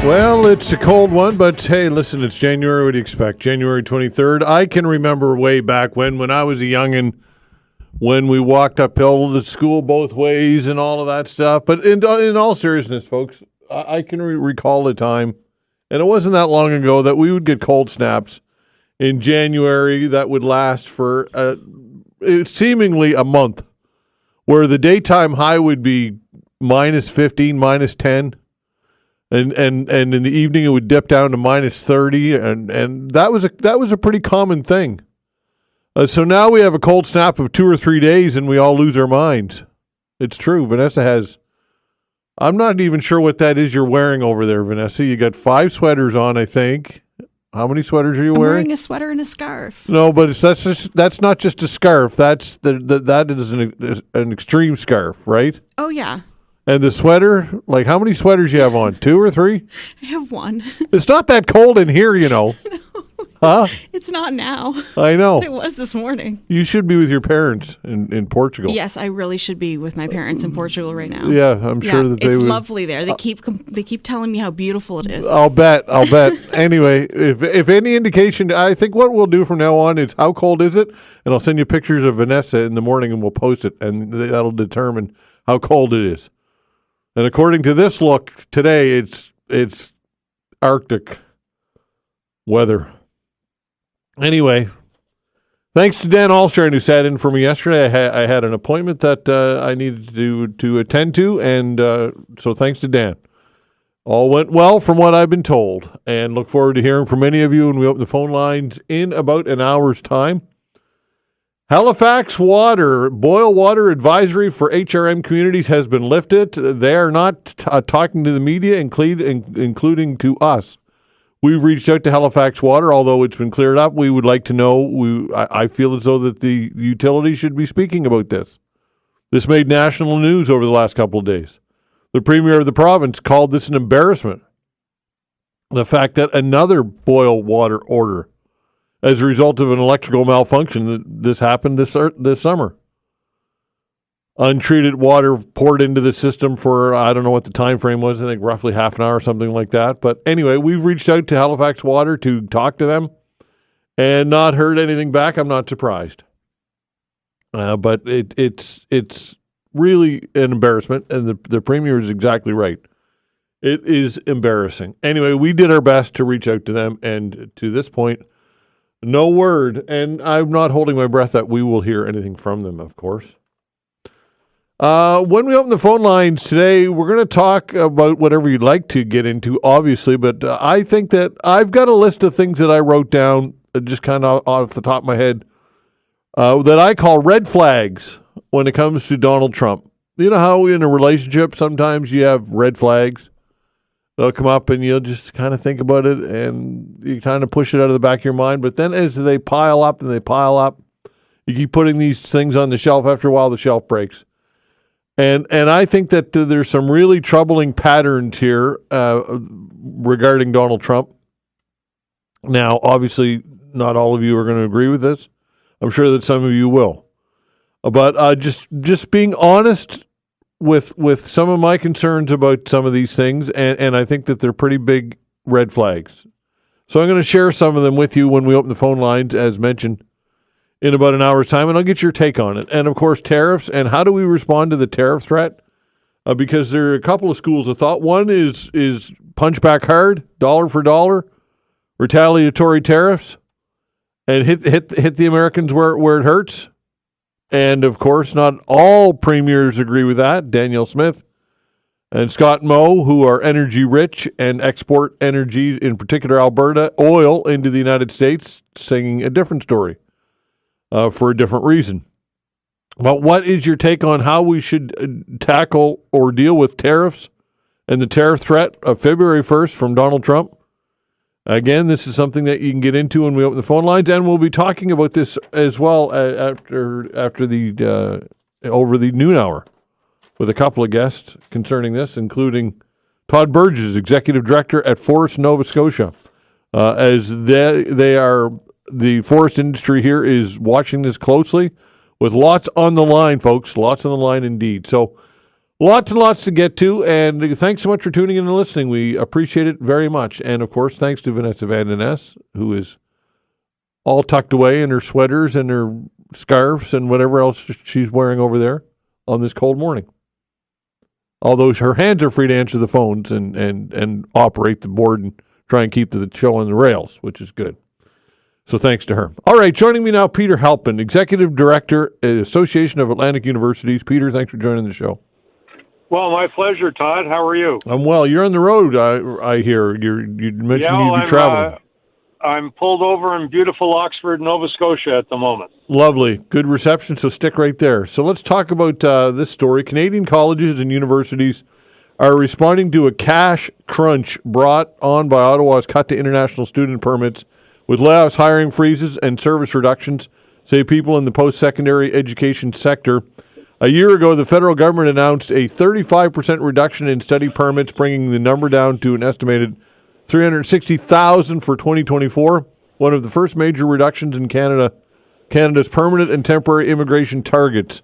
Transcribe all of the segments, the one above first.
Well, it's a cold one, but hey, listen, it's January. What do you expect? January 23rd. I can remember way back when I was a youngin', when we walked uphill to school both ways and all of that stuff. But in all seriousness, folks, I can recall a time, and it wasn't that long ago, that we would get cold snaps in January that would last for seemingly a month, where the daytime high would be minus 15, minus 10. And in the evening it would dip down to minus 30, and that was a pretty common thing. So now we have a cold snap of 2 or 3 days, and we all lose our minds. It's true. Vanessa has. I'm not even sure what that is you're wearing over there, Vanessa. You got 5 sweaters on, I think. How many sweaters are you wearing? I'm wearing a sweater and a scarf. No, but that's not just a scarf. That is an extreme scarf, right? Oh yeah. And the sweater, like how many sweaters you have on? 2 or 3? I have one. It's not that cold in here, you know. No. Huh? It's not now. I know. It was this morning. You should be with your parents in Portugal. Yes, I really should be with my parents in Portugal right now. Yeah, I'm sure that they would. It's lovely there. They keep telling me how beautiful it is. I'll bet. Anyway, if any indication, I think what we'll do from now on is how cold is it, and I'll send you pictures of Vanessa in the morning, and we'll post it, and that'll determine how cold it is. And according to this look today, it's Arctic weather. Anyway, thanks to Dan Alstrand, who sat in for me yesterday. I had an appointment that I needed to attend to, and so thanks to Dan. All went well from what I've been told, and look forward to hearing from many of you when we open the phone lines in about an hour's time. Halifax water, boil water advisory for HRM communities has been lifted. They are not talking to the media, including to us. We've reached out to Halifax Water, although it's been cleared up. We would like to know. I feel as though that the utility should be speaking about this. This made national news over the last couple of days. The Premier of the province called this an embarrassment. The fact that another boil water order, as a result of an electrical malfunction, this happened this summer. Untreated water poured into the system for, I don't know what the time frame was, I think roughly half an hour or something like that. But anyway, we've reached out to Halifax Water to talk to them and not heard anything back. I'm not surprised. But it's really an embarrassment, and the Premier is exactly right. It is embarrassing. Anyway, we did our best to reach out to them, and to this point, no word, and I'm not holding my breath that we will hear anything from them, of course. When we open the phone lines today, we're going to talk about whatever you'd like to get into, obviously, but I think that I've got a list of things that I wrote down just kind of off the top of my head that I call red flags when it comes to Donald Trump. You know how in a relationship sometimes you have red flags? They'll come up and you'll just kind of think about it and you kind of push it out of the back of your mind. But then as they pile up, you keep putting these things on the shelf. After a while, the shelf breaks. And I think that there's some really troubling patterns here regarding Donald Trump. Now, obviously, not all of you are going to agree with this. I'm sure that some of you will. But just being honest with some of my concerns about some of these things, and I think that they're pretty big red flags. So I'm going to share some of them with you when we open the phone lines, as mentioned, in about an hour's time, and I'll get your take on it. And, of course, tariffs, and how do we respond to the tariff threat? Because there are a couple of schools of thought. One is punch back hard, dollar for dollar, retaliatory tariffs, and hit the Americans where it hurts. And, of course, not all premiers agree with that. Danielle Smith and Scott Moe, who are energy rich and export energy, in particular Alberta, oil into the United States, singing a different story for a different reason. But what is your take on how we should tackle or deal with tariffs and the tariff threat of February 1st from Donald Trump? Again, this is something that you can get into when we open the phone lines, and we'll be talking about this as well after the over the noon hour with a couple of guests concerning this, including Todd Burgess, Executive Director at Forest Nova Scotia, as they are the forest industry here is watching this closely with lots on the line, folks, lots on the line indeed. So Lots and lots to get to, and thanks so much for tuning in and listening. We appreciate it very much. And, of course, thanks to Vanessa Van Den Ness, who is all tucked away in her sweaters and her scarves and whatever else she's wearing over there on this cold morning. Although her hands are free to answer the phones and operate the board and try and keep the show on the rails, which is good. So thanks to her. All right, joining me now, Peter Halpin, Executive Director at Association of Atlantic Universities. Peter, thanks for joining the show. Well, my pleasure, Todd. How are you? I'm well. You're on the road, I hear. You mentioned you'd be traveling. I'm pulled over in beautiful Oxford, Nova Scotia at the moment. Lovely. Good reception, so stick right there. So let's talk about this story. Canadian colleges and universities are responding to a cash crunch brought on by Ottawa's cut to international student permits with layoffs, hiring freezes, and service reductions, say people in the post-secondary education sector. A year ago, the federal government announced a 35% reduction in study permits, bringing the number down to an estimated 360,000 for 2024, one of the first major reductions in Canada's permanent and temporary immigration targets.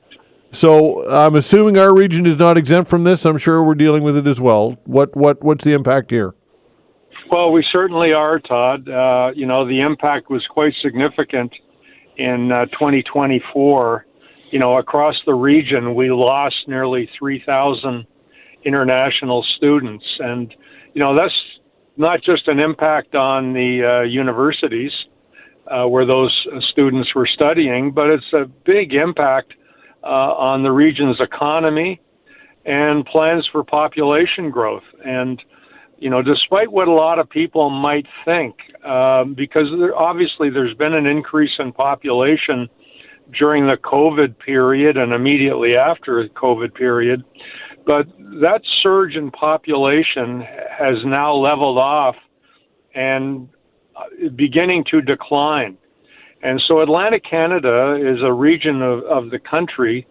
So I'm assuming our region is not exempt from this. I'm sure we're dealing with it as well. What's the impact here? Well, we certainly are, Todd. The impact was quite significant in 2024. Across the region, we lost nearly 3,000 international students. And, that's not just an impact on the universities where those students were studying, but it's a big impact on the region's economy and plans for population growth. And, despite what a lot of people might think, because obviously there's been an increase in population during the COVID period and immediately after the COVID period, but that surge in population has now leveled off and beginning to decline. And so Atlantic Canada is a region of the country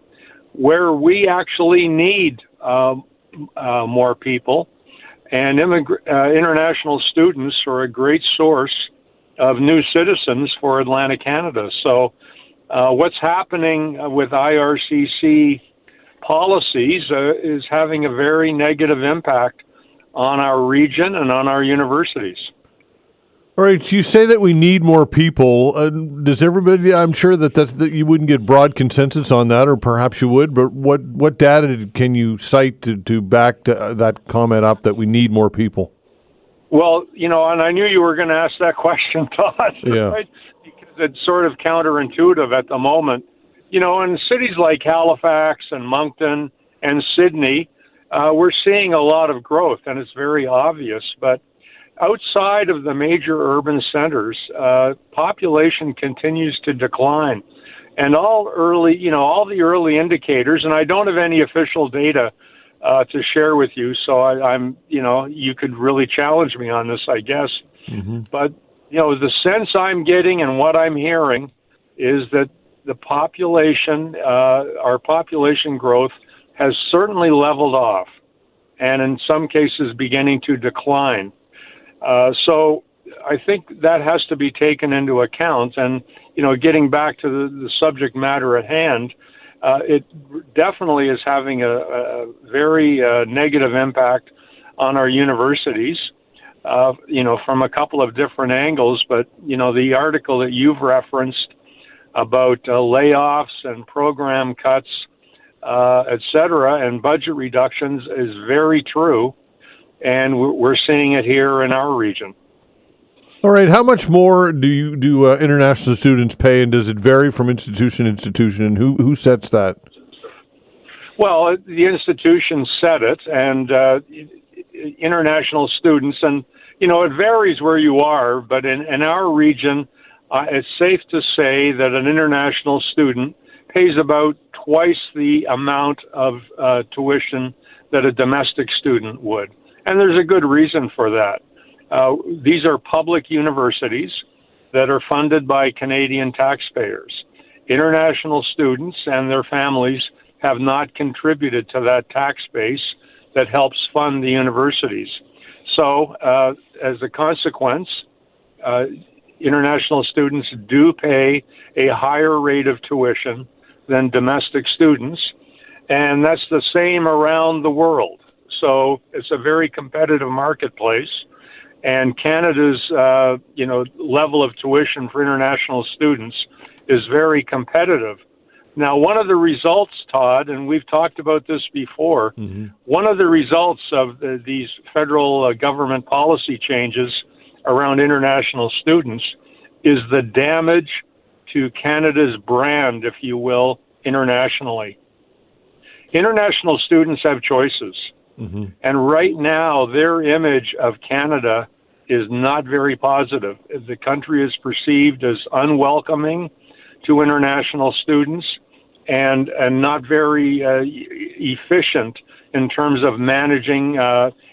where we actually need more people, and international students are a great source of new citizens for Atlantic Canada. So what's happening with IRCC policies is having a very negative impact on our region and on our universities. All right, so you say that we need more people. Does everybody? I'm sure that you wouldn't get broad consensus on that, or perhaps you would. But what data can you cite to back that comment up that we need more people? Well, and I knew you were going to ask that question, Todd. Yeah. Right? Because it's sort of counterintuitive at the moment. In cities like Halifax and Moncton and Sydney, we're seeing a lot of growth, and it's very obvious. But outside of the major urban centers, population continues to decline. And all the early indicators, and I don't have any official data to share with you, so I'm you could really challenge me on this, I guess. Mm-hmm. But, the sense I'm getting and what I'm hearing is that the population, our population growth has certainly leveled off and in some cases beginning to decline. So I think that has to be taken into account. And, getting back to the subject matter at hand, it definitely is having a very negative impact on our universities, from a couple of different angles. But, the article that you've referenced about layoffs and program cuts, et cetera, and budget reductions is very true. And we're seeing it here in our region. All right. How much more do international students pay, and does it vary from institution to institution? And who sets that? Well, the institutions set it, and international students, and it varies where you are. But in our region, it's safe to say that an international student pays about twice the amount of tuition that a domestic student would. And there's a good reason for that. These are public universities that are funded by Canadian taxpayers. International students and their families have not contributed to that tax base that helps fund the universities. So, as a consequence, international students do pay a higher rate of tuition than domestic students. And that's the same around the world. So it's a very competitive marketplace. And Canada's, level of tuition for international students is very competitive. Now, one of the results, Todd, and we've talked about this before, one of the results of these federal government policy changes around international students is the damage to Canada's brand, if you will, internationally. International students have choices. And right now, their image of Canada is not very positive. The country is perceived as unwelcoming to international students and not very efficient in terms of managing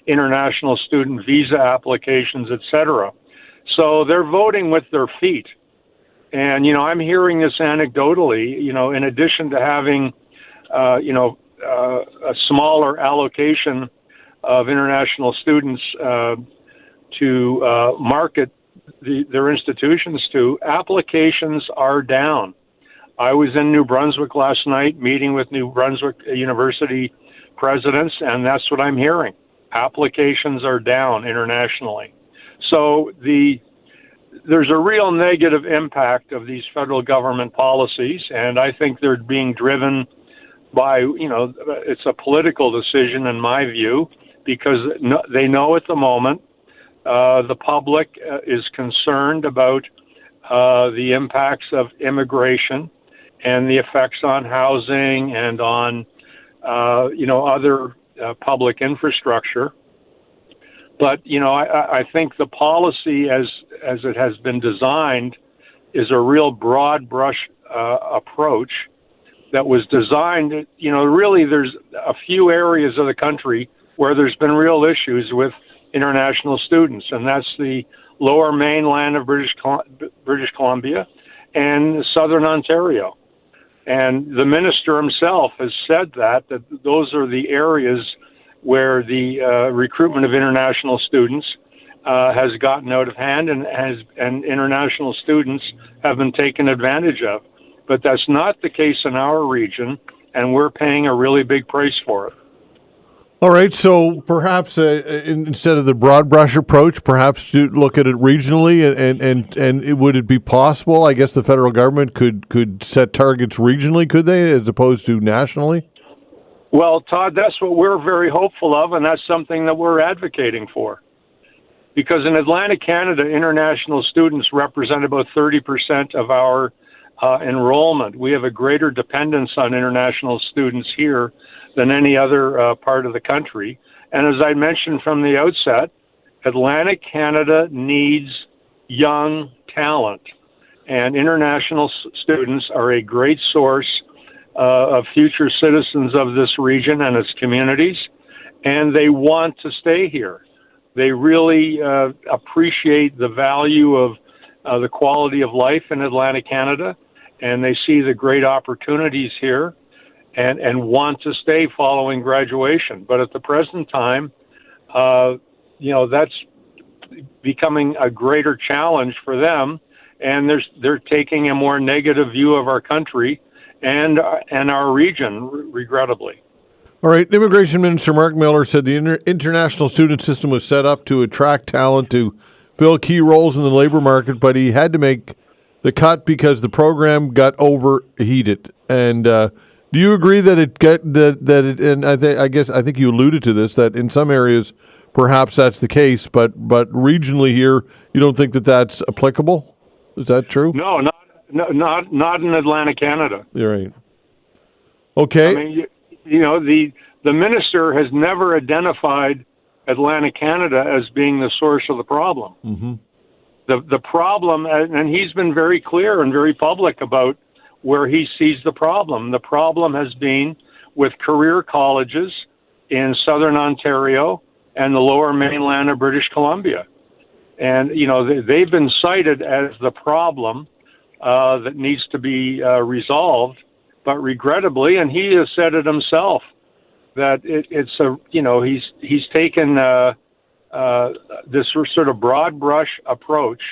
international student visa applications, etc. So they're voting with their feet. And, I'm hearing this anecdotally, in addition to having, a smaller allocation of international students to market their institutions to, applications are down. I was in New Brunswick last night meeting with New Brunswick University presidents, and that's what I'm hearing. Applications are down internationally. So there's a real negative impact of these federal government policies, and I think they're being driven by, it's a political decision in my view, because they know at the moment the public is concerned about the impacts of immigration and the effects on housing and on, other public infrastructure. But, I think the policy as it has been designed is a real broad brush approach that was designed, really there's a few areas of the country where there's been real issues with international students, and that's the lower mainland of British Columbia and southern Ontario. And the minister himself has said that those are the areas where the recruitment of international students has gotten out of hand and international students have been taken advantage of. But that's not the case in our region, and we're paying a really big price for it. All right, so perhaps instead of the broad brush approach, perhaps to look at it regionally, and would it be possible? I guess the federal government could set targets regionally, could they, as opposed to nationally? Well, Todd, that's what we're very hopeful of, and that's something that we're advocating for. Because in Atlantic Canada, international students represent about 30% of our enrollment. We have a greater dependence on international students here than any other part of the country. And as I mentioned from the outset, Atlantic Canada needs young talent, and international students are a great source of future citizens of this region and its communities, and they want to stay here. They really appreciate the value of the quality of life in Atlantic Canada, and they see the great opportunities here and want to stay following graduation. But at the present time, that's becoming a greater challenge for them, and they're taking a more negative view of our country and our region, regrettably. All right. Immigration Minister Mark Miller said the international student system was set up to attract talent to fill key roles in the labor market, but he had to make the cut because the program got overheated. And do you agree that I think you alluded to this, that in some areas perhaps that's the case, but regionally here you don't think that that's applicable? Is that true? No, not in Atlantic Canada. You're right. Okay. I mean, the minister has never identified Atlantic Canada as being the source of the problem. Mm-hmm. The problem, and he's been very clear and very public about where he sees the problem. The problem has been with career colleges in southern Ontario and the lower mainland of British Columbia. And, they've been cited as the problem that needs to be resolved. But regrettably, and he has said it himself, that he's taken this sort of broad brush approach,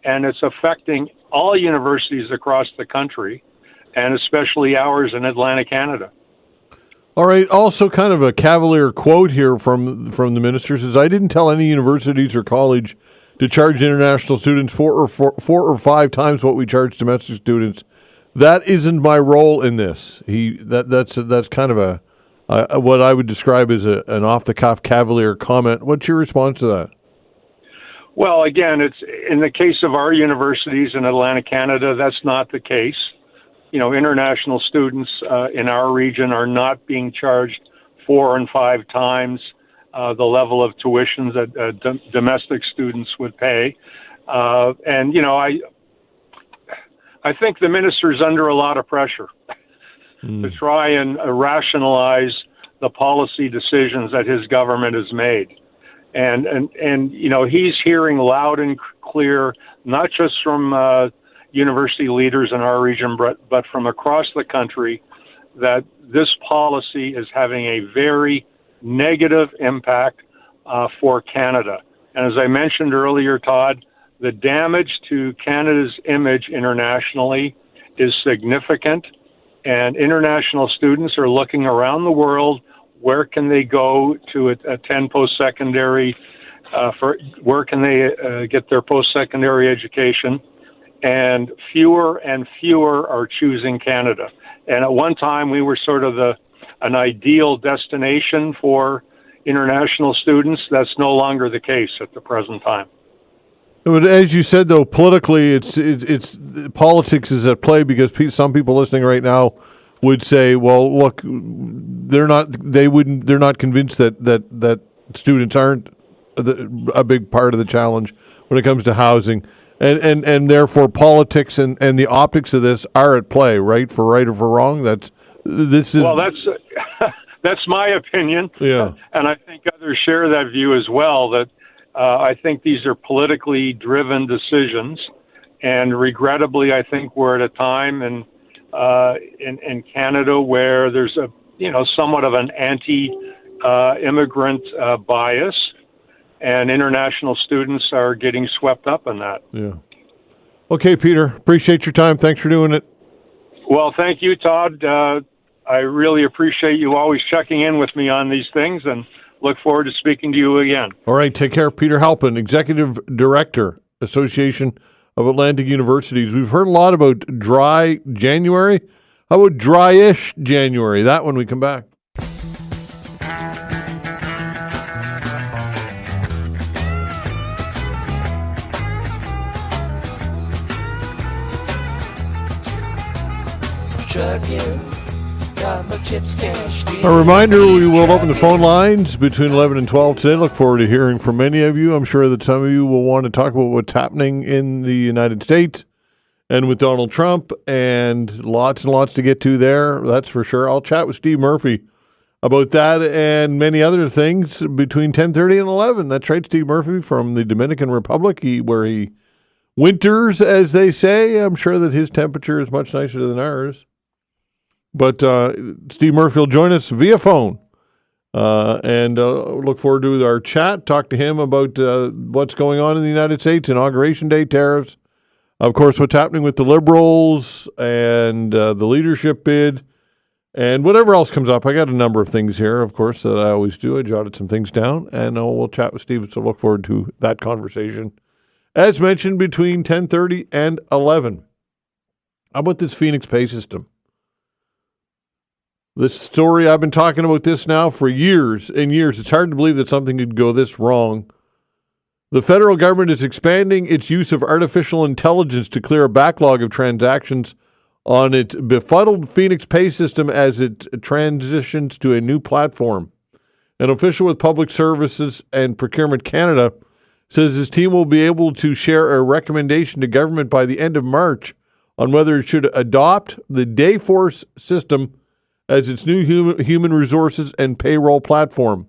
and it's affecting all universities across the country, and especially ours in Atlantic Canada. All right. Also, kind of a cavalier quote here from the minister says, "I didn't tell any universities or college to charge international students four or five times what we charge domestic students. That isn't my role in this." That's kind of a what I would describe as an off the cuff cavalier comment. What's your response to that? Well, again, it's in the case of our universities in Atlantic Canada, that's not the case. International students in our region are not being charged 4 and 5 times the level of tuitions that domestic students would pay. I think the minister's under a lot of pressure to try and rationalize the policy decisions that his government has made. And he's hearing loud and clear, not just from university leaders in our region, but from across the country, that this policy is having a very negative impact for Canada. And as I mentioned earlier, Todd, the damage to Canada's image internationally is significant, and international students are looking around the world. Where can they go to attend post-secondary? Where can they get their post-secondary education? And fewer are choosing Canada. And at one time, we were sort of an ideal destination for international students. That's no longer the case at the present time. But as you said, though, politically, it's politics is at play, because some people listening right now would say, "Well, look, they're not convinced that students aren't a big part of the challenge when it comes to housing, and therefore politics and the optics of this are at play, right? For right or for wrong, that's that's my opinion. Yeah, and I think others share that view as well. That I think these are politically driven decisions, and regrettably, I think we're at a time in Canada where there's somewhat of an anti-immigrant bias, and international students are getting swept up in that. Yeah. Okay, Peter. Appreciate your time. Thanks for doing it. Well, thank you, Todd. I really appreciate you always checking in with me on these things, and look forward to speaking to you again. All right. Take care. Peter Halpin, Executive Director, Association of Atlantic Universities. We've heard a lot about dry January. How about dry-ish January? That when we come back. A reminder, we will open the phone lines between 11 and 12 today. Look forward to hearing from many of you. I'm sure that some of you will want to talk about what's happening in the United States and with Donald Trump, and lots to get to there, that's for sure. I'll chat with Steve Murphy about that and many other things between 10:30 and 11. That's right, Steve Murphy from the Dominican Republic, where he winters, as they say. I'm sure that his temperature is much nicer than ours. But Steve Murphy will join us via phone, and look forward to our chat, talk to him about what's going on in the United States, Inauguration Day, tariffs, of course, what's happening with the Liberals and the leadership bid, and whatever else comes up. I got a number of things here, of course, that I always do. I jotted some things down, and we'll chat with Steve, so look forward to that conversation. As mentioned, between 10:30 and 11. How about this Phoenix pay system? This story, I've been talking about this now for years and years. It's hard to believe that something could go this wrong. The federal government is expanding its use of artificial intelligence to clear a backlog of transactions on its befuddled Phoenix pay system as it transitions to a new platform. An official with Public Services and Procurement Canada says his team will be able to share a recommendation to government by the end of March on whether it should adopt the Dayforce system as its new human resources and payroll platform.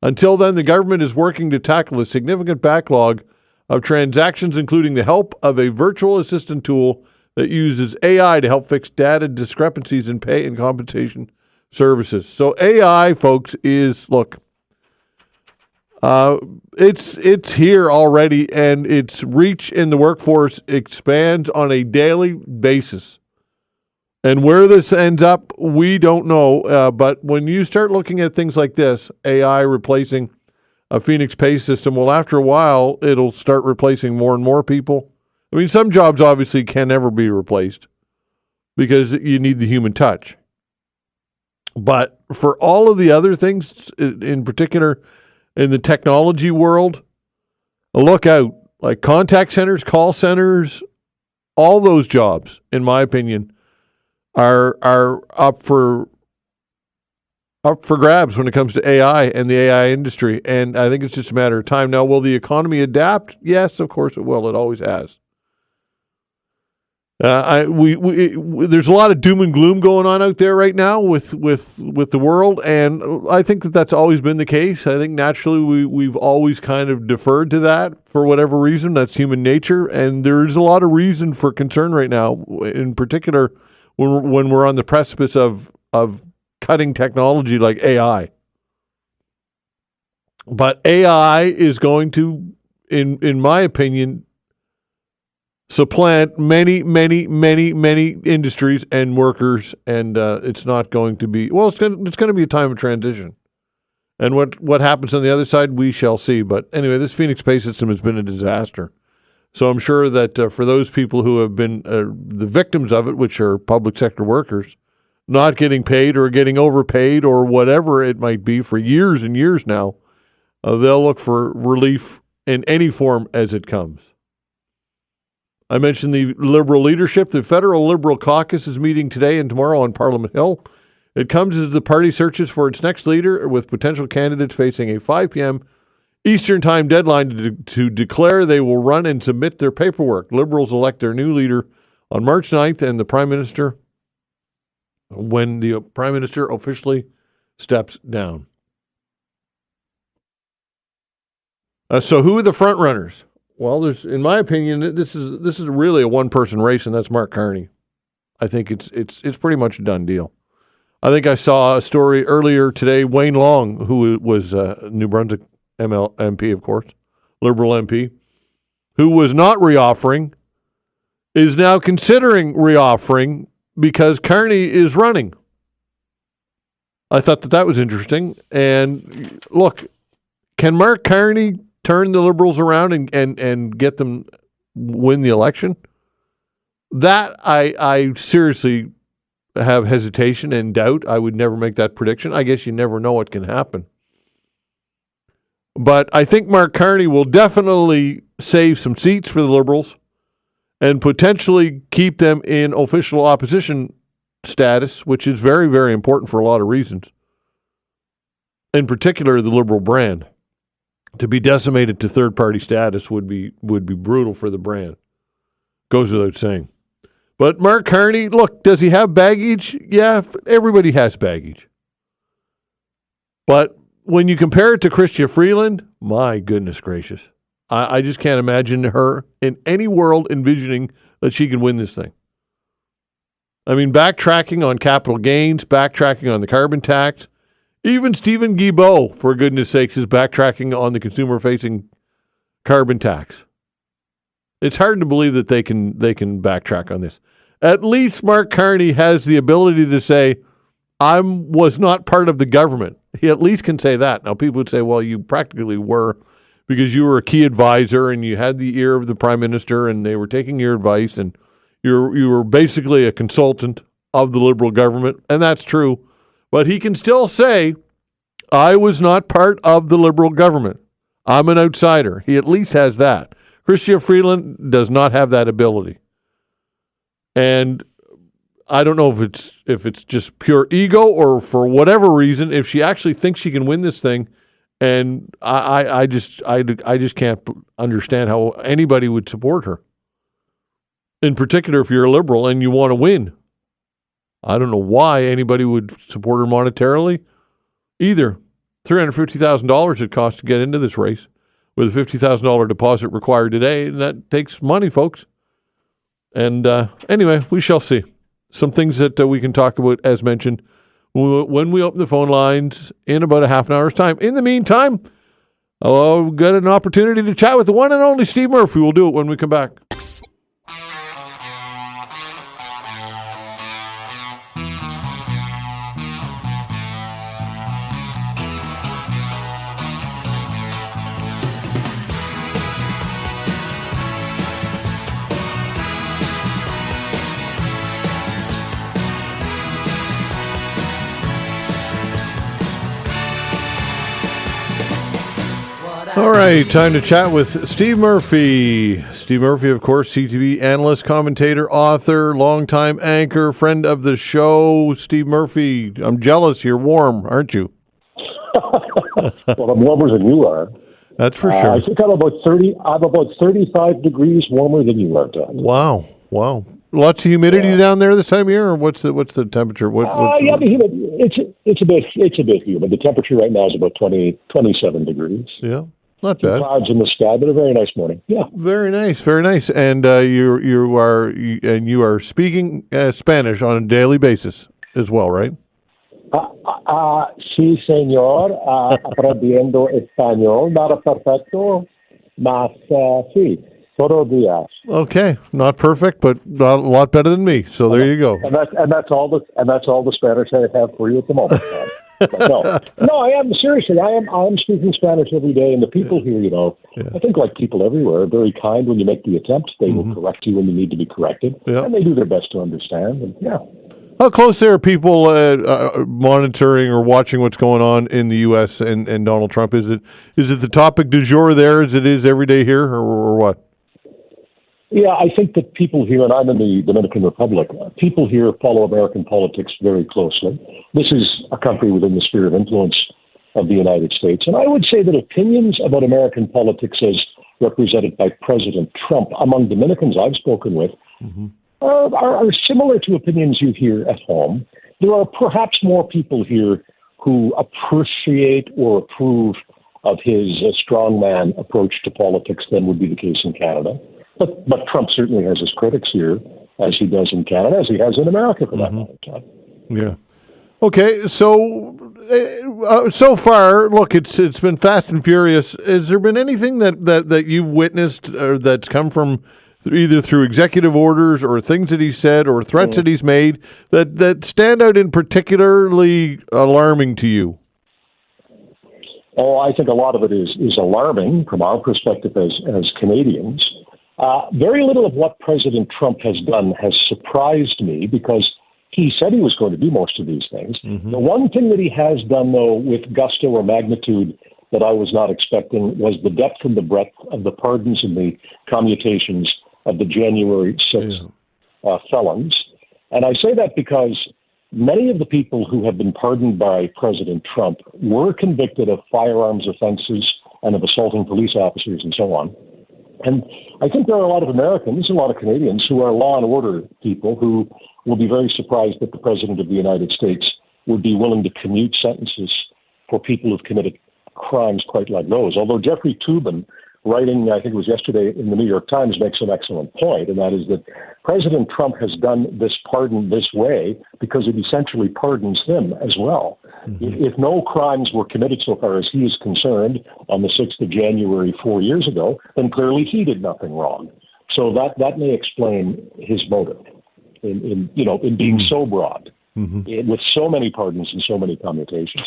Until then, the government is working to tackle a significant backlog of transactions, including the help of a virtual assistant tool that uses AI to help fix data discrepancies in pay and compensation services. So AI, folks, is, look, it's here already, and its reach in the workforce expands on a daily basis. And where this ends up, we don't know. But when you start looking at things like this, AI replacing a Phoenix pay system, well, after a while, it'll start replacing more and more people. I mean, some jobs obviously can never be replaced because you need the human touch. But for all of the other things, in particular in the technology world, look out. Like contact centers, call centers, all those jobs, in my opinion, are up for grabs when it comes to AI and the AI industry. And I think it's just a matter of time. Now, will the economy adapt? Yes, of course it will. It always has. There's a lot of doom and gloom going on out there right now with the world, and I think that's always been the case. I think naturally we've always kind of deferred to that for whatever reason. That's human nature, and there's a lot of reason for concern right now, in particular when we're on the precipice of cutting technology like AI. But AI is going to, in my opinion, supplant many industries and workers, and it's not going to be, well, it's going to be a time of transition. And what happens on the other side, we shall see. But anyway, this Phoenix pay system has been a disaster. So I'm sure that for those people who have been the victims of it, which are public sector workers, not getting paid or getting overpaid or whatever it might be for years and years now, they'll look for relief in any form as it comes. I mentioned the Liberal leadership. The Federal Liberal Caucus is meeting today and tomorrow on Parliament Hill. It comes as the party searches for its next leader, with potential candidates facing a 5 p.m. Eastern Time deadline to declare they will run and submit their paperwork. Liberals elect their new leader on March 9th, and the Prime Minister, when the Prime Minister officially steps down. So who are the front runners? Well, in my opinion, this is really a one-person race, and that's Mark Carney. I think it's pretty much a done deal. I think I saw a story earlier today. Wayne Long, who was New Brunswick MP, of course, Liberal MP, who was not reoffering, is now considering reoffering because Carney is running. I thought that was interesting. And look, can Mark Carney turn the Liberals around and get them win the election? That I seriously have hesitation and doubt. I would never make that prediction. I guess you never know what can happen. But I think Mark Carney will definitely save some seats for the Liberals and potentially keep them in official opposition status, which is very, very important for a lot of reasons. In particular, the Liberal brand. To be decimated to third-party status would be brutal for the brand. Goes without saying. But Mark Carney, look, does he have baggage? Yeah, everybody has baggage. But when you compare it to Chrystia Freeland, my goodness gracious. I just can't imagine her in any world envisioning that she can win this thing. I mean, backtracking on capital gains, backtracking on the carbon tax. Even Stephen Guilbeault, for goodness sakes, is backtracking on the consumer-facing carbon tax. It's hard to believe that they can backtrack on this. At least Mark Carney has the ability to say, I was not part of the government. He at least can say that. Now, people would say, well, you practically were, because you were a key advisor and you had the ear of the Prime Minister and they were taking your advice, and you were basically a consultant of the Liberal government, and that's true. But he can still say, I was not part of the Liberal government. I'm an outsider. He at least has that. Chrystia Freeland does not have that ability. And I don't know if it's just pure ego or for whatever reason, if she actually thinks she can win this thing. And I just can't understand how anybody would support her. In particular, if you're a Liberal and you want to win. I don't know why anybody would support her monetarily either. $350,000 it costs to get into this race with a $50,000 deposit required today, and that takes money, folks. And anyway, we shall see. Some things that we can talk about, as mentioned, when we open the phone lines in about a half an hour's time. In the meantime, I'll get an opportunity to chat with the one and only Steve Murphy. We'll do it when we come back. All right, time to chat with Steve Murphy. Steve Murphy, of course, CTV analyst, commentator, author, longtime anchor, friend of the show. Steve Murphy, I'm jealous. You're warm, aren't you? Well, I'm warmer than you are. That's for sure. I think I'm about 35 degrees warmer than you are, Todd. Wow. Lots of humidity down there this time of year, or what's the temperature? Yeah, it's a bit humid. The temperature right now is about 27 degrees. Yeah, not bad. Clouds in the sky, but a very nice morning. Yeah, very nice. And you are speaking Spanish on a daily basis as well, right? Sí, señor. Aprendiendo español. Nada perfecto, mas sí. Todos días. Okay, not perfect, but a lot better than me. So there you go. And that's all the Spanish I have for you at the moment. No, I am seriously. I am speaking Spanish every day, and the people here, I think like people everywhere, are very kind when you make the attempt. They will correct you when you need to be corrected, and they do their best to understand. And how close there are people monitoring or watching what's going on in the U.S. and Donald Trump? Is it the topic du jour there as it is every day here, or what? Yeah, I think that people here, and I'm in the Dominican Republic, people here follow American politics very closely. This is a country within the sphere of influence of the United States. And I would say that opinions about American politics as represented by President Trump among Dominicans I've spoken with are similar to opinions you hear at home. There are perhaps more people here who appreciate or approve of his strongman approach to politics than would be the case in Canada. But Trump certainly has his critics here, as he does in Canada, as he has in America for that matter. Yeah. Okay, so so far, look, it's been fast and furious. Has there been anything that you've witnessed or that's come from either through executive orders or things that he said or threats that he's made that stand out in particularly alarming to you? Oh, I think a lot of it is alarming from our perspective as Canadians. Very little of what President Trump has done has surprised me because he said he was going to do most of these things. The one thing that he has done, though, with gusto or magnitude that I was not expecting was the depth and the breadth of the pardons and the commutations of the January 6th felons. And I say that because many of the people who have been pardoned by President Trump were convicted of firearms offenses and of assaulting police officers and so on. And I think there are a lot of Americans, a lot of Canadians who are law and order people who will be very surprised that the President of the United States would be willing to commute sentences for people who've committed crimes quite like those. Although Jeffrey Toobin, writing, I think it was yesterday in the New York Times, makes an excellent point, and that is that President Trump has done this pardon this way because it essentially pardons him as well. If no crimes were committed so far as he is concerned on the 6th of January 4 years ago, then clearly he did nothing wrong. So that may explain his motive in being so broad, with so many pardons and so many commutations.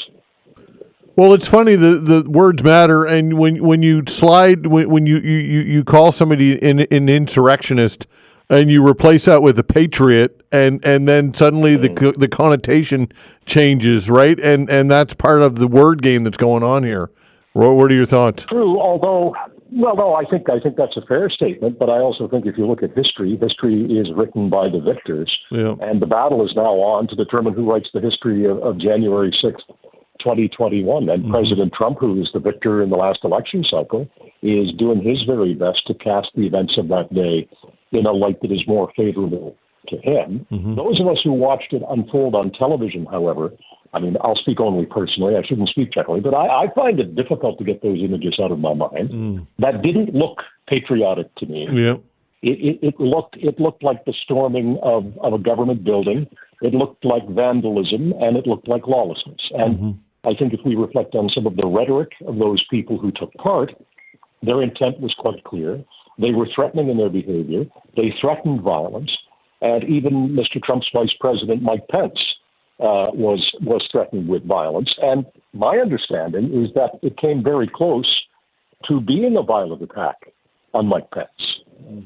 Well, it's funny, the words matter, and when you slide, when you call somebody an insurrectionist, and you replace that with a patriot, and then suddenly the connotation changes, right? And that's part of the word game that's going on here. What are your thoughts? True, although, no, I think that's a fair statement, but I also think if you look at history is written by the victors, and the battle is now on to determine who writes the history of January 6th. 2021, and President Trump, who is the victor in the last election cycle, is doing his very best to cast the events of that day in a light that is more favorable to him. Those of us who watched it unfold on television, however, I mean, I'll speak only personally, I shouldn't speak generally, but I find it difficult to get those images out of my mind. That didn't look patriotic to me. It looked like the storming of a government building. It looked like vandalism, and it looked like lawlessness. And I think if we reflect on some of the rhetoric of those people who took part, their intent was quite clear. They were threatening in their behavior. They threatened violence. And even Mr. Trump's vice president, Mike Pence, was threatened with violence. And my understanding is that it came very close to being a violent attack on Mike Pence.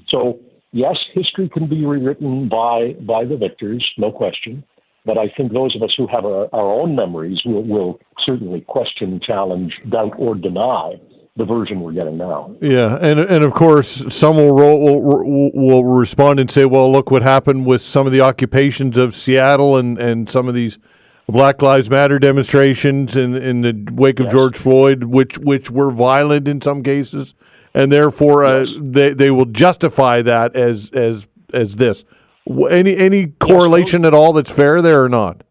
So, yes, history can be rewritten by the victors, no question. But I think those of us who have our own memories will certainly question, challenge, doubt, or deny the version we're getting now. Yeah, and of course, some will respond and say, "Well, look what happened with some of the occupations of Seattle and some of these Black Lives Matter demonstrations in the wake of George Floyd, which were violent in some cases, and therefore they will justify that as this." Any correlation at all that's fair there or not?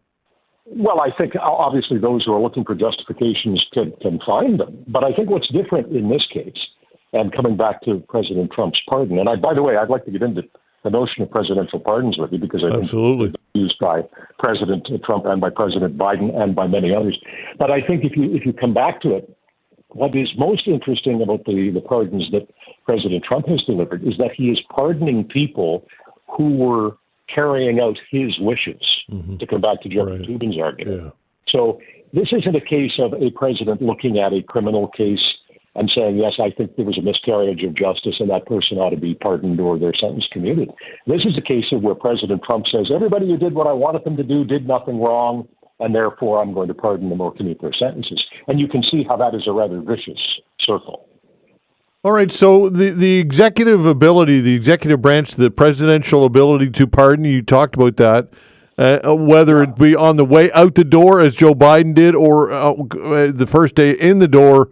Well, I think obviously those who are looking for justifications can find them. But I think what's different in this case, and coming back to President Trump's pardon, and by the way, I'd like to get into the notion of presidential pardons with you because I think it's used by President Trump and by President Biden and by many others. But I think if you come back to it, what is most interesting about the pardons that President Trump has delivered is that he is pardoning people who were carrying out his wishes, to come back to Jeffrey Toobin's argument. Yeah. So this isn't a case of a president looking at a criminal case and saying, yes, I think there was a miscarriage of justice and that person ought to be pardoned or their sentence commuted. This is a case of where President Trump says, everybody who did what I wanted them to do did nothing wrong, and therefore I'm going to pardon them or commute their sentences. And you can see how that is a rather vicious circle. All right, so the executive ability, the executive branch, the presidential ability to pardon, you talked about that, whether it be on the way out the door, as Joe Biden did, or the first day in the door.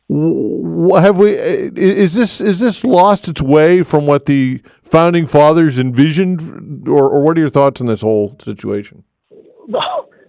Is this lost its way from what the founding fathers envisioned, or what are your thoughts on this whole situation?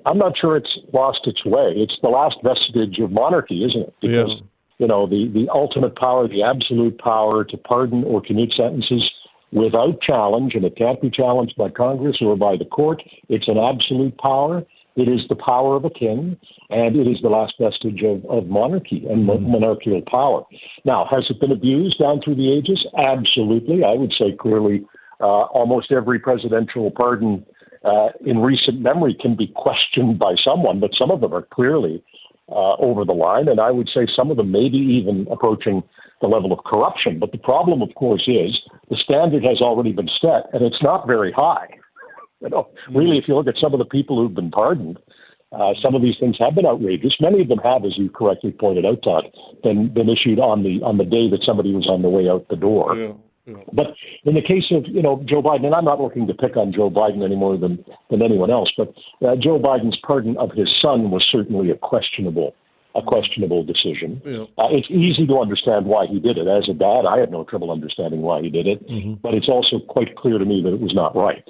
I'm not sure it's lost its way. It's the last vestige of monarchy, isn't it? Because the ultimate power, the absolute power to pardon or commute sentences without challenge, and it can't be challenged by Congress or by the court. It's an absolute power. It is the power of a king, and it is the last vestige of monarchy and monarchical power. Now, has it been abused down through the ages? Absolutely. I would say clearly almost every presidential pardon in recent memory can be questioned by someone, but some of them are clearly over the line, and I would say some of them maybe even approaching the level of corruption. But the problem, of course, is the standard has already been set, and it's not very high. Really, if you look at some of the people who've been pardoned, some of these things have been outrageous. Many of them have, as you correctly pointed out, Todd, been issued on the day that somebody was on the way out the door. Yeah. But in the case of Joe Biden, and I'm not looking to pick on Joe Biden any more than anyone else, but Joe Biden's pardon of his son was certainly a questionable decision. Yeah. It's easy to understand why he did it. As a dad, I had no trouble understanding why he did it, but it's also quite clear to me that it was not right,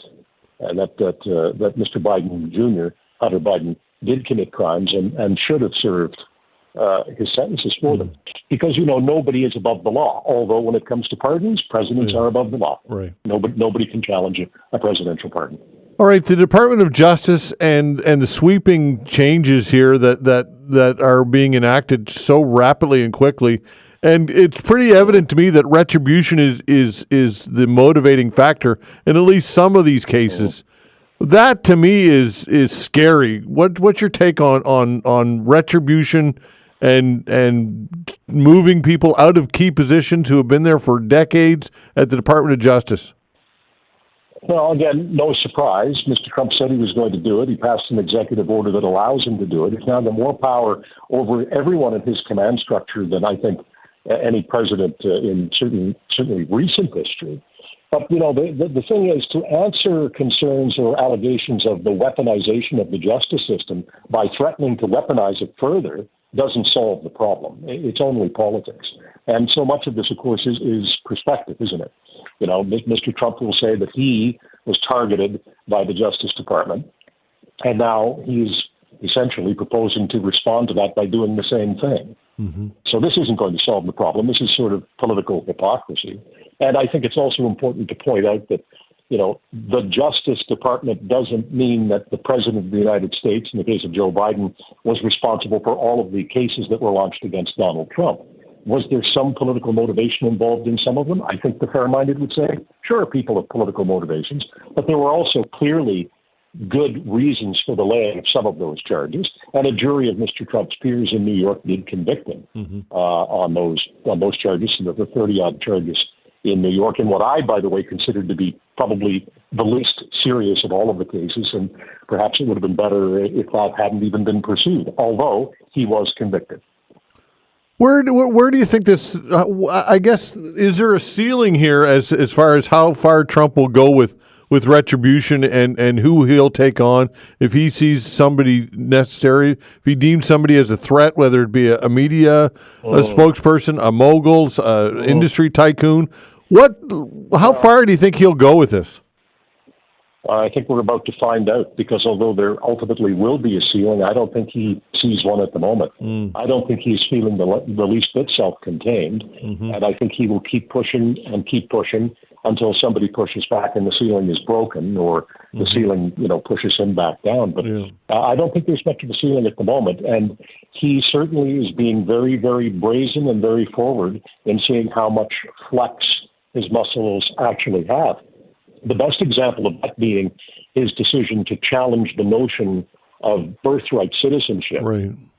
and that Mr. Biden Jr., Hunter Biden, did commit crimes and should have served his sentences for them. Because, nobody is above the law. Although when it comes to pardons, presidents are above the law. Right. Nobody can challenge a presidential pardon. All right. The Department of Justice and the sweeping changes here that are being enacted so rapidly and quickly, and it's pretty evident to me that retribution is the motivating factor in at least some of these cases. That to me is scary. What's your take on retribution and moving people out of key positions who have been there for decades at the Department of Justice? Well, again, no surprise. Mr. Trump said he was going to do it. He passed an executive order that allows him to do it. He's now got more power over everyone in his command structure than I think any president in certainly recent history. But, the thing is, to answer concerns or allegations of the weaponization of the justice system by threatening to weaponize it further doesn't solve the problem. It's only politics. And so much of this, of course, is perspective, isn't it? Mr. Trump will say that he was targeted by the Justice Department, and now he's essentially proposing to respond to that by doing the same thing. So this isn't going to solve the problem. This is sort of political hypocrisy. And I think it's also important to point out that, the Justice Department doesn't mean that the President of the United States, in the case of Joe Biden, was responsible for all of the cases that were launched against Donald Trump. Was there some political motivation involved in some of them? I think the fair-minded would say, sure, people have political motivations, but there were also clearly good reasons for the laying of some of those charges, and a jury of Mr. Trump's peers in New York did convict him on those charges, and the 30-odd charges in New York, and what I, by the way, considered to be probably the least serious of all of the cases, and perhaps it would have been better if that hadn't even been pursued, although he was convicted. Where do you think this? I guess, is there a ceiling here as far as how far Trump will go with retribution and who he'll take on if he sees somebody necessary, if he deems somebody as a threat, whether it be a media, a spokesperson, a mogul, industry tycoon? How far do you think he'll go with this? I think we're about to find out, because although there ultimately will be a ceiling, I don't think he sees one at the moment. I don't think he's feeling the least bit self-contained, and I think he will keep pushing and keep pushing until somebody pushes back and the ceiling is broken, or the ceiling, pushes him back down. But I don't think there's much of a ceiling at the moment, and he certainly is being very, very brazen and very forward in seeing how much flex his muscles actually have. The best example of that being his decision to challenge the notion of birthright citizenship,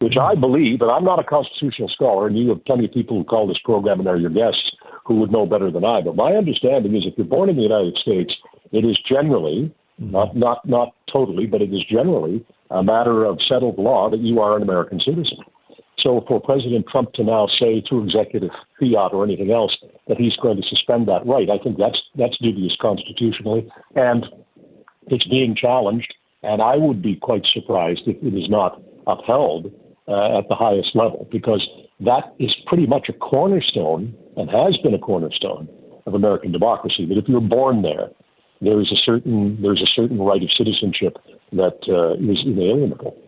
which I believe, and I'm not a constitutional scholar, and you have plenty of people who call this program and are your guests who would know better than I, but my understanding is if you're born in the United States, it is generally, not totally, but it is generally a matter of settled law that you are an American citizen. So for President Trump to now say through executive fiat or anything else that he's going to suspend that right, I think that's dubious constitutionally, and it's being challenged. And I would be quite surprised if it is not upheld at the highest level, because that is pretty much a cornerstone and has been a cornerstone of American democracy. That if you're born there, there's a certain right of citizenship that is inalienable.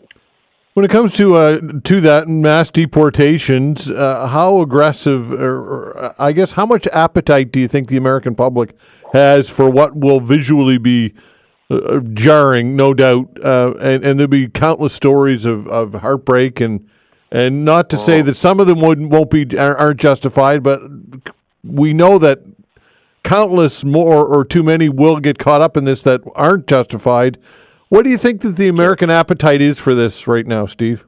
When it comes to that mass deportations, how aggressive, or I guess, how much appetite do you think the American public has for what will visually be jarring, no doubt, and there'll be countless stories of heartbreak, and not to say that some of them aren't justified, but we know that countless more or too many will get caught up in this that aren't justified. What do you think that the American appetite is for this right now, Steve?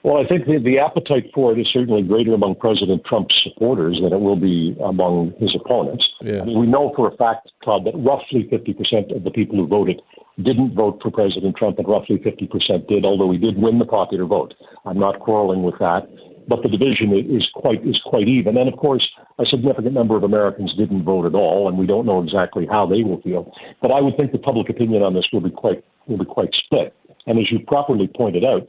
Well, I think the appetite for it is certainly greater among President Trump's supporters than it will be among his opponents. Yeah. I mean, we know for a fact, Todd, that roughly 50% of the people who voted didn't vote for President Trump, and roughly 50% did, although he did win the popular vote. I'm not quarreling with that. But the division is quite even. And, of course, a significant number of Americans didn't vote at all, and we don't know exactly how they will feel. But I would think the public opinion on this will be quite split. And as you properly pointed out,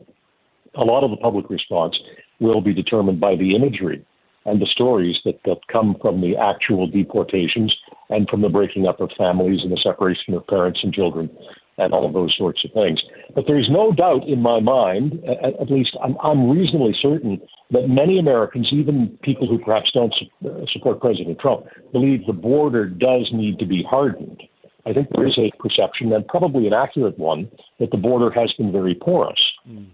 a lot of the public response will be determined by the imagery and the stories that come from the actual deportations and from the breaking up of families and the separation of parents and children and all of those sorts of things. But there is no doubt in my mind, at least I'm reasonably certain, that many Americans, even people who perhaps don't support President Trump, believe the border does need to be hardened. I think there is a perception, and probably an accurate one, that the border has been very porous.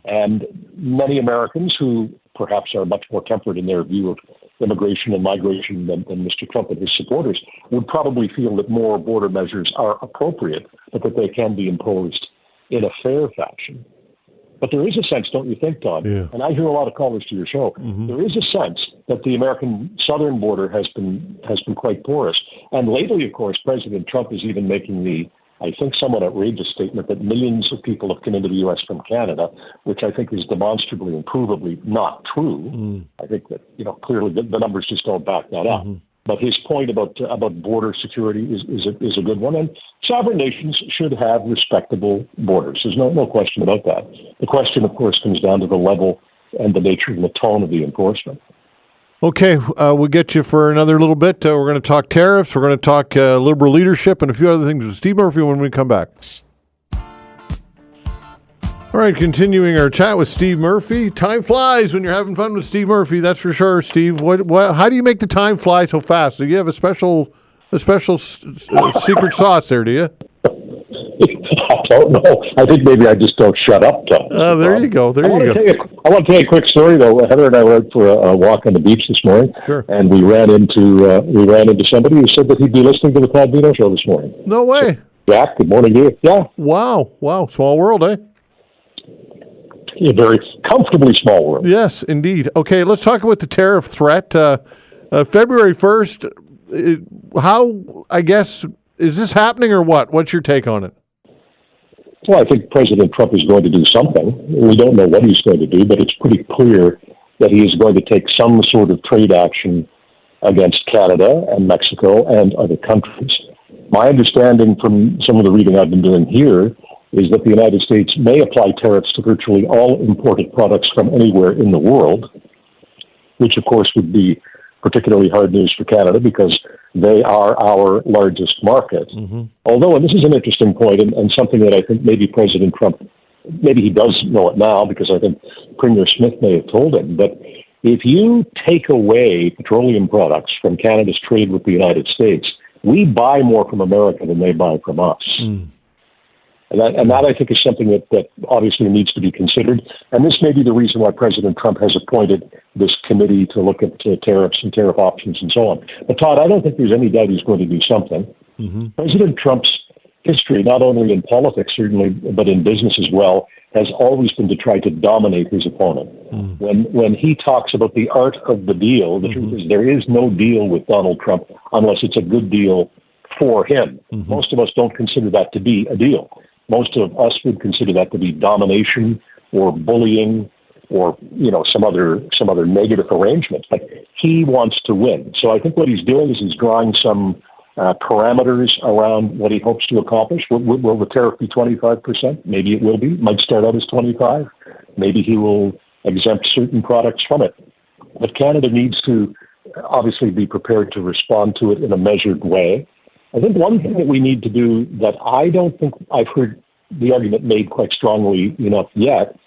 And many Americans who perhaps are much more tempered in their view of immigration and migration than Mr. Trump and his supporters would probably feel that more border measures are appropriate, but that they can be imposed in a fair fashion. But there is a sense, don't you think, Todd? Yeah. And I hear a lot of callers to your show. There is a sense that the American southern border has been quite porous. And lately, of course, President Trump is even making the, I think, somewhat outrageous statement that millions of people have come into the U.S. from Canada, which I think is demonstrably and provably not true. I think that, clearly the numbers just don't back that up. But his point about border security is a good one. And sovereign nations should have respectable borders. There's no question about that. The question, of course, comes down to the level and the nature and the tone of the enforcement. Okay, we'll get you for another little bit. We're going to talk tariffs. We're going to talk liberal leadership and a few other things with Steve Murphy when we come back. All right, continuing our chat with Steve Murphy. Time flies when you're having fun with Steve Murphy, that's for sure. Steve, how do you make the time fly so fast? Do you have a special secret sauce there, do you? I don't know. I think maybe I just don't shut up, Tom. There you go. I want to tell you a quick story, though. Heather and I went for a walk on the beach this morning, and we ran into somebody who said that he'd be listening to the Todd Burgess show this morning. No way. So, Jack, good morning to you. Yeah. Wow. Small world, eh? A very comfortably small world. Yes, indeed. Okay, let's talk about the tariff threat. February 1st, how, I guess, is this happening or what? What's your take on it? Well, I think President Trump is going to do something. We don't know what he's going to do, but it's pretty clear that he is going to take some sort of trade action against Canada and Mexico and other countries. My understanding from some of the reading I've been doing here is that the United States may apply tariffs to virtually all imported products from anywhere in the world, which of course would be particularly hard news for Canada because they are our largest market. Mm-hmm. Although, and this is an interesting point and something that I think maybe President Trump, maybe he does know it now because I think Premier Smith may have told him, but if you take away petroleum products from Canada's trade with the United States, we buy more from America than they buy from us. Mm. And that I think is something that obviously needs to be considered. And this may be the reason why President Trump has appointed this committee to look at tariffs and tariff options and so on. But Todd, I don't think there's any doubt he's going to do something. Mm-hmm. President Trump's history, not only in politics certainly, but in business as well, has always been to try to dominate his opponent. Mm. When he talks about the art of the deal, the truth is there is no deal with Donald Trump unless it's a good deal for him. Mm-hmm. Most of us don't consider that to be a deal. Most of us would consider that to be domination or bullying or, some other negative arrangement. But he wants to win. So I think what he's doing is he's drawing some parameters around what he hopes to accomplish. Will the tariff be 25%? Maybe it will be. It might start out as 25. Maybe he will exempt certain products from it. But Canada needs to obviously be prepared to respond to it in a measured way. I think one thing that we need to do that I don't think I've heard the argument made quite strongly enough yet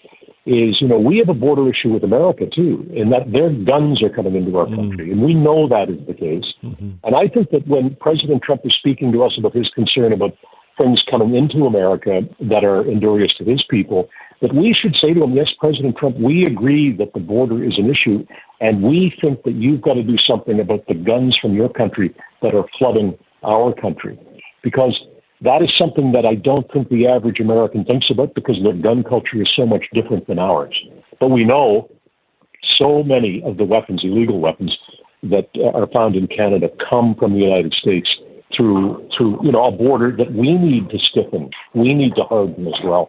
is, we have a border issue with America too, in that their guns are coming into our country, and we know that is the case. Mm-hmm. And I think that when President Trump is speaking to us about his concern about things coming into America that are injurious to his people, that we should say to him, yes, President Trump, we agree that the border is an issue, and we think that you've got to do something about the guns from your country that are flooding our country, because that is something that I don't think the average American thinks about because their gun culture is so much different than ours. But we know so many of the weapons, illegal weapons, that are found in Canada come from the United States through a border that we need to stiffen. We need to harden as well.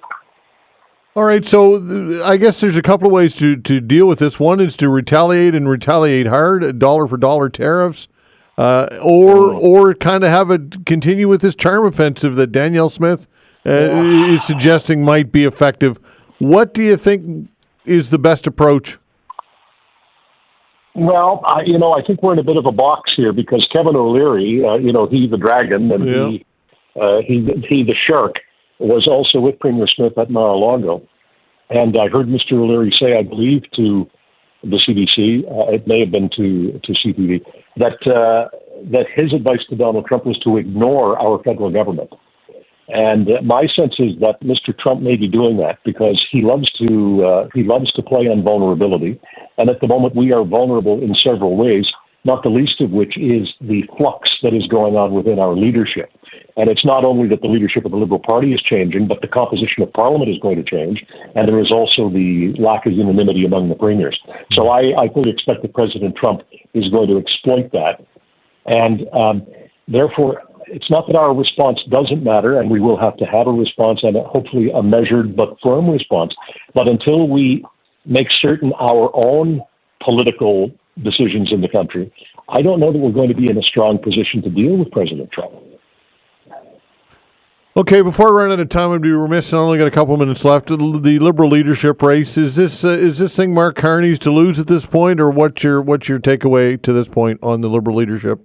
All right, so I guess there's a couple of ways to deal with this. One is to retaliate and retaliate hard, dollar for dollar tariffs. Or kind of continue with this charm offensive that Danielle Smith is suggesting might be effective. What do you think is the best approach? Well, I think we're in a bit of a box here because Kevin O'Leary, he the dragon and he the shark, was also with Premier Smith at Mar-a-Lago. And I heard Mr. O'Leary say, I believe, to the CBC, it may have been to CTV, that his advice to Donald Trump was to ignore our federal government. And my sense is that Mr. Trump may be doing that because he loves to play on vulnerability. And at the moment, we are vulnerable in several ways, not the least of which is the flux that is going on within our leadership. And it's not only that the leadership of the Liberal Party is changing, but the composition of Parliament is going to change. And there is also the lack of unanimity among the premiers. So I fully expect that President Trump is going to exploit that. And therefore, it's not that our response doesn't matter, and we will have to have a response and hopefully a measured but firm response. But until we make certain our own political decisions in the country, I don't know that we're going to be in a strong position to deal with President Trump. Okay, before I run out of time, I'd be remiss. I only got a couple minutes left. The Liberal leadership race, is this thing Mark Carney's to lose at this point, or what's your takeaway to this point on the Liberal leadership?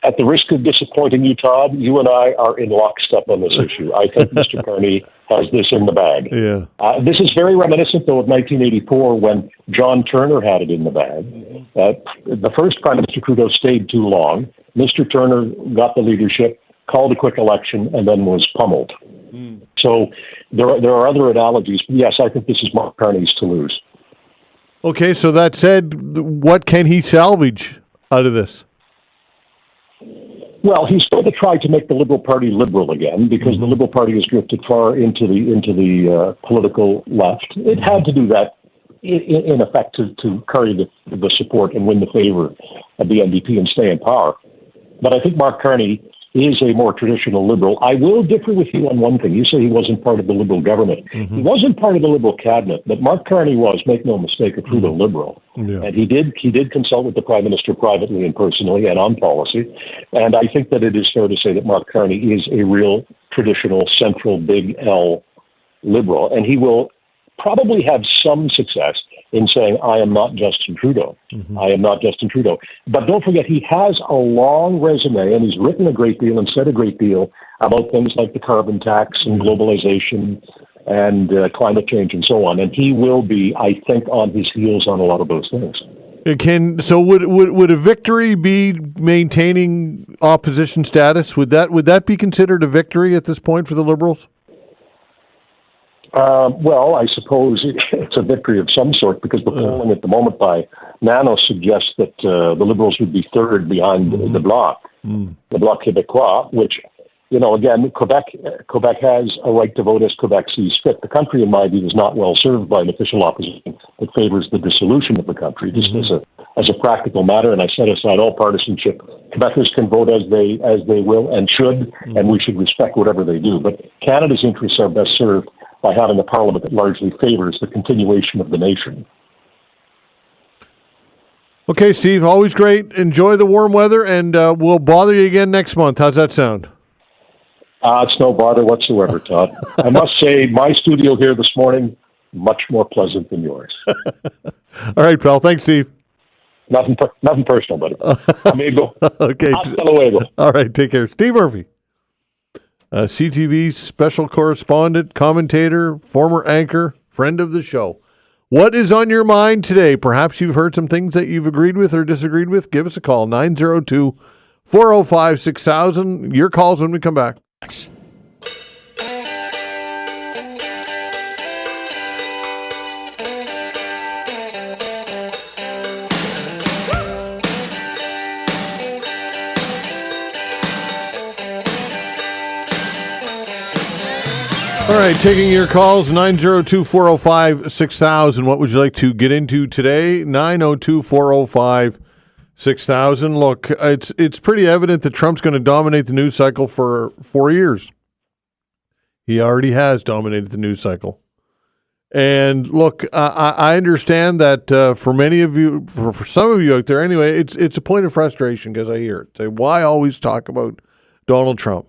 At the risk of disappointing you, Todd, you and I are in lockstep on this issue. I think Mr. Carney has this in the bag. Yeah. This is very reminiscent, though, of 1984 when John Turner had it in the bag. The first Prime Minister Trudeau stayed too long. Mr. Turner got the leadership, called a quick election, and then was pummeled. So there are other analogies. But yes, I think this is Mark Carney's to lose. Okay, so that said, what can he salvage out of this? Well, he's going to try to make the Liberal Party liberal again because the Liberal Party has drifted far into the political left. It had to do that, in effect, to curry the support and win the favor of the NDP and stay in power. But I think Mark Carney is a more traditional Liberal. I will differ with you on one thing. You say he wasn't part of the Liberal government. He wasn't part of the Liberal cabinet, but Mark Carney was, make no mistake, a Trudeau Liberal. Yeah. And he did consult with the Prime Minister privately and personally and on policy. And I think that it is fair to say that Mark Carney is a real traditional central big L Liberal. And he will probably have some success in saying, I am not Justin Trudeau. I am not Justin Trudeau. But don't forget, he has a long resume, and he's written a great deal and said a great deal about things like the carbon tax and globalization and climate change and so on. And he will be, I think, on his heels on a lot of those things. Would a victory be maintaining opposition status? Would that be considered a victory at this point for the Liberals? Well, I suppose it's a victory of some sort, because the polling at the moment by Nano suggests that the Liberals would be third behind the Bloc Québécois, which, again, Quebec has a right to vote as Quebec sees fit. The country, in my view, is not well served by an official opposition that favors the dissolution of the country, just as a practical matter. And I set aside all partisanship. Quebecers can vote as they will and should, and we should respect whatever they do. But Canada's interests are best served by having a parliament that largely favors the continuation of the nation. Okay, Steve, always great. Enjoy the warm weather, and we'll bother you again next month. How's that sound? It's no bother whatsoever, Todd. I must say, my studio here this morning, much more pleasant than yours. All right, pal. Thanks, Steve. Nothing personal, buddy. Amigo. Okay. Hasta luego. All right, take care. Steve Murphy. CTV special correspondent, commentator, former anchor, friend of the show. What is on your mind today? Perhaps you've heard some things that you've agreed with or disagreed with. Give us a call, 902-405-6000. Your calls when we come back. All right, taking your calls, 902-405-6000. What would you like to get into today? 902-405-6000. Look, it's pretty evident that Trump's going to dominate the news cycle for 4 years. He already has dominated the news cycle. And look, I understand that for many of you, for some of you out there anyway, it's a point of frustration because I hear it. Say, why always talk about Donald Trump?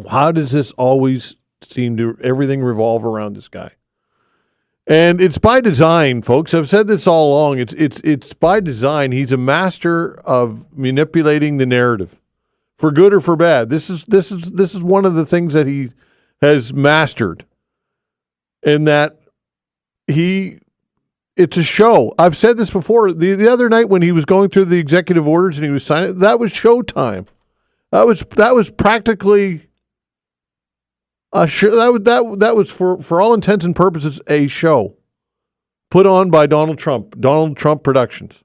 How does this always seem to everything revolve around this guy? And it's by design, folks. I've said this all along. It's by design. He's a master of manipulating the narrative, for good or for bad. This is one of the things that he has mastered, in that it's a show. I've said this before. The other night when he was going through the executive orders and he was signing, that was showtime. That was practically that was for all intents and purposes a show put on by Donald Trump Productions.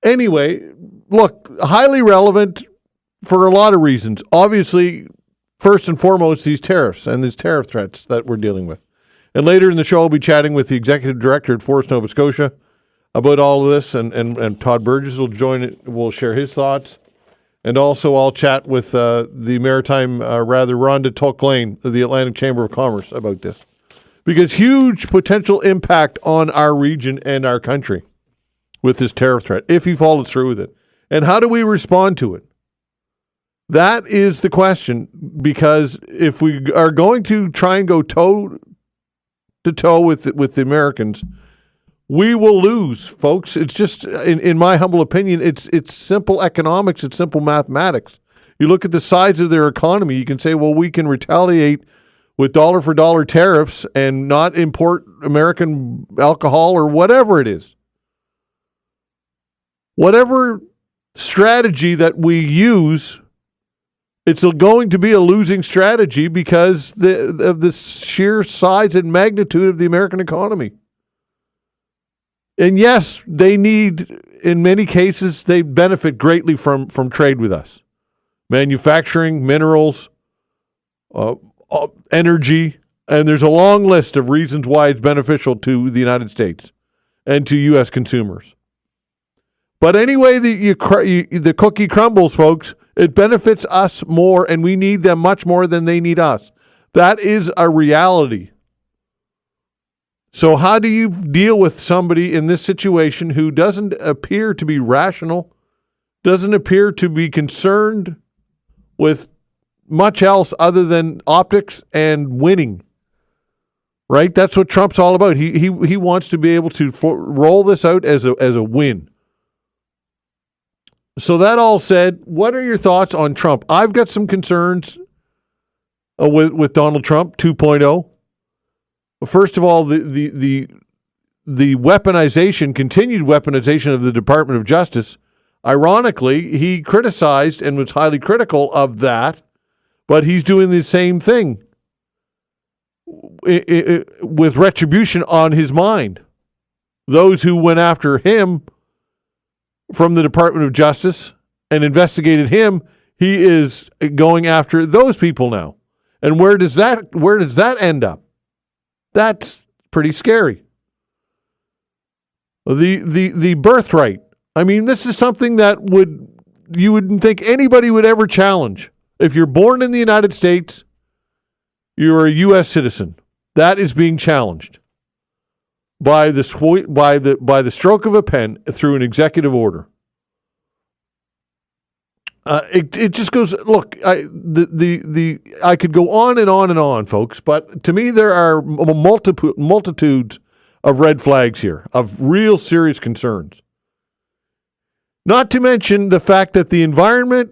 Anyway, look, highly relevant for a lot of reasons. Obviously, first and foremost, these tariffs and these tariff threats that we're dealing with. And later in the show, I'll be chatting with the executive director at Forest Nova Scotia about all of this, and Todd Burgess will share his thoughts. And also, I'll chat with the Maritime, Rhonda Tulk-Lane of the Atlantic Chamber of Commerce about this. Because huge potential impact on our region and our country with this tariff threat, if he follows through with it. And how do we respond to it? That is the question, because if we are going to try and go toe-to-toe with the Americans, we will lose, folks. It's just, in my humble opinion, it's simple economics, it's simple mathematics. You look at the size of their economy, you can say, well, we can retaliate with dollar-for-dollar tariffs and not import American alcohol or whatever it is. Whatever strategy that we use, it's going to be a losing strategy because of the sheer size and magnitude of the American economy. And yes, they need, in many cases, they benefit greatly from trade with us. Manufacturing, minerals, energy, and there's a long list of reasons why it's beneficial to the United States and to U.S. consumers. But anyway, the cookie crumbles, folks. It benefits us more, and we need them much more than they need us. That is a reality. So how do you deal with somebody in this situation who doesn't appear to be rational, doesn't appear to be concerned with much else other than optics and winning? Right? That's what Trump's all about. He wants to be able to roll this out as a win. So that all said, what are your thoughts on Trump? I've got some concerns with Donald Trump 2.0. First of all, the weaponization, continued weaponization of the Department of Justice. Ironically, he criticized and was highly critical of that, but he's doing the same thing with retribution on his mind. Those who went after him from the Department of Justice and investigated him, he is going after those people now. And where does that end up? That's pretty scary. The birthright. I mean, this is something that you wouldn't think anybody would ever challenge. If you're born in the United States, you're a U.S. citizen. That is being challenged by the stroke of a pen through an executive order. It just goes. Look, I could go on and on and on, folks. But to me, there are multitudes of red flags here, of real serious concerns. Not to mention the fact that the environment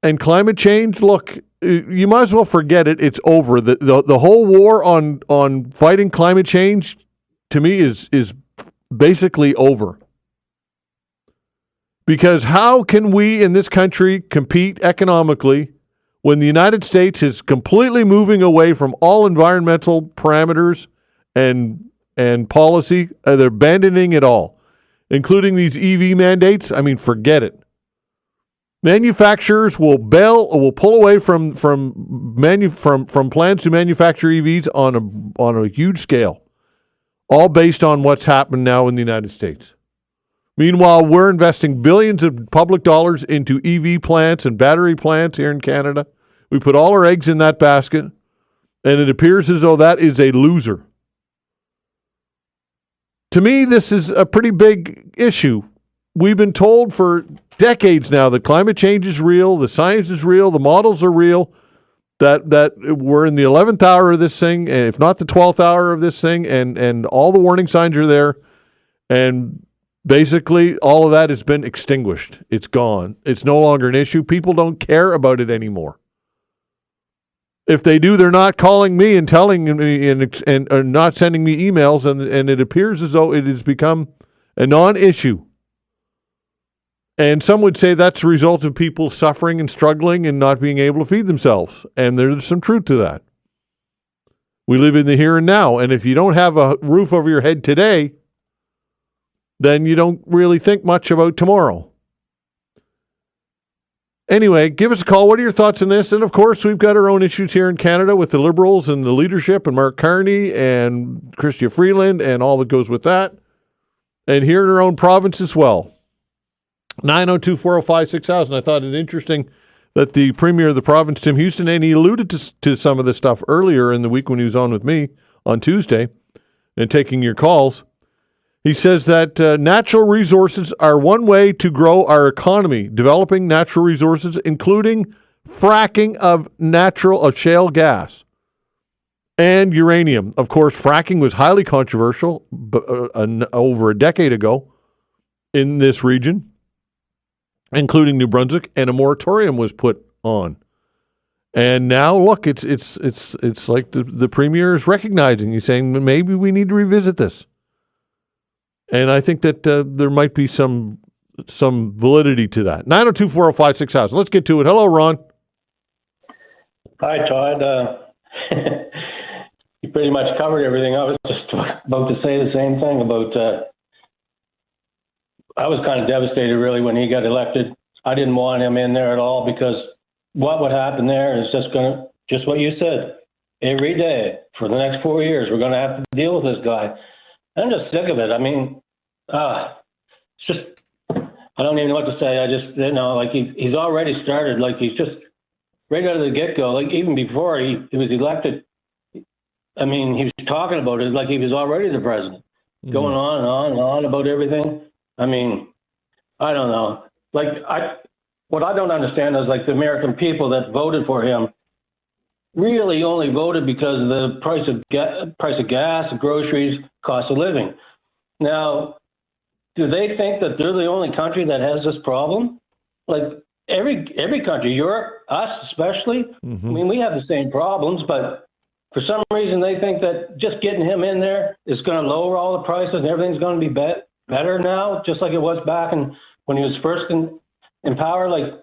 and climate change. Look, you might as well forget it. It's over. The whole war on fighting climate change, to me, is basically over. Because how can we in this country compete economically when the United States is completely moving away from all environmental parameters and policy? They're abandoning it all, including these EV mandates. I mean, forget it. Manufacturers will pull away from plans to manufacture EVs on a huge scale, all based on what's happened now in the United States. Meanwhile, we're investing billions of public dollars into EV plants and battery plants here in Canada. We put all our eggs in that basket, and it appears as though that is a loser. To me, this is a pretty big issue. We've been told for decades now that climate change is real, the science is real, the models are real, that we're in the 11th hour of this thing, and if not the 12th hour of this thing, and all the warning signs are there, and basically all of that has been extinguished. It's gone. It's no longer an issue. People don't care about it anymore. If they do, they're not calling me and telling me and not sending me emails, and it appears as though it has become a non-issue. And some would say that's a result of people suffering and struggling and not being able to feed themselves. And there's some truth to that. We live in the here and now. And if you don't have a roof over your head today, then you don't really think much about tomorrow. Anyway, give us a call. What are your thoughts on this? And of course, we've got our own issues here in Canada with the Liberals and the leadership and Mark Carney and Chrystia Freeland and all that goes with that. And here in our own province as well. 902-405-6000. I thought it interesting that the Premier of the province, Tim Houston, and he alluded to some of this stuff earlier in the week when he was on with me on Tuesday and taking your calls. He says that natural resources are one way to grow our economy, developing natural resources, including fracking of shale gas and uranium. Of course, fracking was highly controversial over a decade ago in this region, including New Brunswick, and a moratorium was put on. And now, look, it's like the Premier is recognizing. He's saying maybe we need to revisit this. And I think that there might be some validity to that. 902-405-6000. Let's get to it. Hello, Ron. Hi, Todd. You pretty much covered everything. I was just about to say the same thing about I was kind of devastated, really, when he got elected. I didn't want him in there at all because what would happen there is just what you said. Every day for the next 4 years, we're going to have to deal with this guy. I'm just sick of it. I mean, it's just, I don't even know what to say. I just, like he's already started, like he's just right out of the get-go, like even before he was elected. I mean, he was talking about it like he was already the president, going on and on and on about everything. I mean, I don't know. Like, what I don't understand is like the American people that voted for him really only voted because of the price of gas, groceries, cost of living. Now, do they think that they're the only country that has this problem? Like every country, Europe, us especially. I mean, we have the same problems, but for some reason they think that just getting him in there is going to lower all the prices and everything's going to be better now, just like it was back when he was first in power. Like,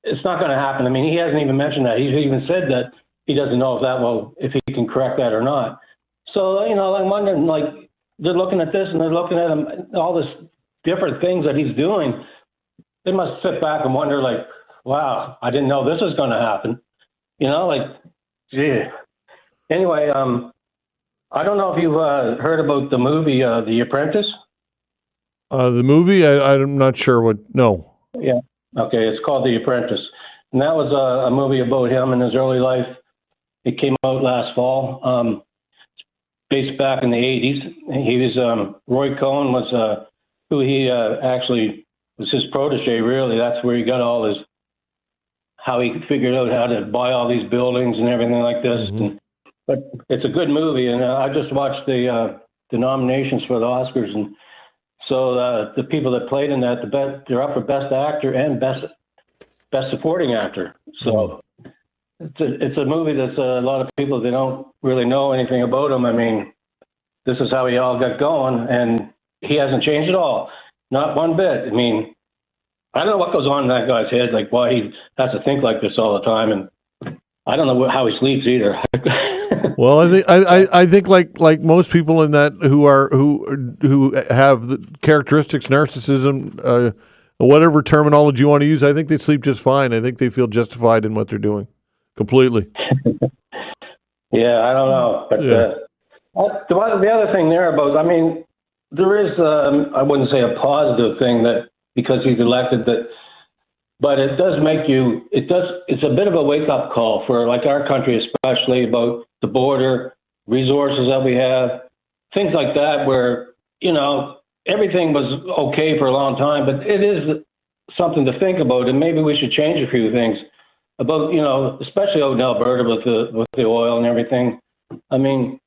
it's not going to happen. I mean, he hasn't even mentioned that. He's even said that he doesn't know if he can correct that or not. So, I'm wondering, like, they're looking at this and they're looking at him, all this different things that he's doing. They must sit back and wonder, like, wow, I didn't know this was going to happen. Gee. Anyway, I don't know if you've heard about the movie The Apprentice. The movie, I'm not sure what. No. Yeah. Okay, it's called The Apprentice, and that was a movie about him in his early life. It came out last fall. Based back in the 80s. He was Roy Cohn was who he actually was his protege. Really, that's where he got all how he figured out how to buy all these buildings and everything like this. But it's a good movie, and I just watched the nominations for the Oscars, and so the people that played in that, they're up for Best Actor and Best Supporting Actor. So it's a movie that's a lot of people, they don't really know anything about him. I mean, this is how he all got going, and he hasn't changed at all, not one bit. I mean, I don't know what goes on in that guy's head, like why he has to think like this all the time, and I don't know how he sleeps either. Well, I think like most people in that who have the characteristics, narcissism, whatever terminology you want to use, I think they sleep just fine. I think they feel justified in what they're doing, completely. Yeah, I don't know, but the other thing there about, I mean, there is I wouldn't say a positive thing that because he's elected that. But it does it's a bit of a wake-up call for like our country, especially about the border, resources that we have, things like that, where, everything was okay for a long time, but it is something to think about, and maybe we should change a few things about, especially out in Alberta with the oil and everything. I mean,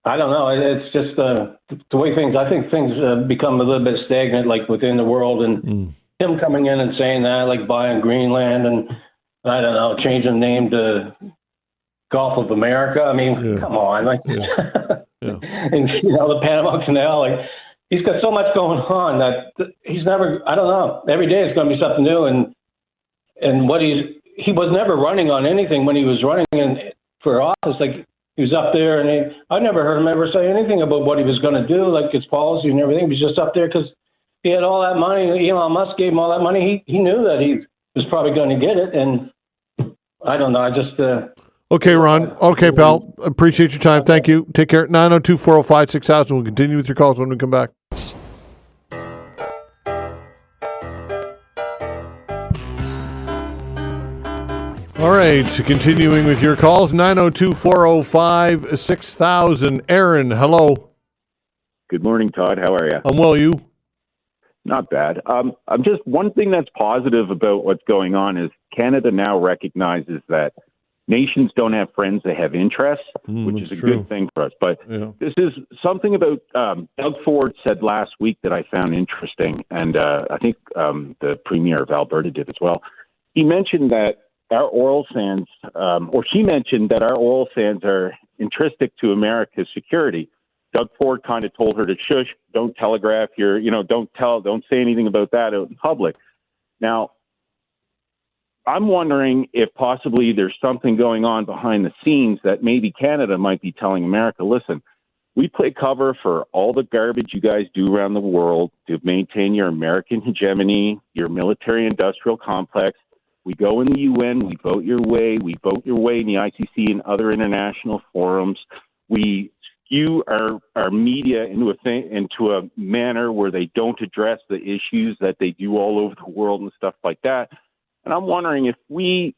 I don't know. It's just the way I think things become a little bit stagnant, like within the world, and him coming in and saying that, like buying Greenland and, I don't know, changing the name to Gulf of America. I mean, come on. Like, and, the Panama Canal, like, he's got so much going on that he's never, I don't know, every day it's going to be something new. And what he was never running on anything when he was running for office. Like, he was up there, and I never heard him ever say anything about what he was going to do, like his policy and everything. He was just up there because he had all that money. Elon Musk gave him all that money. He knew that he was probably going to get it, and I don't know. I just okay, Ron. Okay, pal. Appreciate your time. Thank you. Take care. 902-405-6000. We'll continue with your calls when we come back. All right, so continuing with your calls, 902-405-6000. Aaron, hello. Good morning, Todd. How are you? I'm well, you? Not bad. I'm just one thing that's positive about what's going on is Canada now recognizes that nations don't have friends, they have interests, which is a good thing for us. But this is something about Doug Ford said last week that I found interesting, and I think the Premier of Alberta did as well. He mentioned that our oil sands, or she mentioned that our oil sands are intrinsic to America's security. Doug Ford kind of told her to shush, don't telegraph don't say anything about that out in public. Now, I'm wondering if possibly there's something going on behind the scenes that maybe Canada might be telling America, listen, we play cover for all the garbage you guys do around the world to maintain your American hegemony, your military-industrial complex. We go in the UN, we vote your way in the ICC and other international forums. We skew our media into a manner where they don't address the issues that they do all over the world and stuff like that. And I'm wondering if we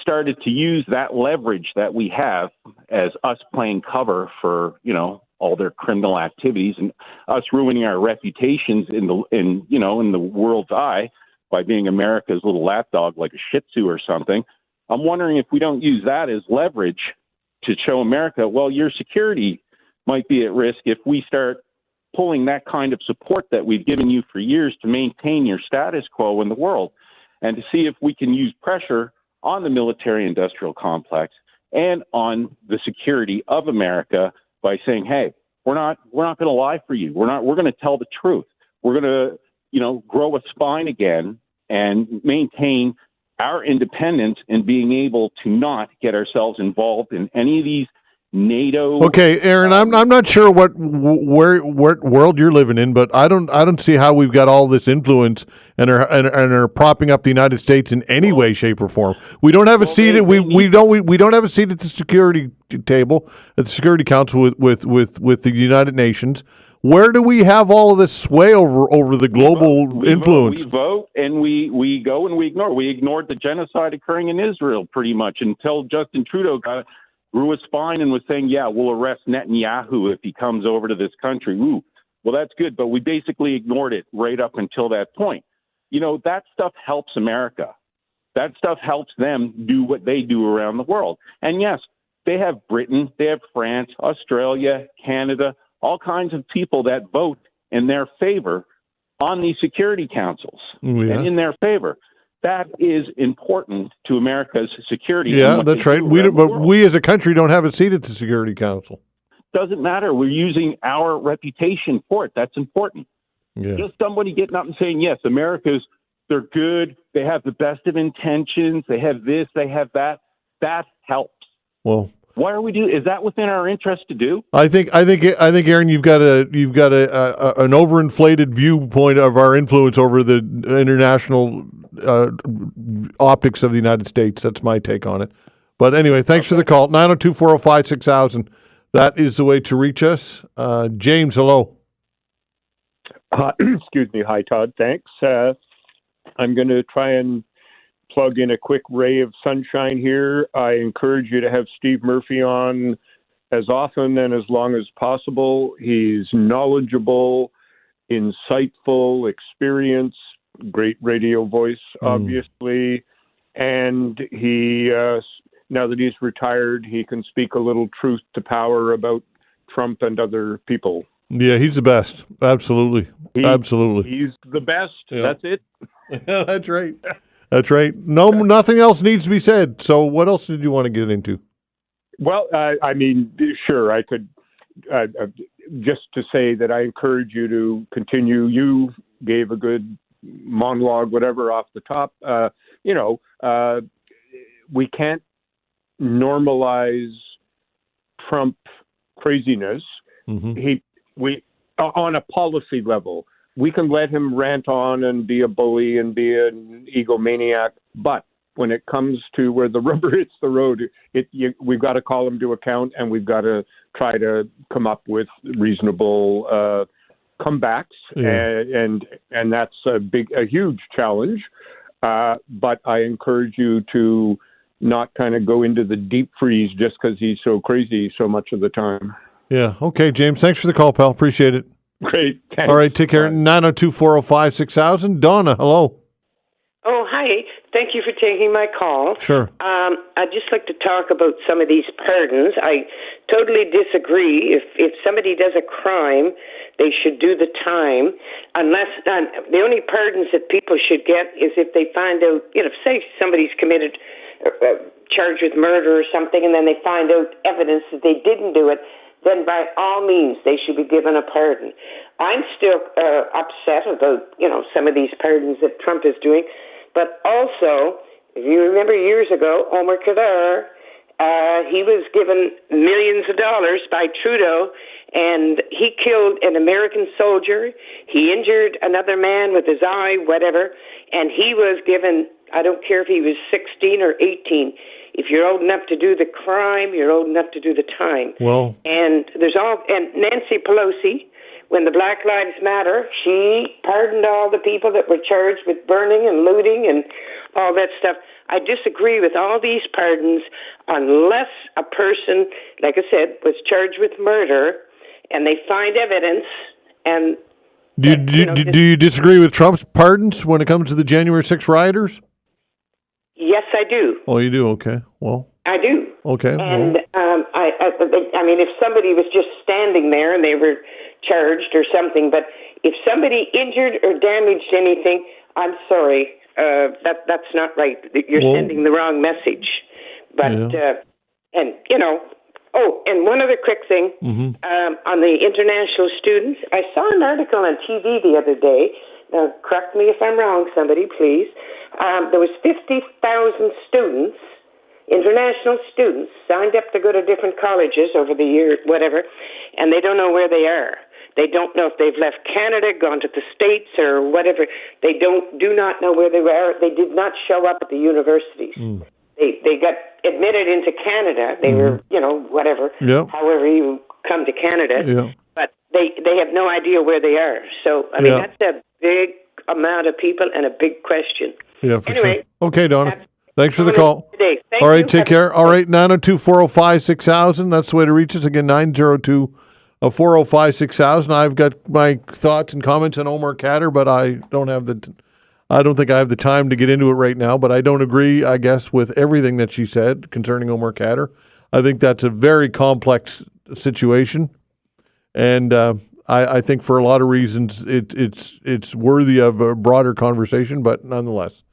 started to use that leverage that we have as us playing cover for, all their criminal activities and us ruining our reputations in the world's eye by being America's little lapdog like a Shih Tzu or something. I'm wondering if we don't use that as leverage to show America, well, your security might be at risk if we start pulling that kind of support that we've given you for years to maintain your status quo in the world, and to see if we can use pressure on the military-industrial complex and on the security of America by saying, hey, we're not going to lie for you. We're going to tell the truth. We're going to, grow a spine again and maintain our independence and being able to not get ourselves involved in any of these NATO. Okay, Aaron, I'm not sure what world you're living in, but I don't see how we've got all this influence and are propping up the United States in any way, shape, or form. We don't have a seat. We don't have a seat at the security table at the Security Council with the United Nations. Where do we have all of this sway over the global influence? We vote and we go and we ignore. We ignored the genocide occurring in Israel pretty much until Justin Trudeau grew a spine and was saying, yeah, we'll arrest Netanyahu if he comes over to this country. Ooh, well, that's good. But we basically ignored it right up until that point. That stuff helps America. That stuff helps them do what they do around the world. And yes, they have Britain, they have France, Australia, Canada, all kinds of people that vote in their favor on these security councils and in their favor. That is important to America's security. Yeah, that's right. We as a country don't have a seat at the Security Council. Doesn't matter. We're using our reputation for it. That's important. Yeah. Just somebody getting up and saying, yes, they're good. They have the best of intentions. They have this, they have that. That helps. Well, why are we doing? Is that within our interest to do? I think, Aaron, you've got an overinflated viewpoint of our influence over the international optics of the United States. That's my take on it. But anyway, thanks for the call. 902-405-6000. That is the way to reach us. James, hello. Excuse me. Hi, Todd. Thanks. I'm going to try and plug in a quick ray of sunshine here. I encourage you to have Steve Murphy on as often and as long as possible. He's knowledgeable, insightful, experienced, great radio voice, obviously. And he, now that he's retired, he can speak a little truth to power about Trump and other people. Yeah, he's the best. Absolutely. Absolutely. He's the best. Yeah. That's it. That's right. That's right. Nothing else needs to be said. So what else did you want to get into? Well, sure, I could just to say that I encourage you to continue. You gave a good monologue, whatever, off the top. We can't normalize Trump craziness. Mm-hmm. We on a policy level. We can let him rant on and be a bully and be an egomaniac, but when it comes to where the rubber hits the road, we've got to call him to account, and we've got to try to come up with reasonable comebacks, and that's a huge challenge. But I encourage you to not kind of go into the deep freeze just because he's so crazy so much of the time. Yeah. Okay, James. Thanks for the call, pal. Appreciate it. Great. Thanks. All right. Take care. 902-405-6000. Donna, hello. Oh, hi. Thank you for taking my call. Sure. I'd just like to talk about some of these pardons. I totally disagree. If somebody does a crime, they should do the time. Unless the only pardons that people should get is if they find out, say somebody's committed, charged with murder or something, and then they find out evidence that they didn't do it, then by all means they should be given a pardon. I'm still upset about, some of these pardons that Trump is doing. But also, if you remember years ago, Omar Khadr, he was given millions of dollars by Trudeau, and he killed an American soldier. He injured another man with his eye, whatever, and he was given, I don't care if he was 16 or 18, if you're old enough to do the crime, you're old enough to do the time. Well, and Nancy Pelosi, when the Black Lives Matter, she pardoned all the people that were charged with burning and looting and all that stuff. I disagree with all these pardons unless a person, like I said, was charged with murder and they find evidence. And do you disagree with Trump's pardons when it comes to the January 6th rioters? Yes, I do. Oh, you do? Okay. Well, I do. Okay. And I mean, if somebody was just standing there and they were charged or something, but if somebody injured or damaged anything, I'm sorry, that's not right. You're sending the wrong message. But and one other quick thing on the international students, I saw an article on TV the other day. Now, correct me if I'm wrong, somebody, please. There was 50,000 students, international students, signed up to go to different colleges over the year, whatever, and they don't know where they are. They don't know if they've left Canada, gone to the States, or whatever. They do not know where they were. They did not show up at the universities. They got admitted into Canada. They were, whatever, however you come to Canada. But they have no idea where they are. So, I mean, that's a big amount of people and a big question. Yeah, for anyway, sure. Okay, Donna. Thanks for the call. Thank All right, you. take care. All right, 902-405-6000. That's the way to reach us. Again, 902-405-6000. I've got my thoughts and comments on Omar Khadr, but I don't think I have the time to get into it right now, but I don't agree, I guess, with everything that she said concerning Omar Khadr. I think that's a very complex situation, and I think for a lot of reasons it's worthy of a broader conversation, but nonetheless.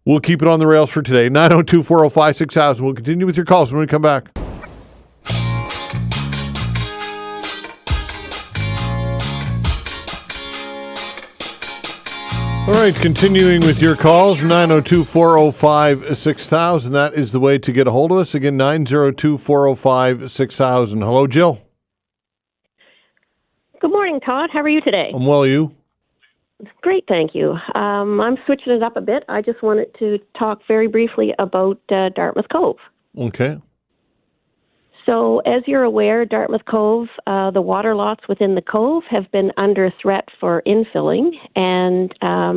We'll keep it on the rails for today. 902-405-6000. We'll continue with your calls when we come back. All right, continuing with your calls, 902-405-6000. That is the way to get a hold of us. Again, 902-405-6000. Hello, Jill. Good morning, Todd. How are you today? I'm well, you? Great, thank you. I'm switching it up a bit. I just wanted to talk very briefly about Dartmouth Cove. Okay. So, as you're aware, Dartmouth Cove, the water lots within the cove have been under threat for infilling, and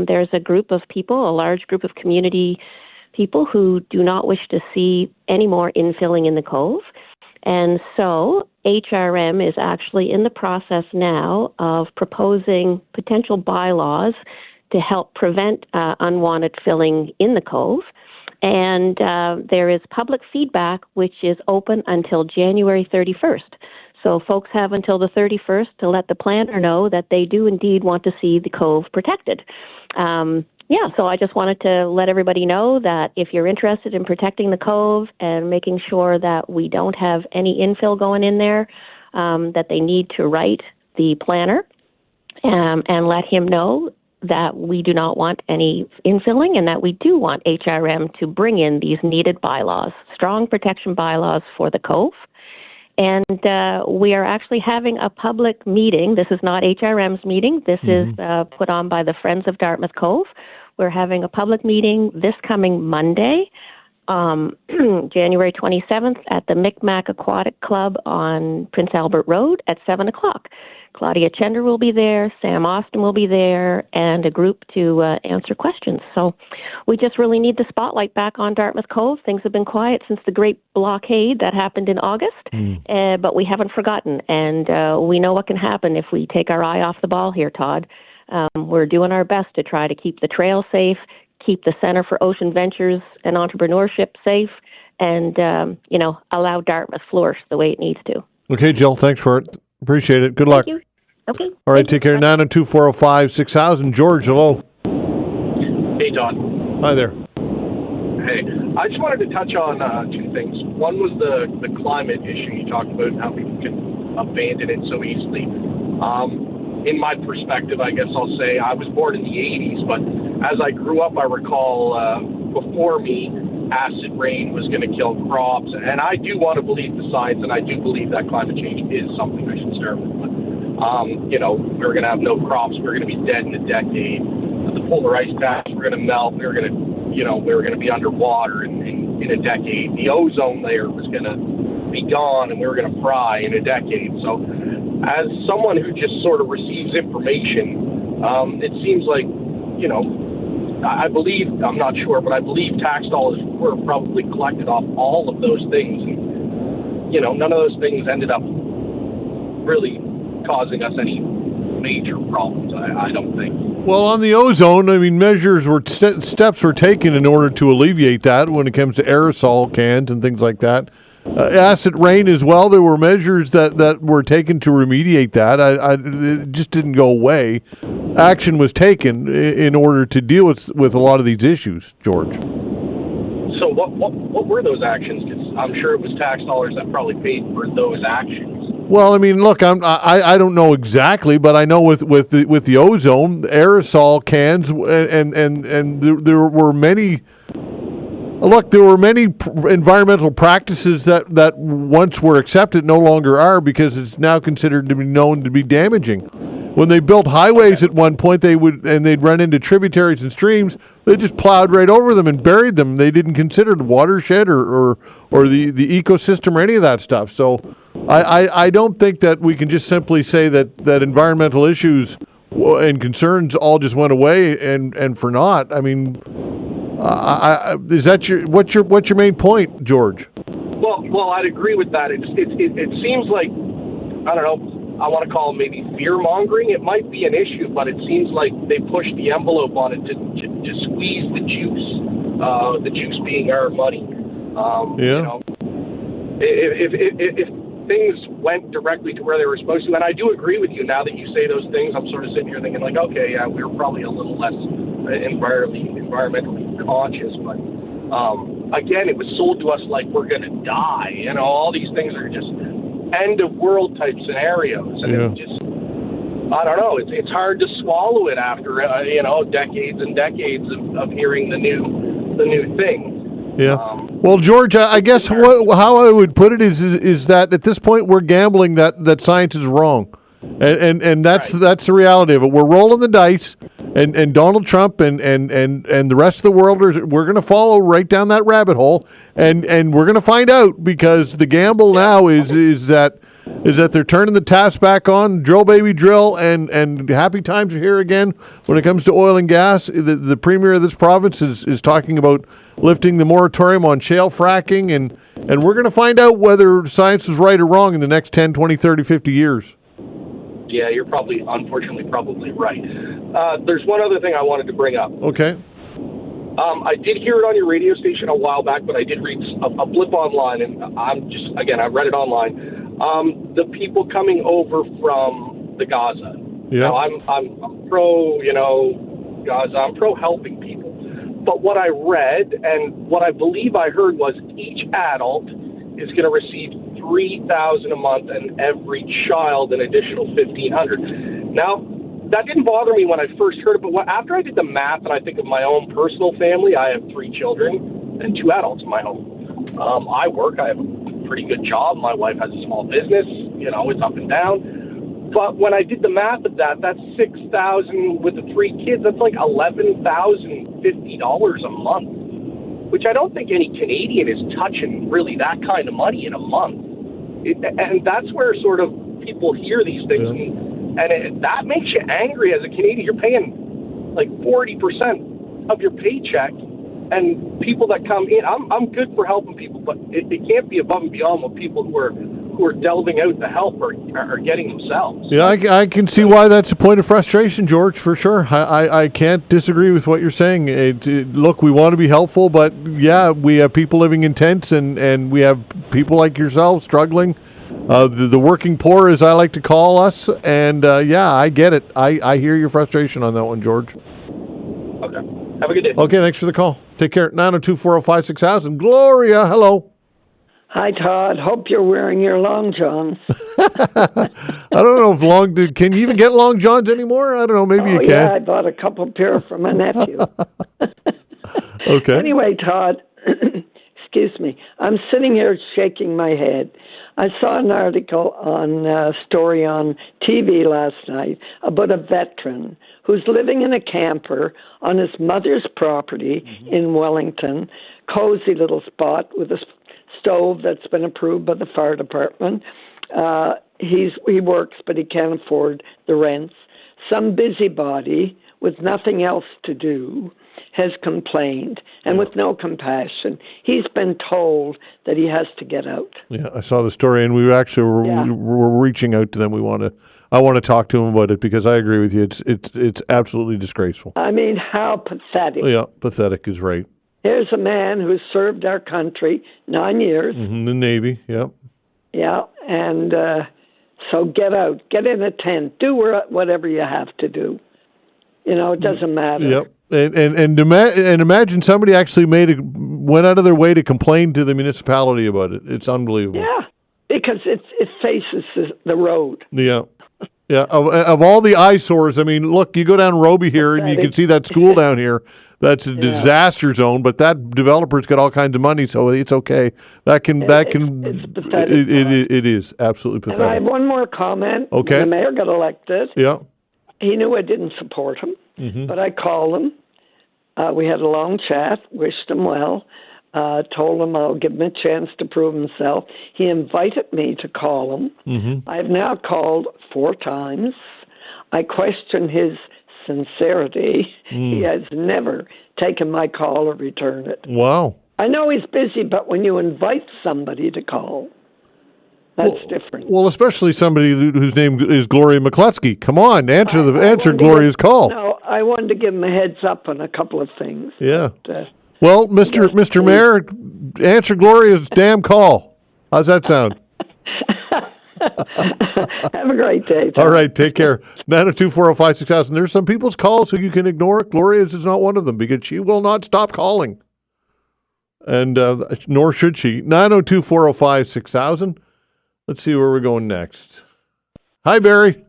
there's a group of people, a large group of community people who do not wish to see any more infilling in the cove. And so HRM is actually in the process now of proposing potential bylaws to help prevent unwanted filling in the cove. And there is public feedback, which is open until January 31st. So folks have until the 31st to let the planner know that they do indeed want to see the cove protected. So I just wanted to let everybody know that if you're interested in protecting the cove and making sure that we don't have any infill going in there, that they need to write the planner and let him know that we do not want any infilling and that we do want HRM to bring in these needed bylaws, strong protection bylaws for the cove. And we are actually having a public meeting. This is not HRM's meeting. This is put on by the Friends of Dartmouth Cove. We're having a public meeting this coming Monday, January 27th, at the Micmac Aquatic Club on Prince Albert Road at 7 o'clock. Claudia Chender will be there, Sam Austin will be there, and a group to answer questions. So we just really need the spotlight back on Dartmouth Cove. Things have been quiet since the great blockade that happened in August, but we haven't forgotten. And we know what can happen if we take our eye off the ball here, Todd. We're doing our best to try to keep the trail safe, keep the Center for Ocean Ventures and Entrepreneurship safe, and, allow Dartmouth flourish the way it needs to. Okay, Jill, thanks for it. Appreciate it. Good luck. Thank you. Okay. All right, take care. 902-405-6000. George, hello. Hey, Todd. Hi there. Hey, I just wanted to touch on two things. One was the climate issue you talked about and how people can abandon it so easily. In my perspective, I guess I'll say I was born in the 80s, but as I grew up, I recall before me, acid rain was going to kill crops. And I do want to believe the science, and I do believe that climate change is something I should start with. But, we're going to have no crops. We're going to be dead in a decade. The polar ice caps were going to melt. We were going to be underwater and in a decade. The ozone layer was going to be gone, and we were going to fry in a decade. So as someone who just sort of receives information, it seems like, I believe, I'm not sure, but I believe tax dollars were probably collected off all of those things. And, none of those things ended up really causing us any major problems, I don't think. Well, on the ozone, I mean, measures were steps were taken in order to alleviate that when it comes to aerosol cans and things like that. Acid rain as well. There were measures that were taken to remediate that. It just didn't go away. Action was taken in order to deal with a lot of these issues, George. So what were those actions? 'Cause I'm sure it was tax dollars that probably paid for those actions. Well, I mean, look, I don't know exactly, but I know with the ozone, the aerosol cans, and there were many. Look, there were many environmental practices that once were accepted no longer are, because it's now considered to be known to be damaging. When they built highways at one point, they'd run into tributaries and streams. They just plowed right over them and buried them. They didn't consider the watershed or the ecosystem or any of that stuff. So I don't think that we can just simply say that environmental issues and concerns all just went away and for naught. I mean, is that what's your main point, George? Well, I'd agree with that. It seems like, I don't know, I want to call it maybe fear-mongering. It might be an issue, but it seems like they pushed the envelope on it to squeeze the juice being our money. If things went directly to where they were supposed to, and I do agree with you now that you say those things, I'm sort of sitting here thinking like, okay, yeah, we were probably a little less environmentally conscious, but again, it was sold to us like we're going to die. All these things are just end of world type scenarios, and it's just, I don't know, it's hard to swallow it after decades and decades of hearing the new thing. Yeah. Well, George, I guess how I would put it is that at this point we're gambling that science is wrong, and that's the reality of it. We're rolling the dice, and Donald Trump and the rest of the world we're going to follow right down that rabbit hole, and we're going to find out, because the gamble now is that they're turning the taps back on, drill baby drill, and happy times are here again when it comes to oil and gas. The premier of this province is talking about lifting the moratorium on shale fracking, and we're going to find out whether science is right or wrong in the next 10, 20, 30, 50 years. Yeah, you're unfortunately probably right. There's one other thing I wanted to bring up. Okay. I did hear it on your radio station a while back, but I did read a blip online, and I read it online. The people coming over from the Gaza. Yeah. Now, I'm pro, Gaza. I'm pro helping people. But what I read and what I believe I heard was each adult is going to receive $3,000 a month, and every child an additional $1,500. Now, that didn't bother me when I first heard it, but after I did the math and I think of my own personal family, I have 3 children and 2 adults in my home. I work. I have a pretty good job. My wife has a small business. It's up and down. But when I did the math of that, that's $6,000 with the 3 kids. That's like $11,050 a month, which I don't think any Canadian is touching really that kind of money in a month. And that's where sort of people hear these things, and that makes you angry as a Canadian. You're paying like 40% of your paycheck, and people that come in, I'm good for helping people, but it can't be above and beyond what people who are delving out to help are getting themselves. Yeah, I can see why that's a point of frustration, George, for sure. I can't disagree with what you're saying. Look, we want to be helpful, but yeah, we have people living in tents, and we have people like yourself struggling. The working poor, as I like to call us, and I get it. I hear your frustration on that one, George. Okay. Have a good day. Okay, thanks for the call. Take care. 902-405-6000. Gloria, hello. Hi, Todd. Hope you're wearing your long johns. I don't know if can you even get long johns anymore? I don't know. Maybe you can. Yeah, I bought a couple pair for my nephew. Okay. Anyway, Todd, excuse me. I'm sitting here shaking my head. I saw an article on story on TV last night about a veteran who's living in a camper on his mother's property in Wellington, cozy little spot with a stove that's been approved by the fire department. He works, but he can't afford the rents. Some busybody with nothing else to do has complained, and with no compassion. He's been told that he has to get out. Yeah, I saw the story, and we actually were reaching out to them. I want to talk to them about it because I agree with you. It's absolutely disgraceful. I mean, how pathetic. Yeah, pathetic is right. Here's a man who served our country 9 years. Mm-hmm, the Navy, yeah. Yeah, and so get out. Get in a tent. Do whatever you have to do. You know, it doesn't matter. Yep. And imagine somebody actually went out of their way to complain to the municipality about it. It's unbelievable. Yeah, because it faces the road. Yeah. Yeah, of all the eyesores, I mean, look, you go down Roby here and you can see that school down here. That's a disaster zone, but that developer's got all kinds of money, so it's okay. It's pathetic. It is absolutely pathetic. And I have one more comment. Okay. When the mayor got elected. Yeah. He knew I didn't support him, but I called him. We had a long chat, wished him well, told him I'll give him a chance to prove himself. He invited me to call him. I've now called 4 times. I question his sincerity. He has never taken my call or returned it. Wow. I know he's busy, but when you invite somebody to call, that's different. Well, especially somebody whose name is Gloria McCluskey. Come on, answer Gloria's call. No, I wanted to give him a heads up on a couple of things. Yeah. But, well, Mr. Mayor, answer Gloria's damn call. How's that sound? Have a great day, Tom. All right, take care. 902-405-6000. There's some people's calls who you can ignore. Gloria's is not one of them because she will not stop calling. And nor should she. 902-405-6000. Let's see where we're going next. Hi, Barry.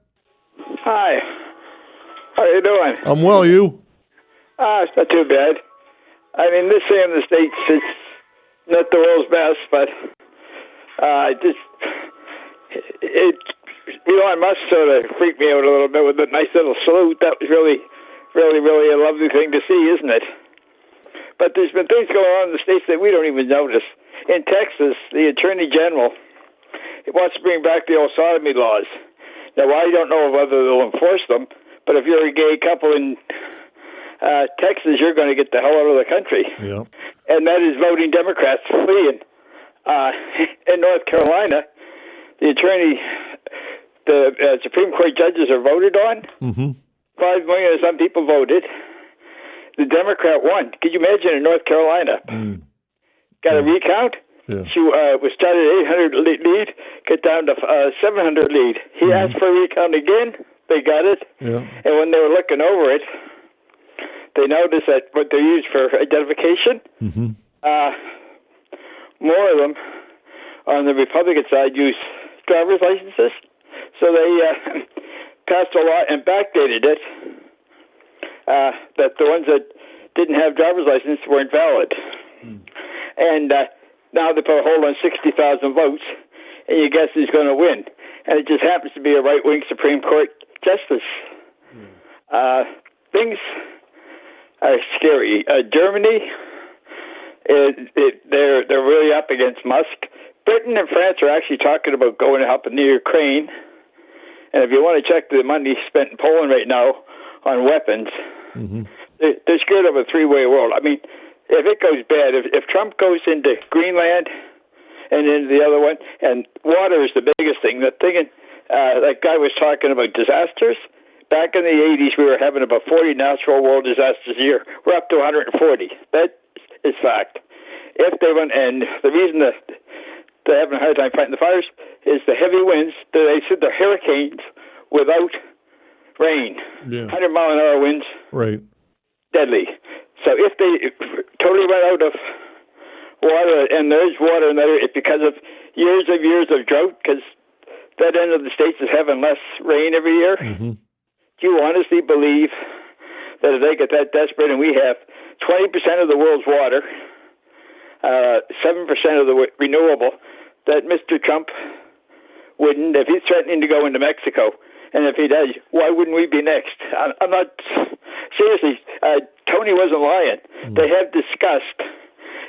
Hi. How you doing? I'm well, you? It's not too bad. I mean, this thing in the States, it's not the world's best, but Elon Musk sort of freaked me out a little bit with a nice little salute. That was really, really, really a lovely thing to see, isn't it? But there's been things going on in the States that we don't even notice. In Texas, the Attorney General wants to bring back the old sodomy laws. Now, I don't know whether they'll enforce them, but if you're a gay couple in Texas, you're going to get the hell out of the country. Yeah. And that is voting Democrats fleeing. In North Carolina, the Supreme Court judges are voted on. 5 million of some people voted. The Democrat won. Could you imagine in North Carolina? Got a recount? Yeah. She was started at 800 lead, get down to 700 lead. He asked for a recount again. They got it. Yeah. And when they were looking over it, they noticed that what they used for identification, more of them on the Republican side use driver's licenses. So they passed a law and backdated it that the ones that didn't have driver's license weren't valid. And now they put a hold on 60,000 votes, and you guess who's going to win. And it just happens to be a right-wing Supreme Court justice. Things are scary. Germany, they're really up against Musk. Britain and France are actually talking about going to help in the Ukraine. And if you want to check the money spent in Poland right now on weapons, they're scared of a three-way world. I mean, if it goes bad, if Trump goes into Greenland and into the other one, and water is the biggest thing. That guy was talking about disasters. Back in the 80s, we were having about 40 natural world disasters a year. We're up to 140. That is fact. If they went, and the reason that they're having a hard time fighting the fires is the heavy winds. They said they're hurricanes without rain. 100-mile-an-hour winds. Right. Deadly. So if they totally run out of water, and there is water in that area, it's because of years of drought, because that end of the States is having less rain every year. Do you honestly believe that if they get that desperate, and we have 20% of the world's water, 7% of the renewable, that Mr. Trump wouldn't, if he's threatening to go into Mexico, and if he does, why wouldn't we be next? I'm not, seriously, Tony wasn't lying. They have discussed,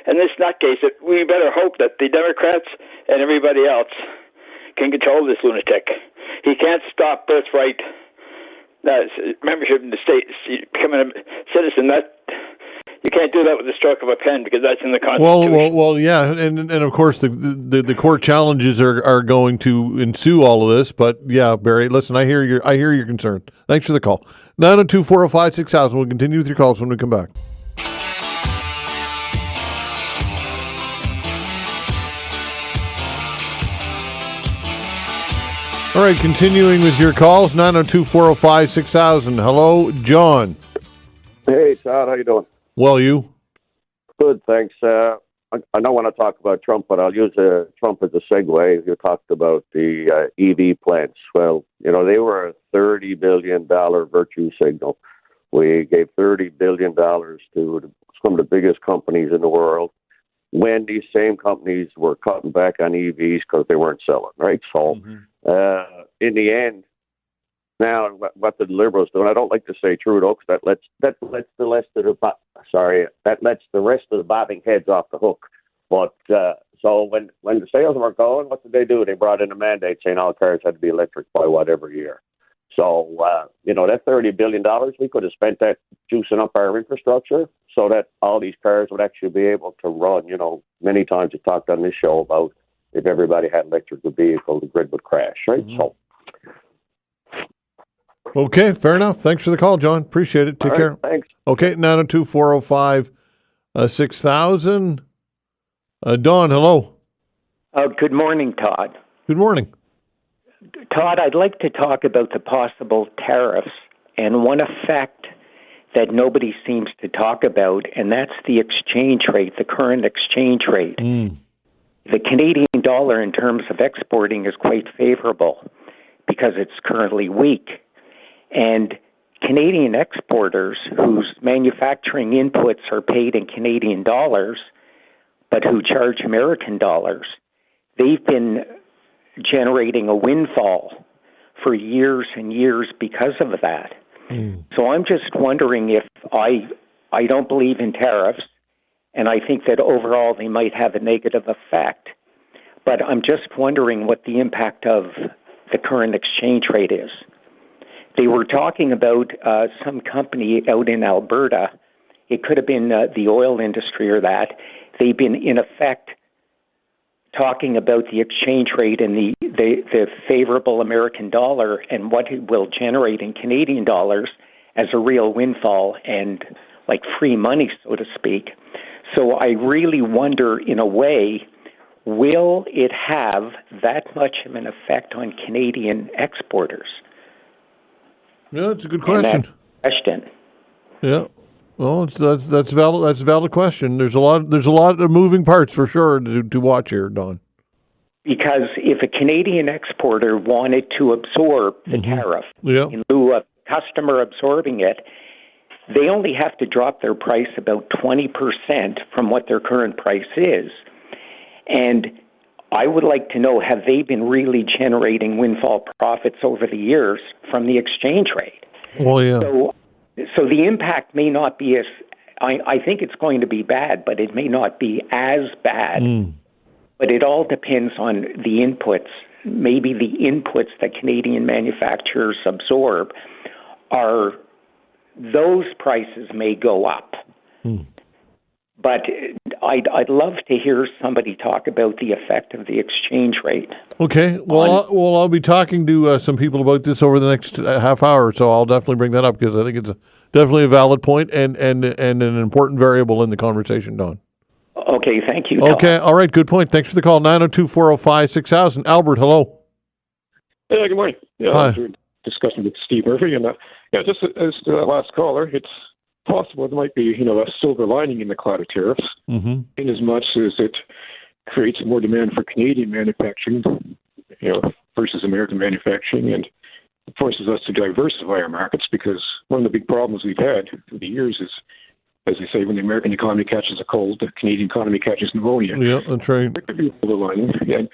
in this nutcase, that we better hope that the Democrats and everybody else can control this lunatic. He can't stop birthright membership in the state, becoming a citizen. That you can't do that with the stroke of a pen, because that's in the Constitution. Well, yeah, and of course the court challenges are going to ensue all of this. But yeah, Barry, listen, I hear your concern. Thanks for the call. 902-405-6000. We'll continue with your calls when we come back. All right, continuing with your calls, 902-405-6000. Hello, John. Hey, Todd, how you doing? Well, you? Good, thanks. I don't want to talk about Trump, but I'll use Trump as a segue. You talked about the EV plants. Well, they were a $30 billion virtue signal. We gave $30 billion to some of the biggest companies in the world when these same companies were cutting back on EVs because they weren't selling, right? So in the end, now what the Liberals do, and I don't like to say Trudeau, because that lets the rest of the bobbing heads off the hook. But so when the sales were going, what did they do? They brought in a mandate saying all cars had to be electric by whatever year. So that $30 billion, we could have spent that juicing up our infrastructure so that all these cars would actually be able to run. Many times we talked on this show about if everybody had electric vehicles, the grid would crash, right? So. Okay, fair enough. Thanks for the call, John. Appreciate it. Take care. Thanks. Okay, 902-405-6000. Dawn, hello. Good morning, Todd. Good morning. Todd, I'd like to talk about the possible tariffs and one effect that nobody seems to talk about, and that's the exchange rate, the current exchange rate. The Canadian dollar in terms of exporting is quite favorable because it's currently weak. And Canadian exporters whose manufacturing inputs are paid in Canadian dollars, but who charge American dollars, they've been generating a windfall for years and years because of that. So I'm just wondering if I don't believe in tariffs, and I think that overall they might have a negative effect. But I'm just wondering what the impact of the current exchange rate is. They were talking about some company out in Alberta. It could have been the oil industry or that. They've been, in effect, talking about the exchange rate and the favorable American dollar and what it will generate in Canadian dollars as a real windfall and like free money, so to speak. So I really wonder, in a way, will it have that much of an effect on Canadian exporters? Yeah, that's a good question. Question. Yeah. Well, that's valid. That's a valid question. There's a lot of moving parts for sure to watch here, Don. Because if a Canadian exporter wanted to absorb the tariff in lieu of customer absorbing it, they only have to drop their price about 20% from what their current price is. And I would like to know, have they been really generating windfall profits over the years from the exchange rate? Well, yeah. So the impact may not be as, I think it's going to be bad, but it may not be as bad. But it all depends on the inputs. Maybe the inputs that Canadian manufacturers absorb those prices may go up. But I'd love to hear somebody talk about the effect of the exchange rate. Okay. Well, I'll be talking to some people about this over the next half hour, so I'll definitely bring that up because I think it's definitely a valid point and an important variable in the conversation, Don. Okay, thank you, Tom. Okay, all right, good point. Thanks for the call. 902-405-6000. Albert, hello. Yeah, good morning. Yeah, Hi. we're discussing with Steve Murphy, and just as to that last caller, it's possible there might be, a silver lining in the cloud of tariffs, in as much as it creates more demand for Canadian manufacturing, versus American manufacturing, and forces us to diversify our markets. Because one of the big problems we've had through the years is as they say, when the American economy catches a cold, the Canadian economy catches pneumonia. Yeah, that's right. There could be a silver lining. And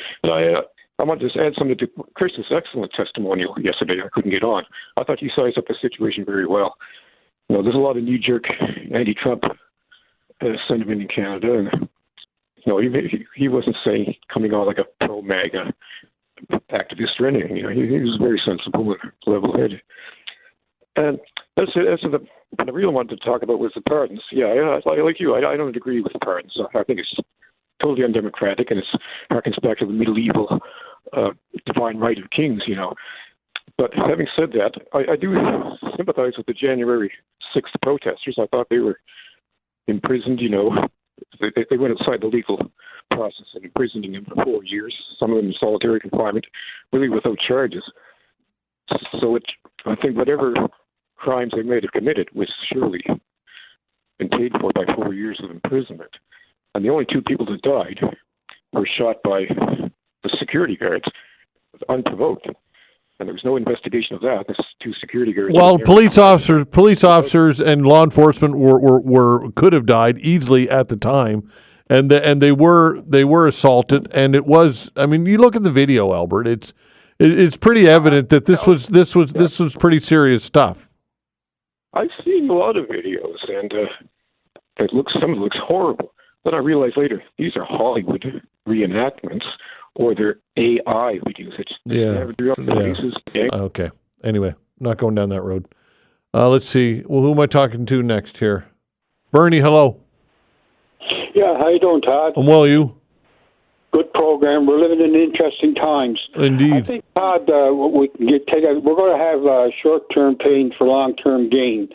I want to just add something to Chris's excellent testimonial yesterday. I couldn't get on. I thought he sized up the situation very well. There's a lot of knee-jerk anti-Trump sentiment in Canada, and he wasn't saying coming on like a pro-MAGA activist or anything. He was very sensible and level-headed. And as to what I really wanted to talk about was the pardons. Yeah, like you, I don't agree with the pardons. I think it's totally undemocratic, and it harkens back to the medieval divine right of kings, But having said that, I do sympathize with the January 6th protesters. I thought they were imprisoned, They went outside the legal process and imprisoning them for 4 years, some of them in solitary confinement, really without charges. So I think whatever crimes they may have committed was surely been paid for by 4 years of imprisonment. And the only two people that died were shot by the security guards unprovoked. And there was no investigation of that. This two security guards. Well, police officers, and law enforcement could have died easily at the time, and they were assaulted. And it was. I mean, you look at the video, Albert. It's pretty evident that this was pretty serious stuff. I've seen a lot of videos, and some of it looks horrible. Then I realized later these are Hollywood reenactments, or they're AI videos. Okay. Anyway, not going down that road. Let's see. Well, who am I talking to next here? Bernie, hello. Yeah, how you doing, Todd? I'm well, you? Good program. We're living in interesting times. Indeed. I think, Todd, we're going to have short-term pain for long-term gain.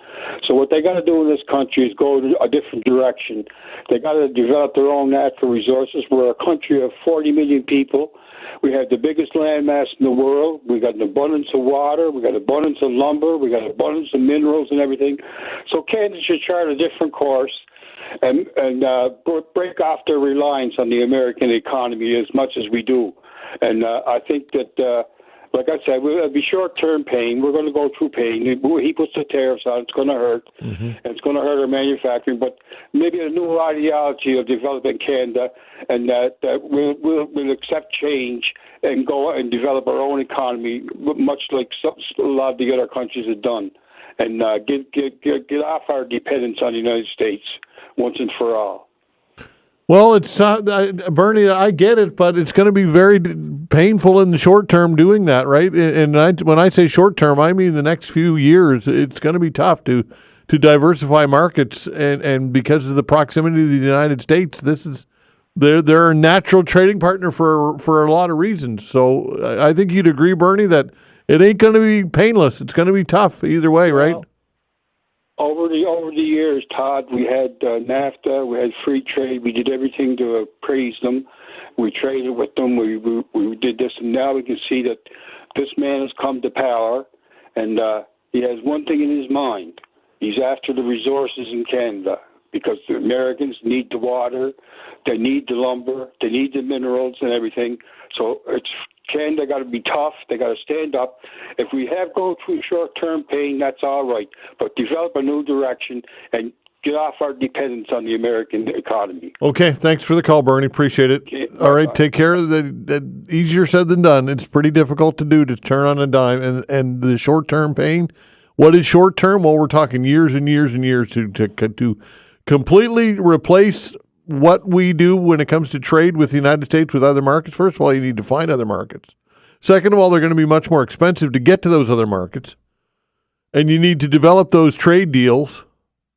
So what they got to do in this country is go a different direction. They got to develop their own natural resources. We're a country of 40 million people. We have the biggest landmass in the world. We got an abundance of water. We got abundance of lumber. We got abundance of minerals and everything. So Canada should chart a different course and break off their reliance on the American economy as much as we do. And I think that, like I said, it'll be short-term pain. We're going to go through pain. He puts the tariffs on. It's going to hurt. Mm-hmm. And it's going to hurt our manufacturing. But maybe a new ideology of developing Canada, and that we'll accept change and go and develop our own economy, much like a lot of the other countries have done, and get off our dependence on the United States once and for all. Well, it's Bernie, I get it, but it's going to be very painful in the short term doing that, right? And when I say short term, I mean the next few years. It's going to be tough to diversify markets, and because of the proximity to the United States, they're a natural trading partner for a lot of reasons. So I think you'd agree, Bernie, that it ain't going to be painless. It's going to be tough either way, right? Over the years, Todd, we had NAFTA, we had free trade. We did everything to praise them. We traded with them. We did this, and now we can see that this man has come to power, and he has one thing in his mind. He's after the resources in Canada, because the Americans need the water, they need the lumber, they need the minerals and everything. So Canada got to be tough. They got to stand up. If we have go through short-term pain, that's all right. But develop a new direction and get off our dependence on the American economy. Okay, thanks for the call, Bernie. Appreciate it. Okay, all right, take care. Easier said than done. It's pretty difficult to do, to turn on a dime. And the short-term pain, what is short-term? Well, we're talking years and years and years to completely replace what we do when it comes to trade with the United States with other markets. First of all, you need to find other markets. Second of all, they're going to be much more expensive to get to those other markets. And you need to develop those trade deals.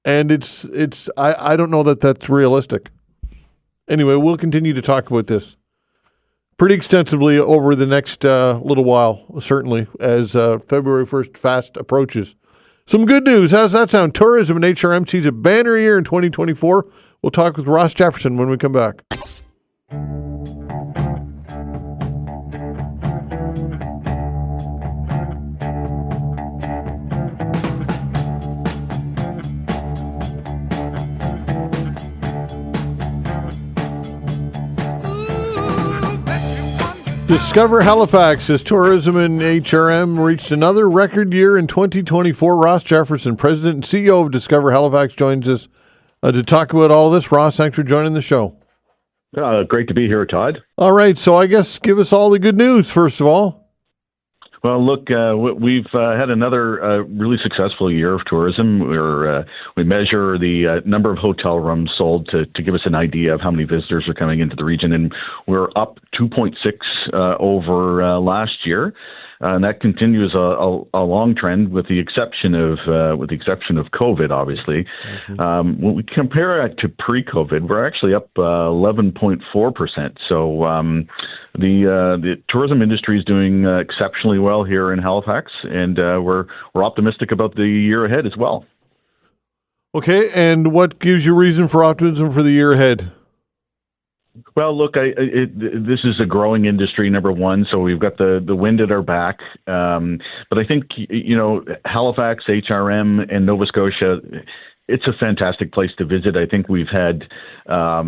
And I don't know that that's realistic. Anyway, we'll continue to talk about this pretty extensively over the next little while, certainly, as February 1st fast approaches. Some good news. How's that sound? Tourism and HRM sees a banner year in 2024. We'll talk with Ross Jefferson when we come back. Discover Halifax as tourism and HRM reached another record year in 2024. Ross Jefferson, President and CEO of Discover Halifax, joins us to talk about all this. Ross, thanks for joining the show. Great to be here, Todd. All right, so I guess give us all the good news, first of all. Well, look, we've had another really successful year of tourism. We measure the number of hotel rooms sold to give us an idea of how many visitors are coming into the region, and we're up 2.6 over last year. And that continues a long trend, with the exception of COVID, obviously. When we compare it to pre-COVID, we're actually up 11.4%. So the tourism industry is doing exceptionally well here in Halifax, and we're optimistic about the year ahead as well. Okay, and what gives you reason for optimism for the year ahead? Well, look, this is a growing industry, number one, so we've got the wind at our back. But I think, Halifax, HRM, and Nova Scotia, it's a fantastic place to visit. I think we've had, a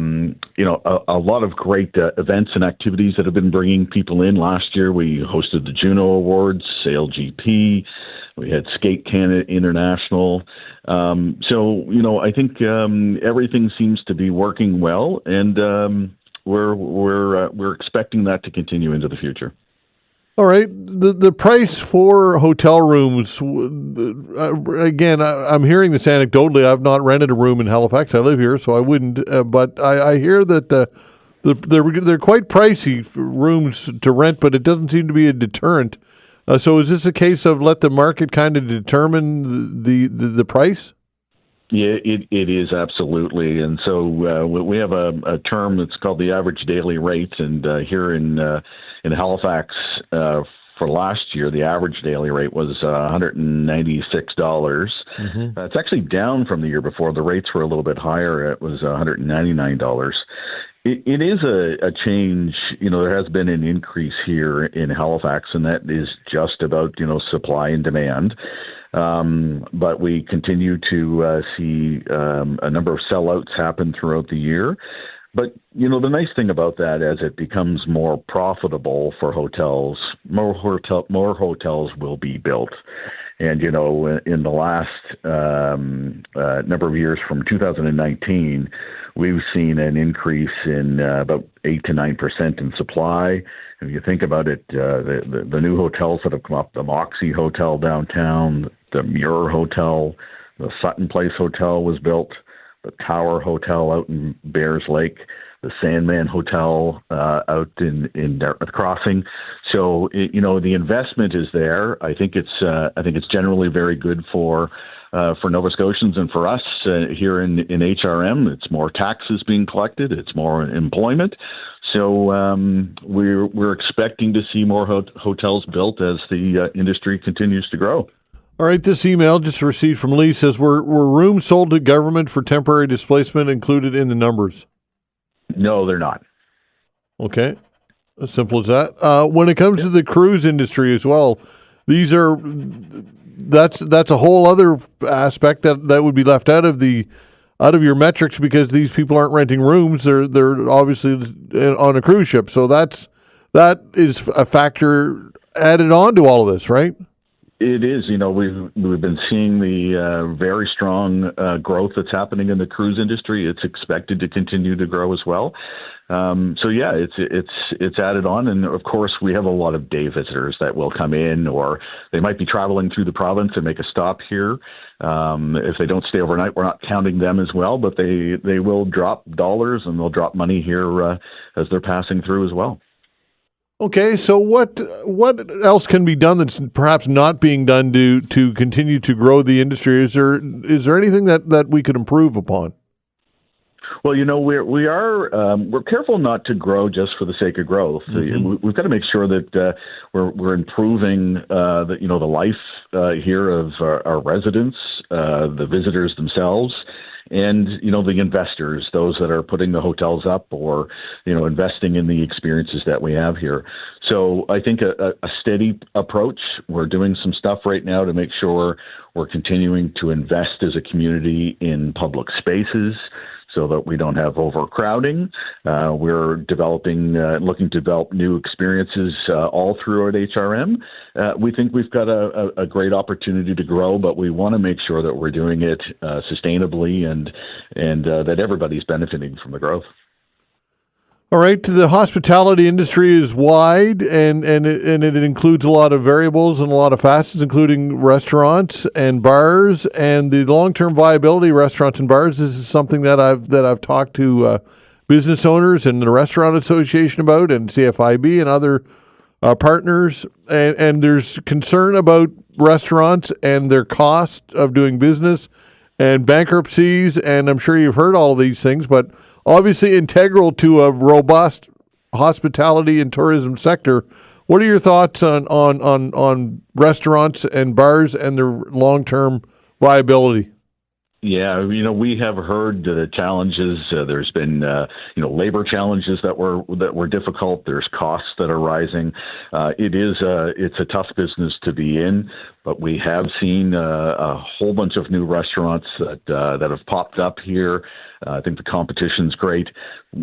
lot of great events and activities that have been bringing people in. Last year, we hosted the Juno Awards, Sail GP. We had Skate Canada International. I think everything seems to be working well, and we're expecting that to continue into the future. All right. The price for hotel rooms, again, I'm hearing this anecdotally. I've not rented a room in Halifax. I live here, so I wouldn't. But I hear that they're quite pricey rooms to rent, but it doesn't seem to be a deterrent. So is this a case of let the market kind of determine the price? Yeah, it is, absolutely. And so we have a term that's called the average daily rate, and here in Halifax for last year, the average daily rate was $196. It's actually down from the year before. The rates were a little bit higher. It was $199. It is a change. There has been an increase here in Halifax, and that is just about, supply and demand. But we continue to see a number of sellouts happen throughout the year. But, the nice thing about that, as it becomes more profitable for hotels, more hotels will be built. And, in the last number of years, from 2019, we've seen an increase in about 8 to 9% in supply. And if you think about it, the new hotels that have come up, the Moxie Hotel downtown, the Muir Hotel, the Sutton Place Hotel was built, the Tower Hotel out in Bears Lake, the Sandman Hotel out in Dartmouth Crossing. So the investment is there. I think it's generally very good for Nova Scotians and for us here in HRM. It's more taxes being collected. It's more employment. So we're expecting to see more hotels built as the industry continues to grow. All right, this email just received from Lee says, were rooms sold to government for temporary displacement included in the numbers? No, they're not. Okay, as simple as that. When it comes to the cruise industry as well, that's a whole other aspect that would be left out of your metrics, because these people aren't renting rooms. They're obviously on a cruise ship. So that is a factor added on to all of this, right? It is. We've been seeing the very strong growth that's happening in the cruise industry. It's expected to continue to grow as well. It's added on, and of course we have a lot of day visitors that will come in, or they might be traveling through the province and make a stop here. If they don't stay overnight, we're not counting them as well, but they will drop dollars and they'll drop money here as they're passing through as well. Okay, so what else can be done that's perhaps not being done to continue to grow the industry? Is there anything that we could improve upon? Well, we're careful not to grow just for the sake of growth. Mm-hmm. We've got to make sure that we're improving the life here of our residents, the visitors themselves, and the investors, those that are putting the hotels up or investing in the experiences that we have here. So I think a steady approach. We're doing some stuff right now to make sure we're continuing to invest as a community in public spaces. so that we don't have overcrowding. We're looking to develop new experiences all throughout HRM. We think we've got a great opportunity to grow, but we want to make sure that we're doing it sustainably and that everybody's benefiting from the growth. All right, the hospitality industry is wide, and it includes a lot of variables and a lot of facets, including restaurants and bars, and the long-term viability of restaurants and bars. This is something that I've talked to business owners and the Restaurant Association about, and CFIB and other partners, and there's concern about restaurants and their cost of doing business and bankruptcies, and I'm sure you've heard all of these things, but obviously integral to a robust hospitality and tourism sector. What are your thoughts on restaurants and bars and their long-term viability? Yeah, we have heard the challenges. There's been, labor challenges that were difficult. There's costs that are rising. It's a tough business to be in, but we have seen a whole bunch of new restaurants that have popped up here. I think the competition's great.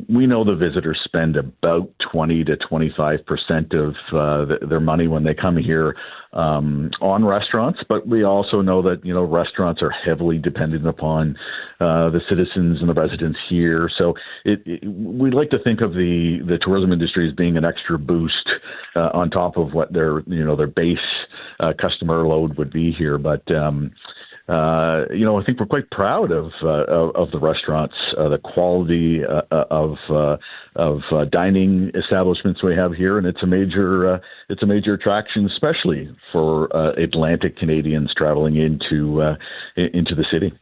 We know the visitors spend about 20 to 25% of their money when they come here on restaurants, but we also know that restaurants are heavily dependent upon the citizens and the residents here. So we'd like to think of the tourism industry as being an extra boost on top of what their base customer load would be here. But I think we're quite proud of the restaurants, the quality of dining establishments we have here, and it's a major attraction, especially for Atlantic Canadians traveling into the city.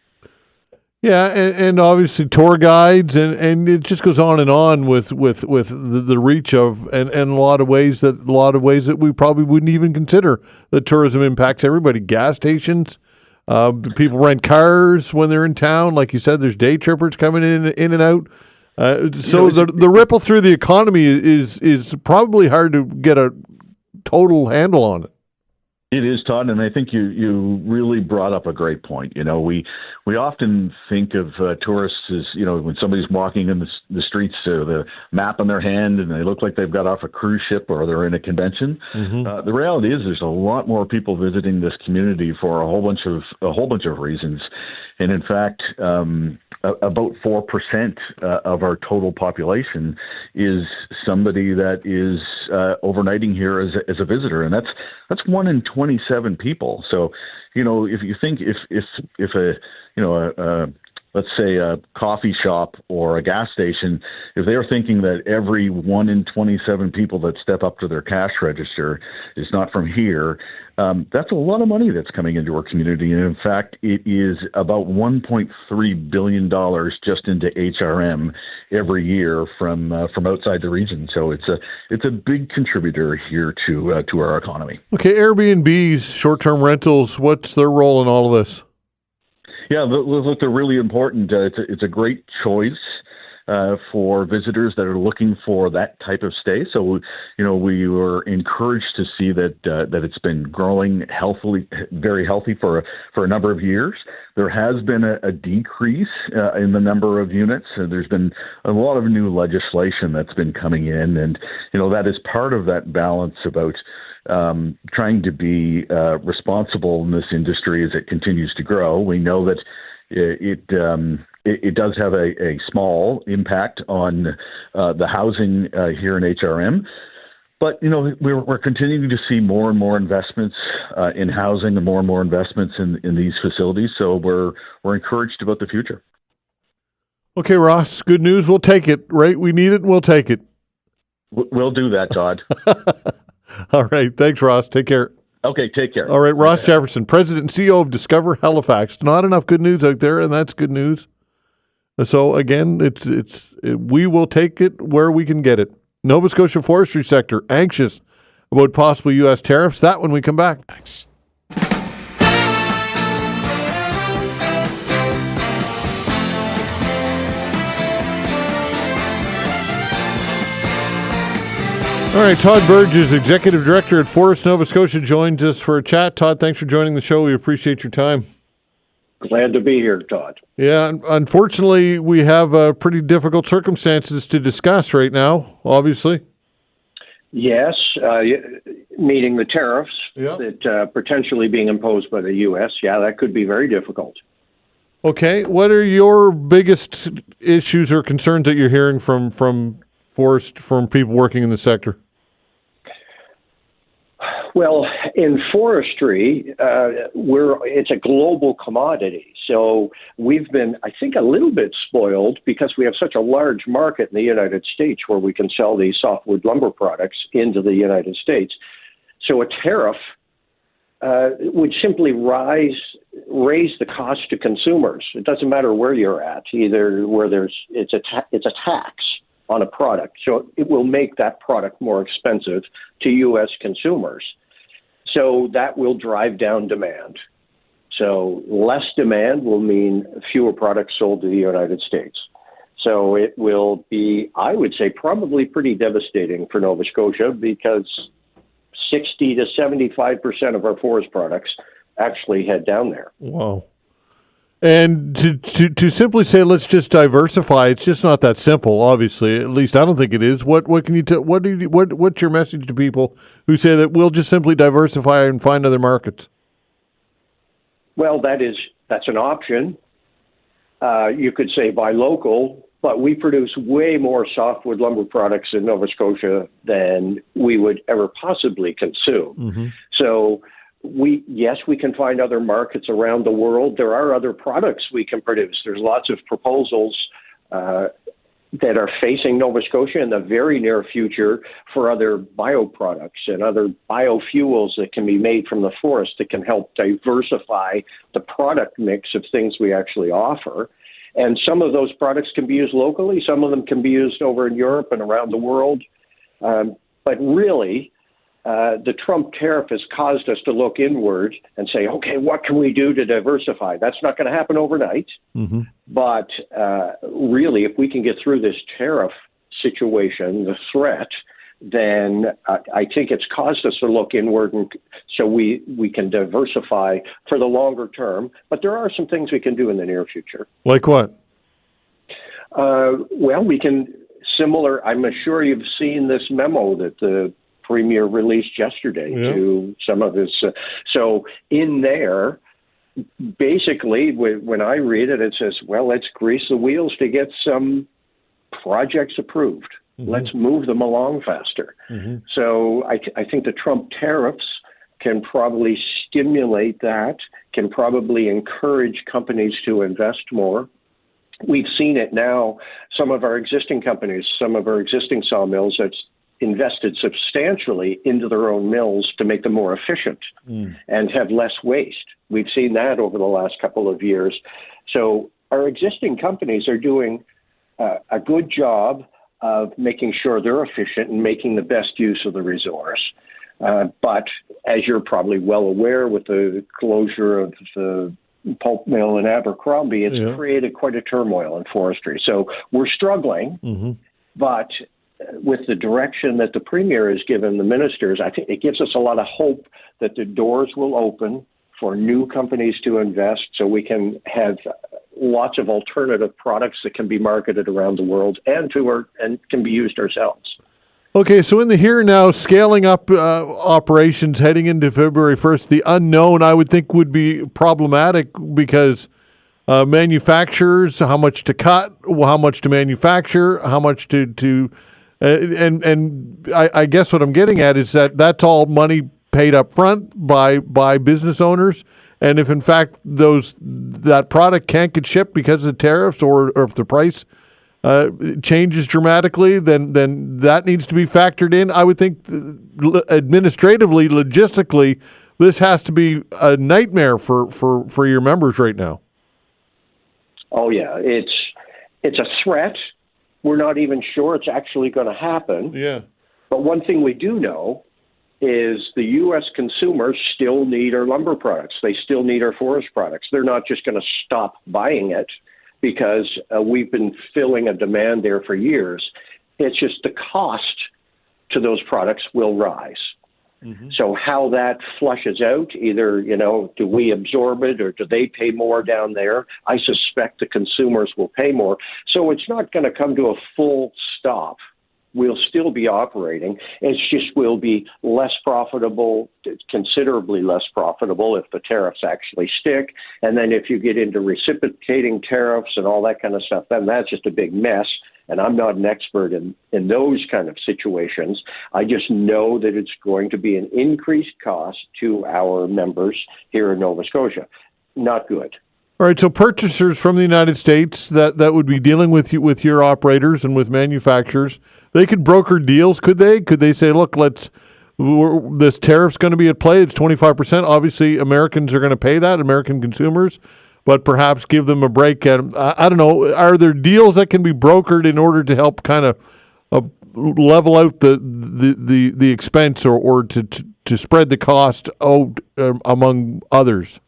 Yeah, and obviously tour guides, and it just goes on with the reach of and a lot of ways that we probably wouldn't even consider that tourism impacts everybody. Gas stations. People rent cars when they're in town. Like you said, there's day trippers coming in and out. So the ripple through the economy is probably hard to get a total handle on it. It is, Todd, and I think you really brought up a great point. We often think of tourists as, when somebody's walking in the streets, the map in their hand, and they look like they've got off a cruise ship or they're in a convention. Mm-hmm. The reality is there's a lot more people visiting this community for a whole bunch of reasons, and in fact, about 4% of our total population is somebody that is overnighting here as a visitor, and that's 1 in 27 people. So, if you think if a let's say a coffee shop or a gas station, if they're thinking that every 1 in 27 people that step up to their cash register is not from here, that's a lot of money that's coming into our community. And in fact, it is about $1.3 billion just into HRM every year from outside the region. So it's a big contributor here to our economy. Okay, Airbnbs, short-term rentals, what's their role in all of this? Yeah, look, they're really important. It's a great choice for visitors that are looking for that type of stay. So, we were encouraged to see that it's been growing healthily, very healthy for a number of years. There has been a decrease in the number of units. There's been a lot of new legislation that's been coming in, and that is part of that balance about trying to be responsible in this industry as it continues to grow. We know that it does have a small impact on the housing here in HRM, but we're continuing to see more and more investments in housing and more investments in these facilities. So we're encouraged about the future. Okay, Ross, good news. We'll take it, right? We need it, and we'll take it. We'll do that, Todd. All right. Thanks, Ross. Take care. Okay, take care. All right, Ross Jefferson, President and CEO of Discover Halifax. Not enough good news out there, and that's good news. So, again, we will take it where we can get it. Nova Scotia forestry sector anxious about possible U.S. tariffs. That when we come back. Thanks. All right, Todd Burgess, Executive Director at Forest Nova Scotia, joins us for a chat. Todd, thanks for joining the show. We appreciate your time. Glad to be here, Todd. Yeah, unfortunately, we have pretty difficult circumstances to discuss right now, obviously. Yes, meeting the tariffs that potentially being imposed by the U.S., that could be very difficult. Okay, what are your biggest issues or concerns that you're hearing from people working in the sector? Well, in forestry, it's a global commodity. So we've been, I think, a little bit spoiled because we have such a large market in the United States where we can sell these softwood lumber products into the United States. So a tariff would simply raise the cost to consumers. It doesn't matter where you're at, either where it's a tax on a product. So it will make that product more expensive to U.S. consumers. So that will drive down demand. So less demand will mean fewer products sold to the United States. So it will be, I would say, probably pretty devastating for Nova Scotia because 60 to 75% of our forest products actually head down there. Wow. And to simply say, let's just diversify, it's just not that simple, obviously. At least I don't think it is. What can you what's your message to people who say that we'll just simply diversify and find other markets? Well, that's an option. You could say buy local, but we produce way more softwood lumber products in Nova Scotia than we would ever possibly consume. Mm-hmm. So we can find other markets around the world. There are other products we can produce. There's lots of proposals that are facing Nova Scotia in the very near future for other bioproducts and other biofuels that can be made from the forest that can help diversify the product mix of things we actually offer. And some of those products can be used locally. Some of them can be used over in Europe and around the world. But really, the Trump tariff has caused us to look inward and say, okay, what can we do to diversify? That's not going to happen overnight. Mm-hmm. But really, if we can get through this tariff situation, the threat, then I think it's caused us to look inward and so we can diversify for the longer term. But there are some things we can do in the near future. Like what? Well, we can I'm sure you've seen this memo that the Premier released yesterday to some of his. So in there, basically, when I read it, it says, well, let's grease the wheels to get some projects approved. Mm-hmm. Let's move them along faster. Mm-hmm. So I think the Trump tariffs can probably stimulate that, can probably encourage companies to invest more. We've seen it now. Some of our existing companies, some of our existing sawmills that's invested substantially into their own mills to make them more efficient and have less waste. We've seen that over the last couple of years. So our existing companies are doing a good job of making sure they're efficient and making the best use of the resource. But as you're probably well aware, with the closure of the pulp mill in Abercrombie, it's created quite a turmoil in forestry. So we're struggling, but with the direction that the Premier has given the ministers, I think it gives us a lot of hope that the doors will open for new companies to invest so we can have lots of alternative products that can be marketed around the world and can be used ourselves. Okay, so in the here and now, scaling up operations heading into February 1st, the unknown I would think would be problematic because manufacturers, how much to cut, how much to manufacture, how much to and I guess what I'm getting at is that that's all money paid up front by business owners. And if in fact that product can't get shipped because of tariffs or if the price changes dramatically, then that needs to be factored in. I would think administratively, logistically, this has to be a nightmare for your members right now. Oh yeah, it's a threat. We're not even sure it's actually going to happen. Yeah. But one thing we do know is the U.S. consumers still need our lumber products. They still need our forest products. They're not just going to stop buying it because we've been filling a demand there for years. It's just the cost to those products will rise. So how that flushes out, either, do we absorb it or do they pay more down there? I suspect the consumers will pay more. So it's not going to come to a full stop. We'll still be operating. It's just will be less profitable, considerably less profitable if the tariffs actually stick. And then if you get into reciprocating tariffs and all that kind of stuff, then that's just a big mess. And I'm not an expert in those kind of situations. I just know that it's going to be an increased cost to our members here in Nova Scotia. Not good. All right, so purchasers from the United States that would be dealing with you, with your operators and with manufacturers, they could broker deals, could they? Could they say, look, this tariff's going to be at play, it's 25%. Obviously, Americans are going to pay that, American consumers, but perhaps give them a break. And I don't know, are there deals that can be brokered in order to help kind of level out the expense or to spread the cost out among others?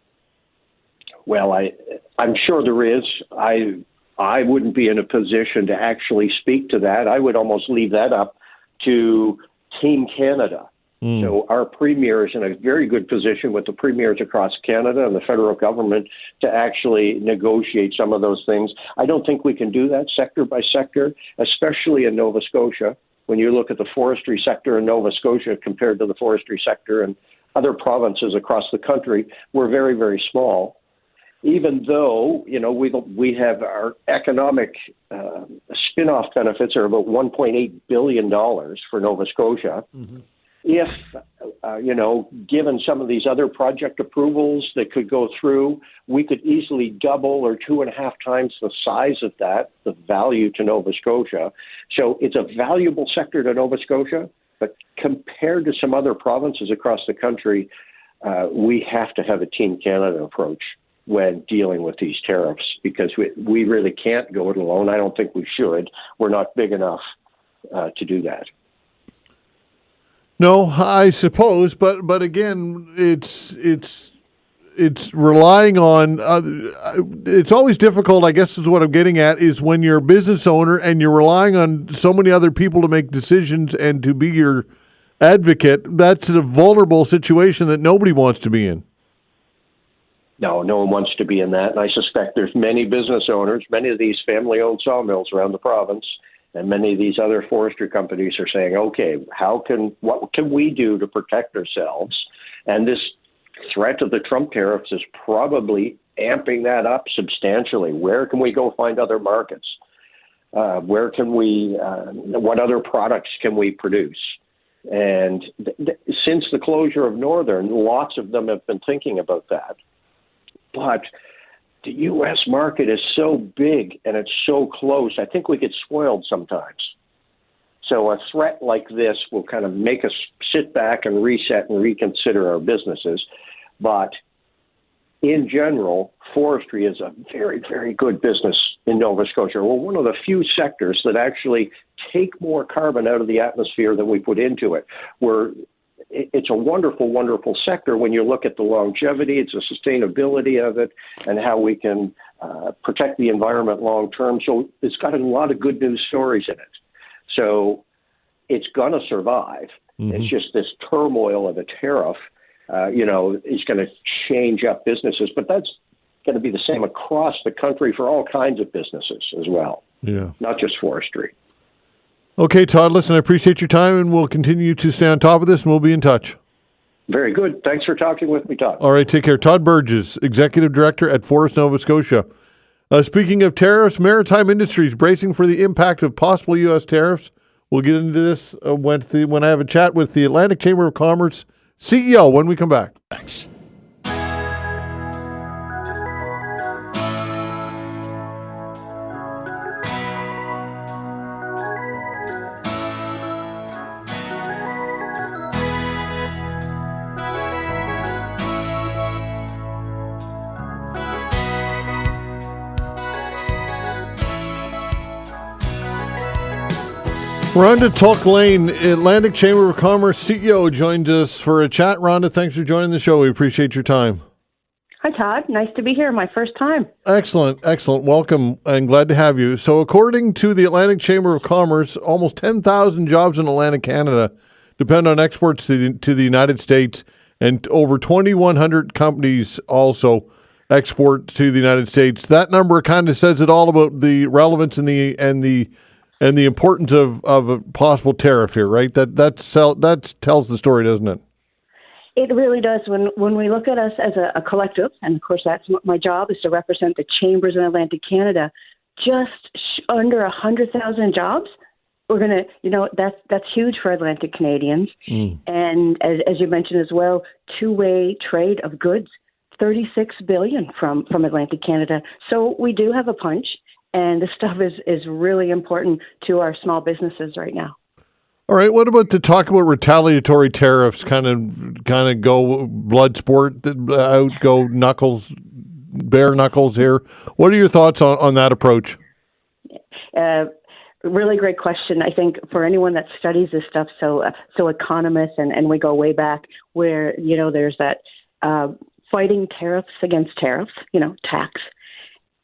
Well, I'm sure there is. I wouldn't be in a position to actually speak to that. I would almost leave that up to Team Canada. So our premier is in a very good position with the premiers across Canada and the federal government to actually negotiate some of those things. I don't think we can do that sector by sector, especially in Nova Scotia. When you look at the forestry sector in Nova Scotia compared to the forestry sector in other provinces across the country, we're very, very small. Even though, we have our economic spin-off benefits are about $1.8 billion for Nova Scotia. If, given some of these other project approvals that could go through, we could easily double or 2.5 times the size of that, the value to Nova Scotia. So it's a valuable sector to Nova Scotia, but compared to some other provinces across the country, we have to have a Team Canada approach when dealing with these tariffs, because we really can't go it alone. I don't think we should. We're not big enough to do that. No, I suppose, but again, it's relying on. It's always difficult, I guess, is what I'm getting at, is when you're a business owner and you're relying on so many other people to make decisions and to be your advocate. That's a vulnerable situation that nobody wants to be in. No one wants to be in that. And I suspect there's many business owners, many of these family-owned sawmills around the province, and many of these other forestry companies are saying, okay, what can we do to protect ourselves? And this threat of the Trump tariffs is probably amping that up substantially. Where can we go find other markets? What other products can we produce? And since the closure of Northern, lots of them have been thinking about that. But the U.S. market is so big and it's so close, I think we get spoiled sometimes. So a threat like this will kind of make us sit back and reset and reconsider our businesses. But in general, forestry is a very, very good business in Nova Scotia. We're one of the few sectors that actually take more carbon out of the atmosphere than we put into it. It's a wonderful, wonderful sector when you look at the longevity, it's the sustainability of it, and how we can protect the environment long term. So it's got a lot of good news stories in it. So it's going to survive. It's just this turmoil of a tariff, is going to change up businesses. But that's going to be the same across the country for all kinds of businesses as well. Yeah. Not just forestry. Okay, Todd, listen, I appreciate your time, and we'll continue to stay on top of this, and we'll be in touch. Very good. Thanks for talking with me, Todd. All right, take care. Todd Burgess, Executive Director at Forest Nova Scotia. Speaking of tariffs, Maritime Industries bracing for the impact of possible U.S. tariffs. We'll get into this when I have a chat with the Atlantic Chamber of Commerce CEO when we come back. Thanks. Rhonda Tulk-Lane, Atlantic Chamber of Commerce CEO, joins us for a chat. Rhonda, thanks for joining the show. We appreciate your time. Hi, Todd. Nice to be here. My first time. Excellent. Welcome, and glad to have you. So according to the Atlantic Chamber of Commerce, almost 10,000 jobs in Atlantic Canada depend on exports to the United States, and over 2,100 companies also export to the United States. That number kind of says it all about the relevance and the importance of a possible tariff here, right? That tells the story, doesn't it? It really does. When we look at us as a collective, and of course that's my job, is to represent the chambers in Atlantic Canada, just under 100,000 jobs. We're going to, that's huge for Atlantic Canadians. And as you mentioned as well, two-way trade of goods, $36 billion from Atlantic Canada. So we do have a punch, and this stuff is really important to our small businesses right now. All right. What about to talk about retaliatory tariffs? Kind of go blood sport out, go bare knuckles here. What are your thoughts on that approach? Really great question. I think for anyone that studies this stuff, so economists and we go way back where there's that fighting tariffs against tariffs. Tax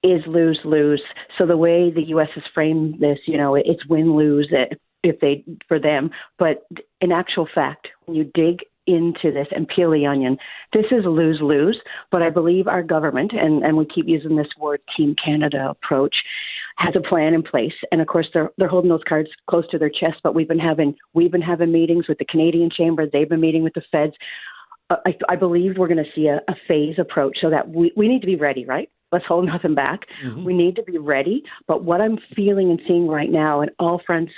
is lose-lose. So the way the U.S. has framed this, it's win-lose for them. But in actual fact, when you dig into this and peel the onion, this is lose-lose. But I believe our government, and we keep using this word Team Canada approach, has a plan in place. And of course, they're holding those cards close to their chest. But we've been having meetings with the Canadian Chamber. They've been meeting with the feds. I believe we're going to see a phase approach so that we need to be ready, right? Let's hold nothing back. Mm-hmm. We need to be ready. But what I'm feeling and seeing right now in all fronts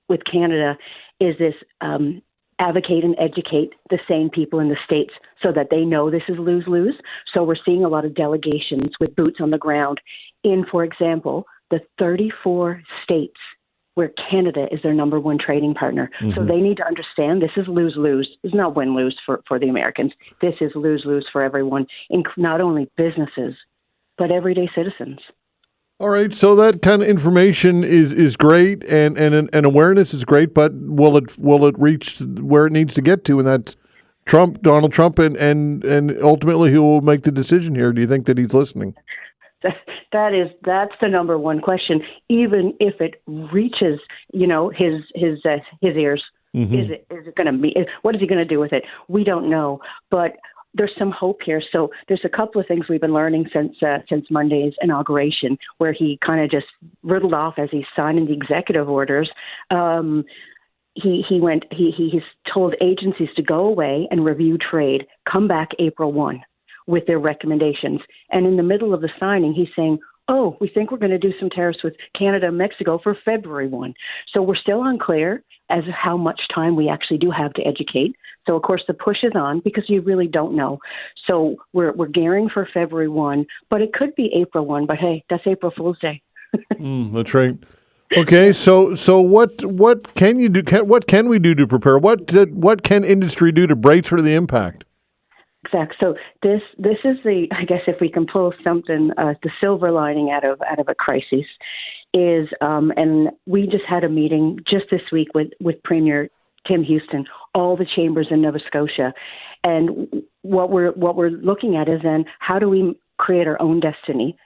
with Canada is this advocate and educate the same people in the States so that they know this is lose-lose. So we're seeing a lot of delegations with boots on the ground in, for example, the 34 states where Canada is their number one trading partner. Mm-hmm. So they need to understand this is lose-lose. It's not win-lose for the Americans. This is lose-lose for everyone, not only businesses, but everyday citizens. All right, so that kind of information is great, and awareness is great, but will it reach where it needs to get to? And that's Donald Trump, and ultimately he will make the decision here. Do you think that he's listening? That's the number one question. Even if it reaches, his ears, mm-hmm. is it going to be? What is he going to do with it? We don't know, but there's some hope here. So there's a couple of things we've been learning since Monday's inauguration, where he kind of just riddled off as he's signing the executive orders. He's told agencies to go away and review trade, come back April 1 with their recommendations. And in the middle of the signing, he's saying, oh, we think we're going to do some tariffs with Canada and Mexico for February 1. So we're still unclear as to how much time we actually do have to educate. So, of course, the push is on because you really don't know. So we're gearing for February 1, but it could be April 1. But, hey, that's April Fool's Day. That's right. Okay, so what can you do? What can we do to prepare? What can industry do to brace for the impact? Exactly. So this is I guess if we can pull something, the silver lining out of a crisis is, and we just had a meeting just this week with Premier Tim Houston, all the chambers in Nova Scotia, and what we're looking at is then how do we create our own destiny?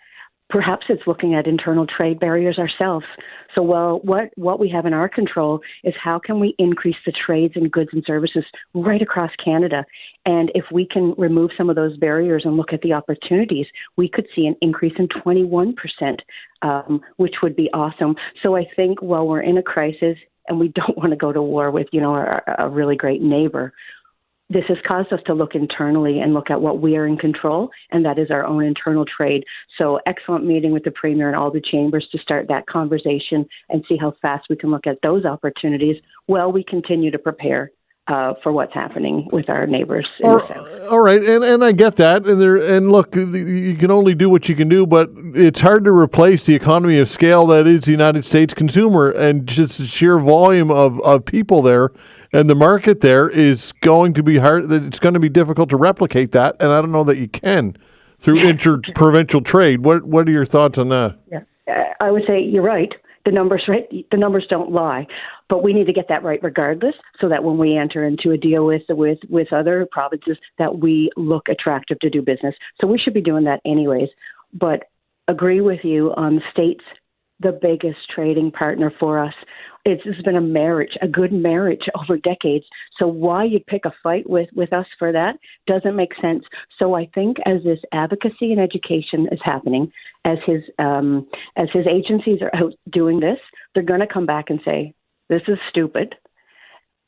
Perhaps it's looking at internal trade barriers ourselves. So, what we have in our control is how can we increase the trades and goods and services right across Canada? And if we can remove some of those barriers and look at the opportunities, we could see an increase in 21%, which would be awesome. So I think while we're in a crisis and we don't want to go to war with, a really great neighbor, this has caused us to look internally and look at what we are in control, and that is our own internal trade. So excellent meeting with the Premier and all the chambers to start that conversation and see how fast we can look at those opportunities while we continue to prepare for what's happening with our neighbors in the south. All right, and I get that. And look, you can only do what you can do, but it's hard to replace the economy of scale that is the United States consumer, and just the sheer volume of people there. And the market there is going to be hard. It's going to be difficult to replicate that, and I don't know that you can through interprovincial trade. What are your thoughts on that? Yeah, I would say you're right. The numbers don't lie, but we need to get that right regardless, so that when we enter into a deal with other provinces, that we look attractive to do business. So we should be doing that anyways. But agree with you on the states. The biggest trading partner for us it's been a marriage, a good marriage over decades. So why you'd pick a fight with us for that doesn't make sense. So I think as this advocacy and education is happening, as his agencies are out doing this, they're going to come back and say, this is stupid.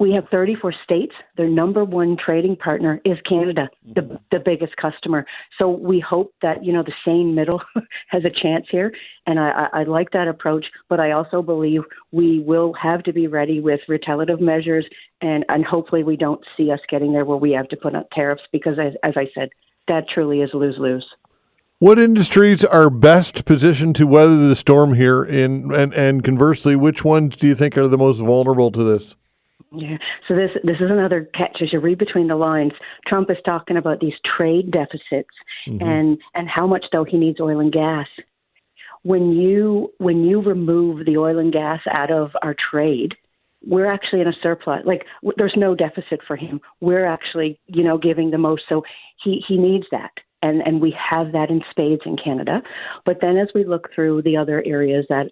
We have 34 states. Their number one trading partner is Canada, the biggest customer. So we hope that, the sane middle has a chance here. And I like that approach, but I also believe we will have to be ready with retaliative measures, and hopefully we don't see us getting there where we have to put up tariffs, because as I said, that truly is lose-lose. What industries are best positioned to weather the storm here, and conversely, which ones do you think are the most vulnerable to this? Yeah. So this is another catch. As you read between the lines, Trump is talking about these trade deficits and how much, though, he needs oil and gas. When you remove the oil and gas out of our trade, we're actually in a surplus. Like, there's no deficit for him. We're actually, giving the most. So he needs that. And we have that in spades in Canada. But then as we look through the other areas that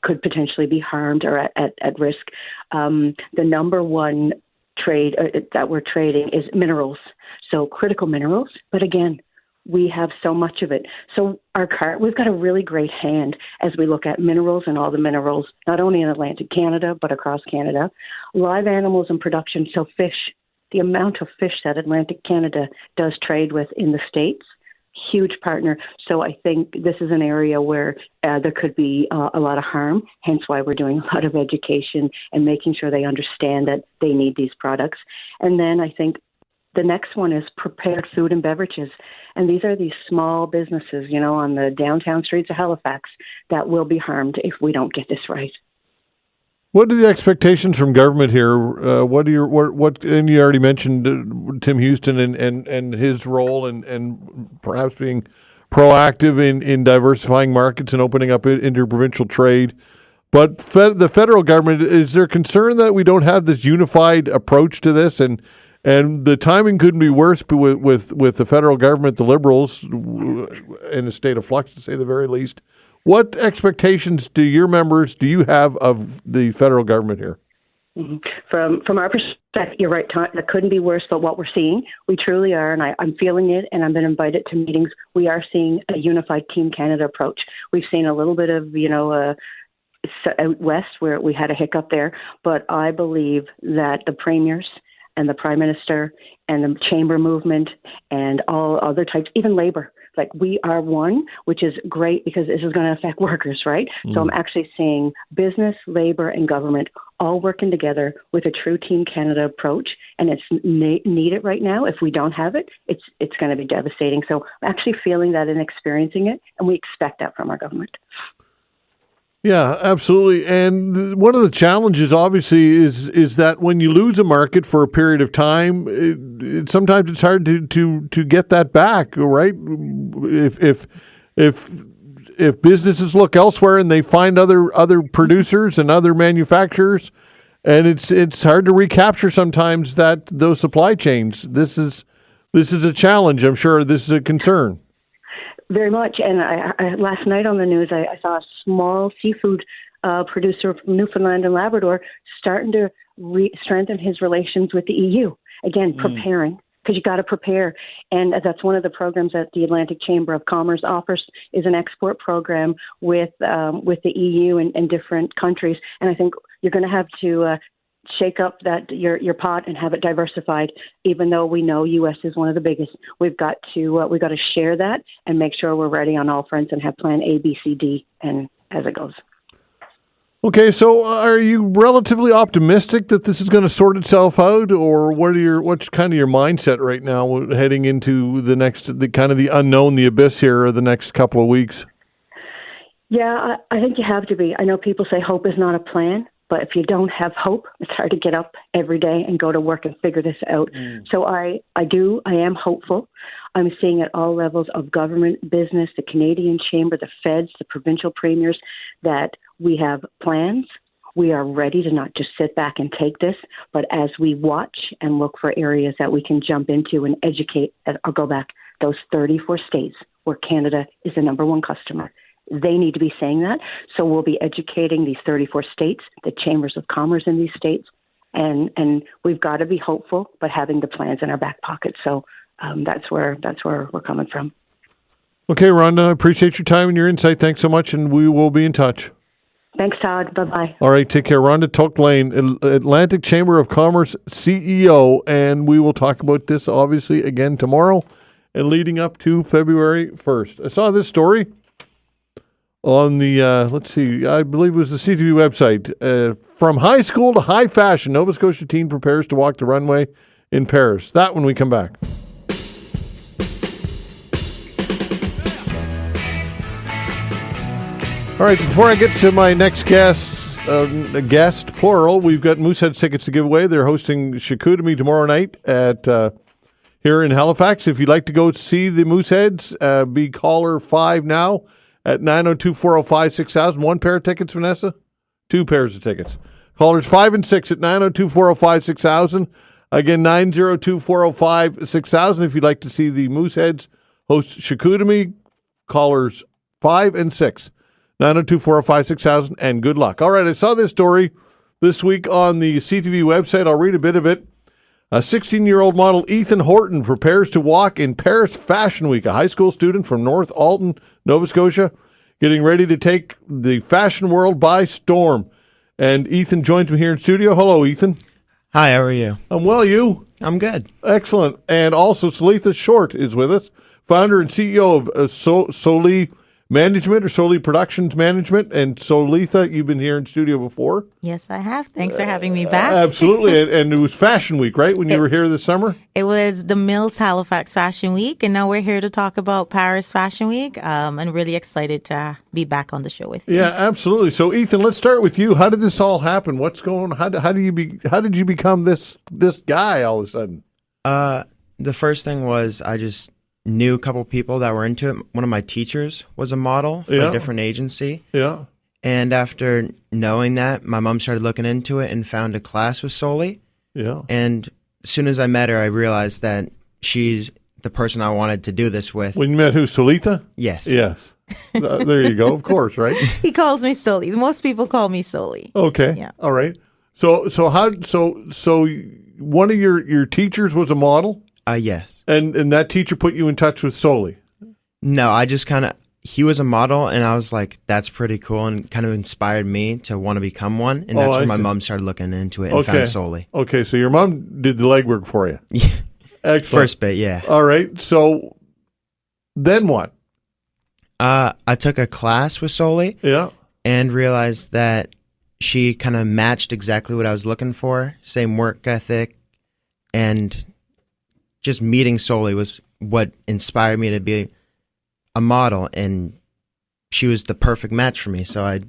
could potentially be harmed or at risk, the number one trade that we're trading is minerals. So critical minerals. But again, we have so much of it. So we've got a really great hand as we look at minerals and all the minerals, not only in Atlantic Canada, but across Canada. Live animals and production, so fish. The amount of fish that Atlantic Canada does trade with in the States, huge partner. So I think this is an area where there could be a lot of harm, hence why we're doing a lot of education and making sure they understand that they need these products. And then I think the next one is prepared food and beverages. And these are these small businesses, on the downtown streets of Halifax that will be harmed if we don't get this right. What are the expectations from government here? What and you already mentioned Tim Houston and his role and perhaps being proactive in diversifying markets and opening up interprovincial trade. But the federal government, is there concern that we don't have this unified approach to this, and the timing couldn't be worse with the federal government, the Liberals, in a state of flux, to say the very least? What expectations do you have of the federal government here? Mm-hmm. From our perspective, you're right, Todd, that couldn't be worse, but what we're seeing, we truly are, and I'm feeling it, and I've been invited to meetings. We are seeing a unified Team Canada approach. We've seen a little bit of, out west where we had a hiccup there, but I believe that the premiers and the Prime Minister and the Chamber movement and all other types, even labor, like we are one, which is great because this is going to affect workers, right? So I'm actually seeing business, labor, and government all working together with a true Team Canada approach, and it's needed right now. If we don't have it, it's going to be devastating. So I'm actually feeling that and experiencing it, and we expect that from our government. Yeah, absolutely. And one of the challenges, obviously, is that when you lose a market for a period of time, sometimes it's hard to get that back, right? If businesses look elsewhere and they find other producers and other manufacturers, and it's hard to recapture sometimes those supply chains. This is a challenge. I'm sure this is a concern. Very much. And I last night on the news, I saw a small seafood producer from Newfoundland and Labrador starting to strengthen his relations with the EU. Again, preparing, because you got to prepare. And that's one of the programs that the Atlantic Chamber of Commerce offers, is an export program with the EU and different countries. And I think you're going to have to shake up that your pot and have it diversified. Even though we know U.S. is one of the biggest, we've got to share that and make sure we're ready on all fronts and have plan A, B, C, D, and as it goes. Okay, so are you relatively optimistic that this is going to sort itself out, or what's kind of your mindset right now heading into the unknown, the abyss here, the next couple of weeks? Yeah, I think you have to be. I know people say hope is not a plan. But if you don't have hope, it's hard to get up every day and go to work and figure this out. So I am hopeful. I'm seeing at all levels of government, business, the Canadian Chamber, the feds, the provincial premiers, that we have plans. We are ready to not just sit back and take this, but as we watch and look for areas that we can jump into and educate, I'll go back, those 34 states where Canada is the number one customer. they need to be saying that. So we'll be educating these 34 states, the chambers of commerce in these states, and we've got to be hopeful, but having the plans in our back pocket. So that's where we're coming from. Okay, Rhonda, I appreciate your time and your insight. Thanks so much, and we will be in touch. Thanks, Todd. Bye-bye. All right, take care. Rhonda Tulk-Lane, Atlantic Chamber of Commerce CEO, and we will talk about this, obviously, again tomorrow and leading up to February 1st. I saw this story on the, I believe it was the CTV website. From high school to high fashion, Nova Scotia teen prepares to walk the runway in Paris. That when we come back. All right, before I get to my next guest, plural, we've got Mooseheads tickets to give away. They're hosting Chicoutimi tomorrow night at here in Halifax. If you'd like to go see the Mooseheads, be caller 5 now at 902-405-6000. One pair of tickets, Vanessa? 2 pairs of tickets. Callers 5 and 6 at 902-405-6000. Again, 902-405-6000. If you'd like to see the Mooseheads host Chicoutimi, callers 5 and 6. 902-405-6000, and good luck. All right, I saw this story this week on the CTV website. I'll read a bit of it. A 16-year-old model, Ethan Horton, prepares to walk in Paris Fashion Week. A high school student from North Alton, Nova Scotia, getting ready to take the fashion world by storm. And Ethan joins me here in studio. Hello, Ethan. Hi, how are you? I'm well, you? I'm good. Excellent. And also, Solitha Shortte is with us, founder and CEO of Soli Management or Soli Productions Management. And Solitha, you've been here in studio before. Yes, I have. Thanks for having me back. Absolutely. And it was Fashion Week, right, when you were here this summer? It was the Mills Halifax Fashion Week, and now we're here to talk about Paris Fashion Week. And really excited to be back on the show with you. Yeah, absolutely. So, Ethan, let's start with you. How did this all happen? What's going on? How did you become this guy all of a sudden? The first thing was I just knew a couple people that were into it. One of my teachers was a model for a different agency. Yeah. And after knowing that, my mom started looking into it and found a class with Soli. Yeah. And as soon as I met her, I realized that she's the person I wanted to do this with. When you met who, Solitha? Yes. Yes. There you go. Of course, right? He calls me Soli. Most people call me Soli. Okay. Yeah. All right. So one of your teachers was a model? Yes. And that teacher put you in touch with Soli? No, I just he was a model, and I was like, that's pretty cool, and kind of inspired me to want to become one. And that's when my mom started looking into it and found Soli. Okay, so your mom did the legwork for you. Yeah. Excellent. First bit, yeah. All right, so then what? I took a class with Soli. Yeah. And realized that she kind of matched exactly what I was looking for. Same work ethic, and just meeting Soli was what inspired me to be a model, and she was the perfect match for me, so I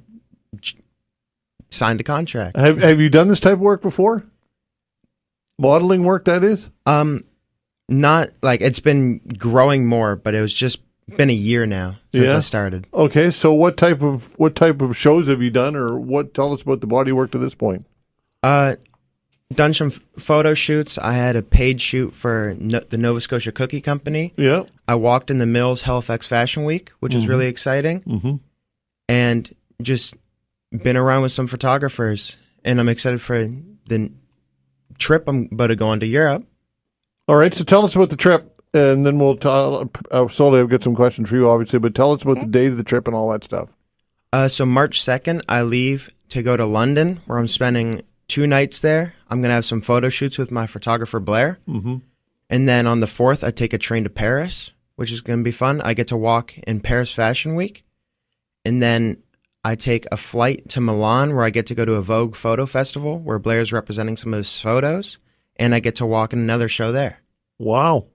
signed a contract. Have you done this type of work before? Modeling work, that is? Not like it's been growing more, but it was just been a year now since I started. Okay, so what type of shows have you done, or tell us about the body work to this point? Done some photo shoots. I had a paid shoot for the Nova Scotia Cookie Company. Yeah. I walked in the Mills Halifax Fashion Week, which is really exciting. Mm-hmm. And just been around with some photographers, and I'm excited for the trip I'm about to go on to Europe. All right, so tell us about the trip, and then we'll tell Soli, I've got some questions for you, obviously, but tell us about the date of the trip and all that stuff. So March 2nd, I leave to go to London, where I'm spending 2 nights there. I'm going to have some photo shoots with my photographer, Blair. Mm-hmm. And then on the 4th, I take a train to Paris, which is going to be fun. I get to walk in Paris Fashion Week. And then I take a flight to Milan, where I get to go to a Vogue photo festival, where Blair's representing some of his photos. And I get to walk in another show there. Wow.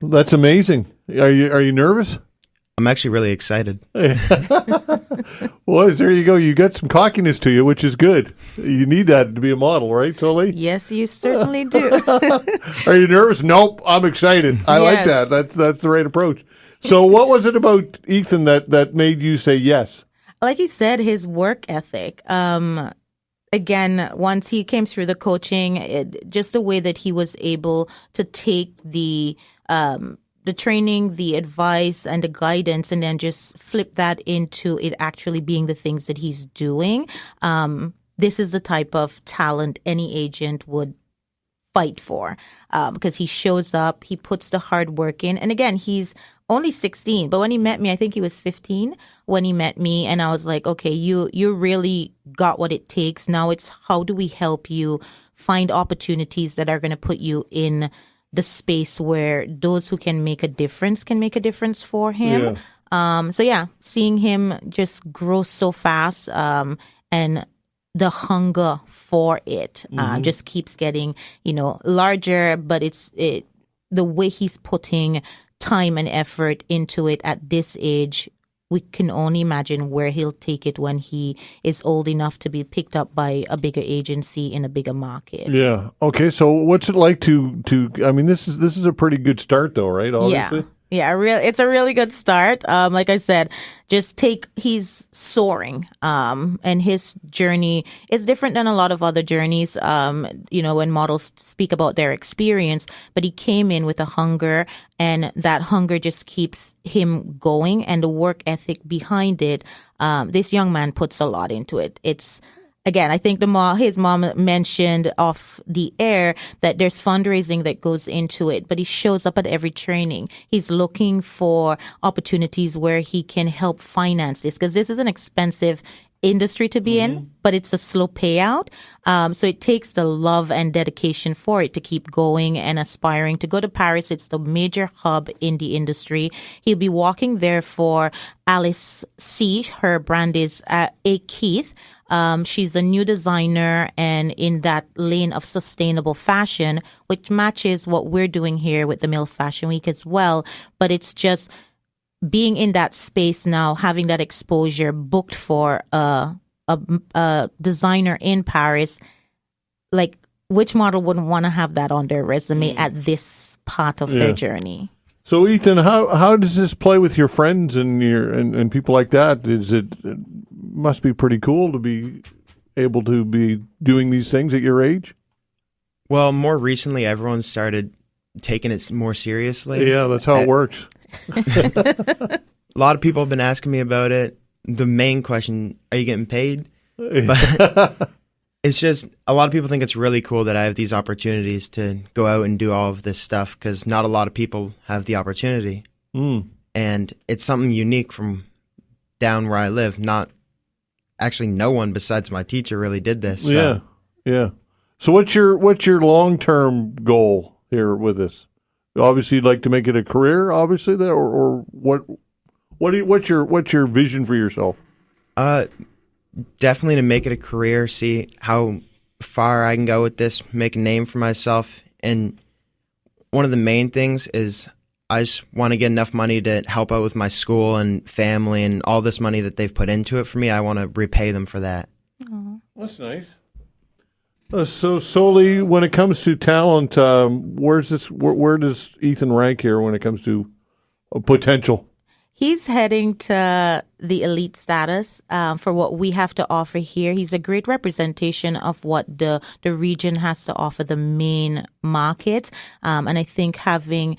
That's amazing. Are you nervous? I'm actually really excited. Well, there you go. You got some cockiness to you, which is good. You need that to be a model, right, Soli? Yes, you certainly do. Are you nervous? Nope. I'm excited. I like that. That's the right approach. So what was it about Ethan that made you say yes? Like he said, his work ethic. Again, once he came through the coaching, just the way that he was able to take the the training, the advice, and the guidance, and then just flip that into it actually being the things that he's doing. This is the type of talent any agent would fight for, because he shows up, he puts the hard work in. And again, he's only 16, but when he met me, I think he was 15 when he met me. And I was like, okay, you really got what it takes. Now it's how do we help you find opportunities that are going to put you in the space where those who can make a difference for him. Yeah. Seeing him just grow so fast, and the hunger for it just keeps getting, larger, but the way he's putting time and effort into it at this age, we can only imagine where he'll take it when he is old enough to be picked up by a bigger agency in a bigger market. Yeah. Okay. So what's it like to I mean, this is a pretty good start though, right? Obviously. Yeah, it's a really good start. Like I said, he's soaring. And his journey is different than a lot of other journeys, when models speak about their experience, but he came in with a hunger, and that hunger just keeps him going, and the work ethic behind it. This young man puts a lot into it. Again, I think his mom mentioned off the air that there's fundraising that goes into it, but he shows up at every training. He's looking for opportunities where he can help finance this, because this is an expensive industry to be in, but it's a slow payout. So it takes the love and dedication for it to keep going and aspiring to go to Paris. It's the major hub in the industry. He'll be walking there for Alice C. Her brand is A. Keith. She's a new designer and in that lane of sustainable fashion, which matches what we're doing here with the Mills Fashion Week as well. But it's just being in that space now, having that exposure, booked for a designer in Paris. Like, which model wouldn't want to have that on their resume at this part of their journey? So, Ethan, how does this play with your friends and people like that? It must be pretty cool to be able to be doing these things at your age? Well, more recently, everyone started taking it more seriously. Yeah, that's how it works. A lot of people have been asking me about it. The main question, are you getting paid? But it's just, a lot of people think it's really cool that I have these opportunities to go out and do all of this stuff, because not a lot of people have the opportunity. And it's something unique from down where I live. Actually, no one besides my teacher really did this. So. Yeah. So what's your long-term goal here with this? Obviously, you'd like to make it a career, obviously, there, or what's your vision for yourself? Definitely to make it a career, see how far I can go with this, make a name for myself. And one of the main things is I just want to get enough money to help out with my school and family, and all this money that they've put into it for me, I want to repay them for that. That's nice. So, Soli, when it comes to talent, where does Ethan rank here when it comes to potential? He's heading to the elite status for what we have to offer here. He's a great representation of what the region has to offer, the main market. And I think having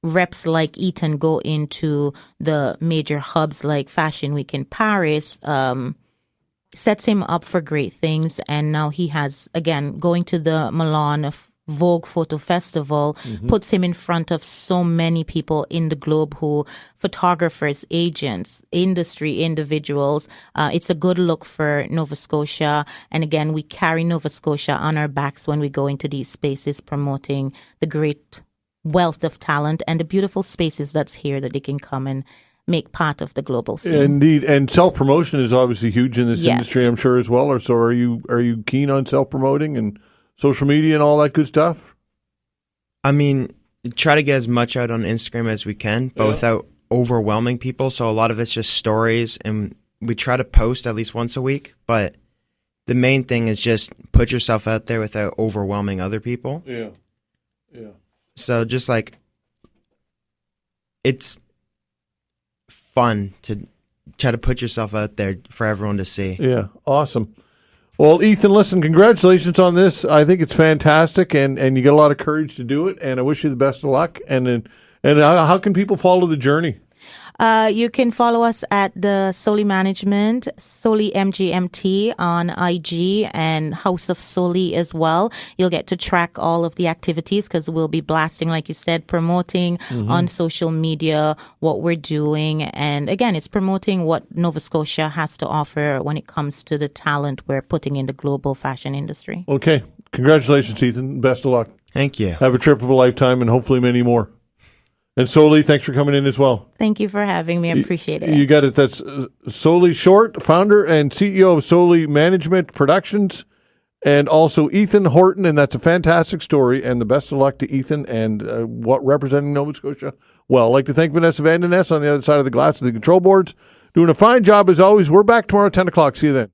reps like Ethan go into the major hubs like Fashion Week in Paris sets him up for great things. And now he has, again, going to the Milan Vogue Photo Festival puts him in front of so many people in the globe photographers, agents, industry individuals. It's a good look for Nova Scotia. And again, we carry Nova Scotia on our backs when we go into these spaces, promoting the great wealth of talent and the beautiful spaces that's here that they can come and make part of the global scene. Indeed, and self-promotion is obviously huge in this industry, I'm sure, as well. Or so, are you keen on self-promoting and social media and all that good stuff? I mean, try to get as much out on Instagram as we can, but without overwhelming people. So a lot of it's just stories, and we try to post at least once a week. But the main thing is just put yourself out there without overwhelming other people. Yeah. So just like, it's fun to try to put yourself out there for everyone to see. Yeah, awesome. Well, Ethan, listen, congratulations on this. I think it's fantastic, and you get a lot of courage to do it, and I wish you the best of luck. And then And how can people follow the journey? You can follow us at the Soli Management, Soli MGMT on IG, and House of Soli as well. You'll get to track all of the activities because we'll be blasting, like you said, promoting on social media what we're doing. And again, it's promoting what Nova Scotia has to offer when it comes to the talent we're putting in the global fashion industry. Okay. Congratulations, Ethan. Best of luck. Thank you. Have a trip of a lifetime and hopefully many more. And Soli, thanks for coming in as well. Thank you for having me. I appreciate it. You got it. That's Solitha Shortte, founder and CEO of Soli Management Productions, and also Ethan Horton, and that's a fantastic story. And the best of luck to Ethan and what representing Nova Scotia. Well, I'd like to thank Vanessa Van Den Ness on the other side of the glass of the control boards. Doing a fine job as always. We're back tomorrow at 10 o'clock. See you then.